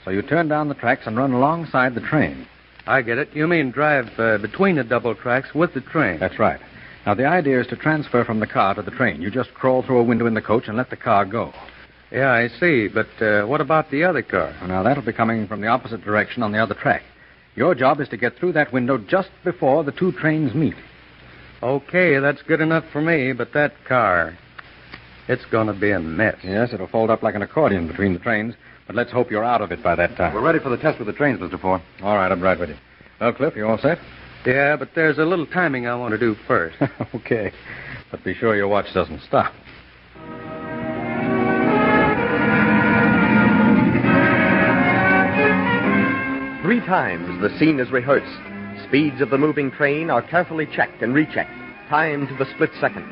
So you turn down the tracks and run alongside the train. I get it. You mean drive between the double tracks with the train? That's right. Now, the idea is to transfer from the car to the train. You just crawl through a window in the coach and let the car go. Yeah, I see. But what about the other car? Well, now, that'll be coming from the opposite direction on the other track. Your job is to get through that window just before the two trains meet. Okay, that's good enough for me, but that car, it's going to be a mess. Yes, it'll fold up like an accordion between the trains, but let's hope you're out of it by that time. We're ready for the test with the trains, Mr. Ford. All right, I'm right with you. Well, Cliff, you all set? Yeah, but there's a little timing I want to do first. Okay. But be sure your watch doesn't stop. Three times the scene is rehearsed. Speeds of the moving train are carefully checked and rechecked, timed to the split second.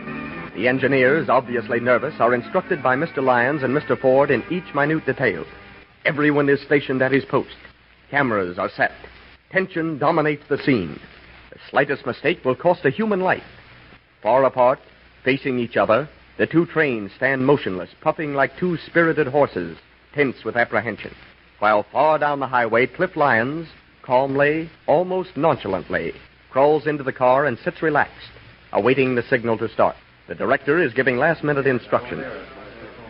The engineers, obviously nervous, are instructed by Mr. Lyons and Mr. Ford in each minute detail. Everyone is stationed at his post. Cameras are set. Tension dominates the scene. The slightest mistake will cost a human life. Far apart, facing each other, the two trains stand motionless, puffing like two spirited horses, tense with apprehension. While far down the highway, Cliff Lyons, calmly, almost nonchalantly, crawls into the car and sits relaxed, awaiting the signal to start. The director is giving last-minute instructions.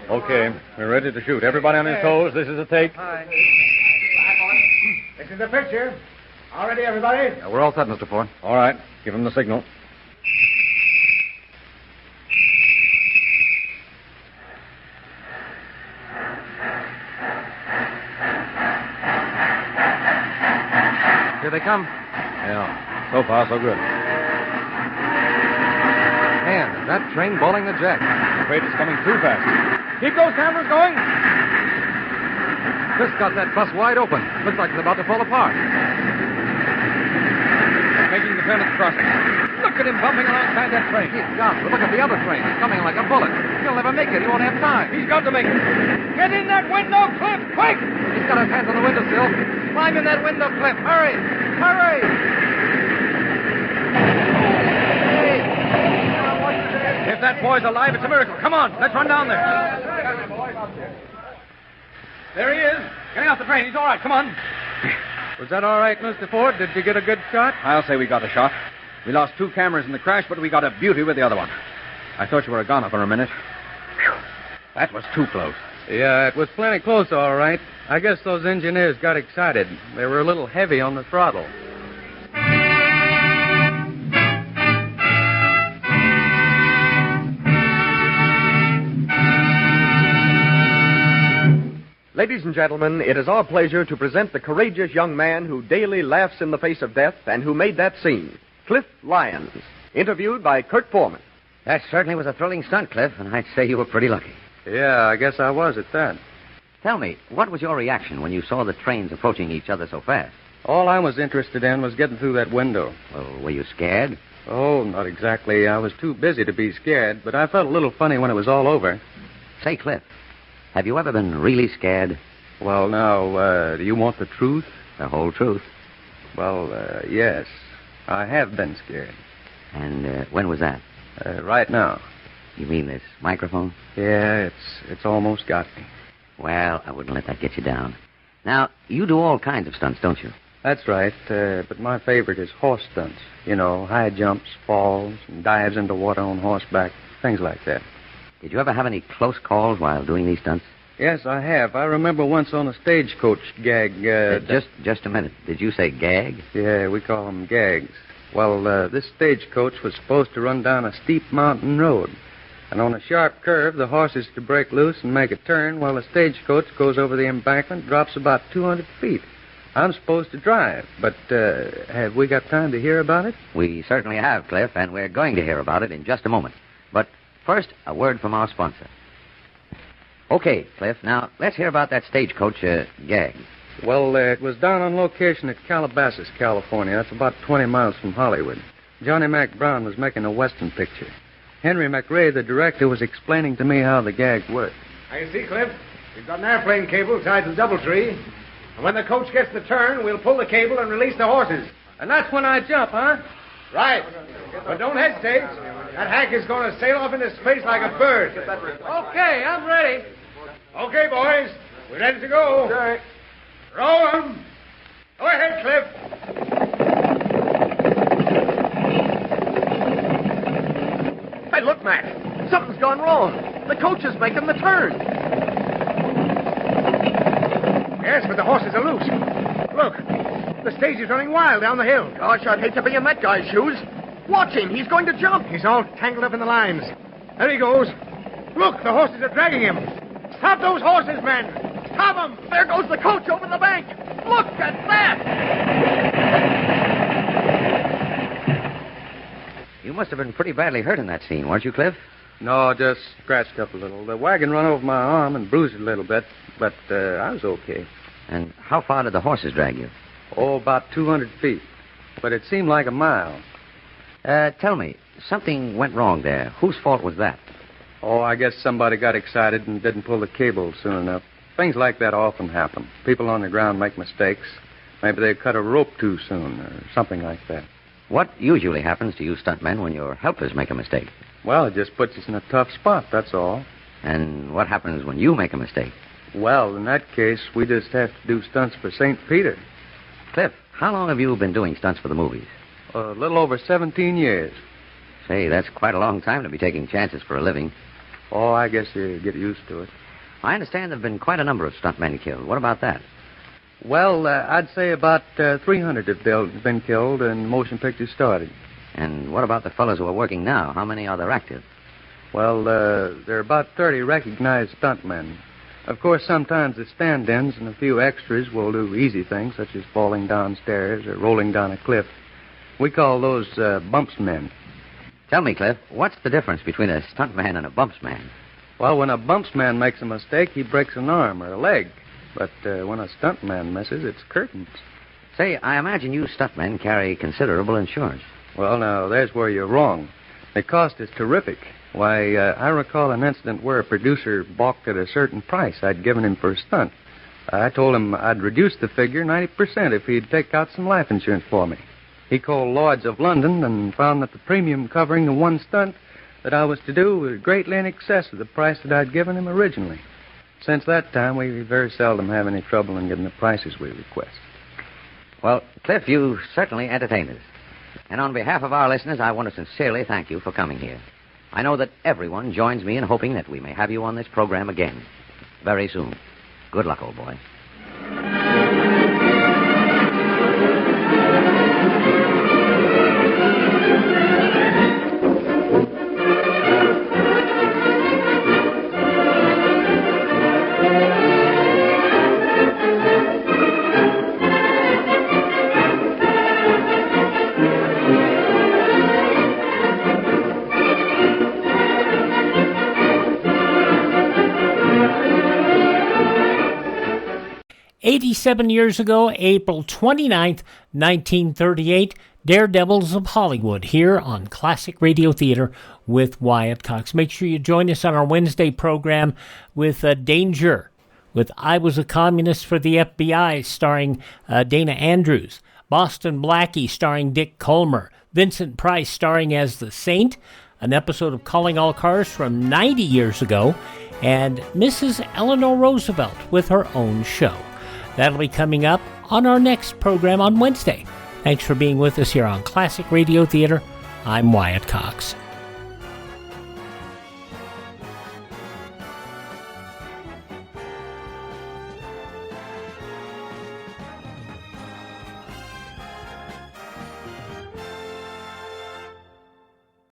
Okay, we're ready to shoot. Everybody on his toes. This is a take. This is the picture. All ready, everybody? Yeah, we're all set, Mr. Ford. All right. Give him the signal. Here they come. Yeah. So far, so good. Man, is that train bowling the jack? I'm afraid it's coming too fast. Keep those cameras going. Just got that bus wide open. Looks like it's about to fall apart. Making the turn at the crossing. Look at him bumping alongside that train. He's got it. Look at the other train. He's coming like a bullet. He'll never make it. He won't have time. He's got to make it. Get in that window, Cliff, quick! He's got his hands on the windowsill. Climb in that window, Cliff. Hurry! Hurry! If that boy's alive, it's a miracle. Come on, let's run down there. There he is. Getting off the train. He's all right. Come on. Was that all right, Mr. Ford? Did you get a good shot? I'll say we got a shot. We lost 2 cameras in the crash, but we got a beauty with the other one. I thought you were a goner for a minute. Whew. That was too close. Yeah, it was plenty close, all right. I guess those engineers got excited. They were a little heavy on the throttle. Ladies and gentlemen, it is our pleasure to present the courageous young man who daily laughs in the face of death and who made that scene, Cliff Lyons, interviewed by Kurt Foreman. That certainly was a thrilling stunt, Cliff, and I'd say you were pretty lucky. Yeah, I guess I was at that. Tell me, what was your reaction when you saw the trains approaching each other so fast? All I was interested in was getting through that window. Well, were you scared? Oh, not exactly. I was too busy to be scared, but I felt a little funny when it was all over. Say, Cliff, have you ever been really scared? Well, now, do you want the truth? The whole truth. Well, yes. I have been scared. And when was that? Right now. You mean this microphone? Yeah, it's almost got me. Well, I wouldn't let that get you down. Now, you do all kinds of stunts, don't you? That's right, but my favorite is horse stunts. You know, high jumps, falls, and dives into water on horseback, things like that. Did you ever have any close calls while doing these stunts? Yes, I have. I remember once on a stagecoach gag. Just a minute. Did you say gag? Yeah, we call them gags. Well, this stagecoach was supposed to run down a steep mountain road. And on a sharp curve, the horse is to break loose and make a turn while the stagecoach goes over the embankment, drops about 200 feet. I'm supposed to drive, but have we got time to hear about it? We certainly have, Cliff, and we're going to hear about it in just a moment. But first, a word from our sponsor. Okay, Cliff, now let's hear about that stagecoach gag. Well, it was down on location at Calabasas, California. That's about 20 miles from Hollywood. Johnny Mac Brown was making a Western picture. Henry McRae, the director, was explaining to me how the gag worked. I see, Cliff. We've got an airplane cable tied to the DoubleTree. And when the coach gets the turn, we'll pull the cable and release the horses. And that's when I jump, huh? Right. But don't hesitate. That hack is going to sail off into space like a bird. Okay, I'm ready. Okay, boys. We're ready to go. Sure. Roll 'em. Go ahead, Cliff. Hey, look, Mac. Something's gone wrong. The coach is making the turn. Yes, but the horses are loose. Look, the stage is running wild down the hill. Gosh, I'd hate to be in that guy's shoes. Watch him. He's going to jump. He's all tangled up in the lines. There he goes. Look, the horses are dragging him. Stop those horses, men. Stop them. There goes the coach over the bank. Look at that. You must have been pretty badly hurt in that scene, weren't you, Cliff? No, just scratched up a little. The wagon run over my arm and bruised it a little bit, but I was okay. And how far did the horses drag you? Oh, about 200 feet. But it seemed like a mile. Tell me, something went wrong there. Whose fault was that? Oh, I guess somebody got excited and didn't pull the cable soon enough. Things like that often happen. People on the ground make mistakes. Maybe they cut a rope too soon or something like that. What usually happens to you stuntmen when your helpers make a mistake? Well, it just puts us in a tough spot, that's all. And what happens when you make a mistake? Well, in that case, we just have to do stunts for St. Peter. Cliff, how long have you been doing stunts for the movies? A little over 17 years. Say, that's quite a long time to be taking chances for a living. Oh, I guess you get used to it. I understand there have been quite a number of stuntmen killed. What about that? Well, I'd say about 300 have been killed and motion pictures started. And what about the fellows who are working now? How many are there active? Well, there are about 30 recognized stuntmen. Of course, sometimes the stand-ins and a few extras will do easy things, such as falling down stairs or rolling down a cliff. We call those bumps men. Tell me, Cliff, what's the difference between a stuntman and a bumps man? Well, when a bumps man makes a mistake, he breaks an arm or a leg. But when a stuntman misses, it's curtains. Say, I imagine you stuntmen carry considerable insurance. Well, now, there's where you're wrong. The cost is terrific. Why, I recall an incident where a producer balked at a certain price I'd given him for a stunt. I told him I'd reduce the figure 90% if he'd take out some life insurance for me. He called Lloyd's of London and found that the premium covering the one stunt that I was to do was greatly in excess of the price that I'd given him originally. Since that time, we very seldom have any trouble in getting the prices we request. Well, Cliff, you certainly entertained us. And on behalf of our listeners, I want to sincerely thank you for coming here. I know that everyone joins me in hoping that we may have you on this program again very soon. Good luck, old boy. 87 years ago, April 29th, 1938, Daredevils of Hollywood, here on Classic Radio Theater with Wyatt Cox. Make sure you join us on our Wednesday program with Danger, with I Was a Communist for the FBI, starring Dana Andrews, Boston Blackie, starring Dick Kollmer, Vincent Price, starring as the Saint, an episode of Calling All Cars from 90 years ago, and Mrs. Eleanor Roosevelt with her own show. That'll be coming up on our next program on Wednesday. Thanks for being with us here on Classic Radio Theater. I'm Wyatt Cox.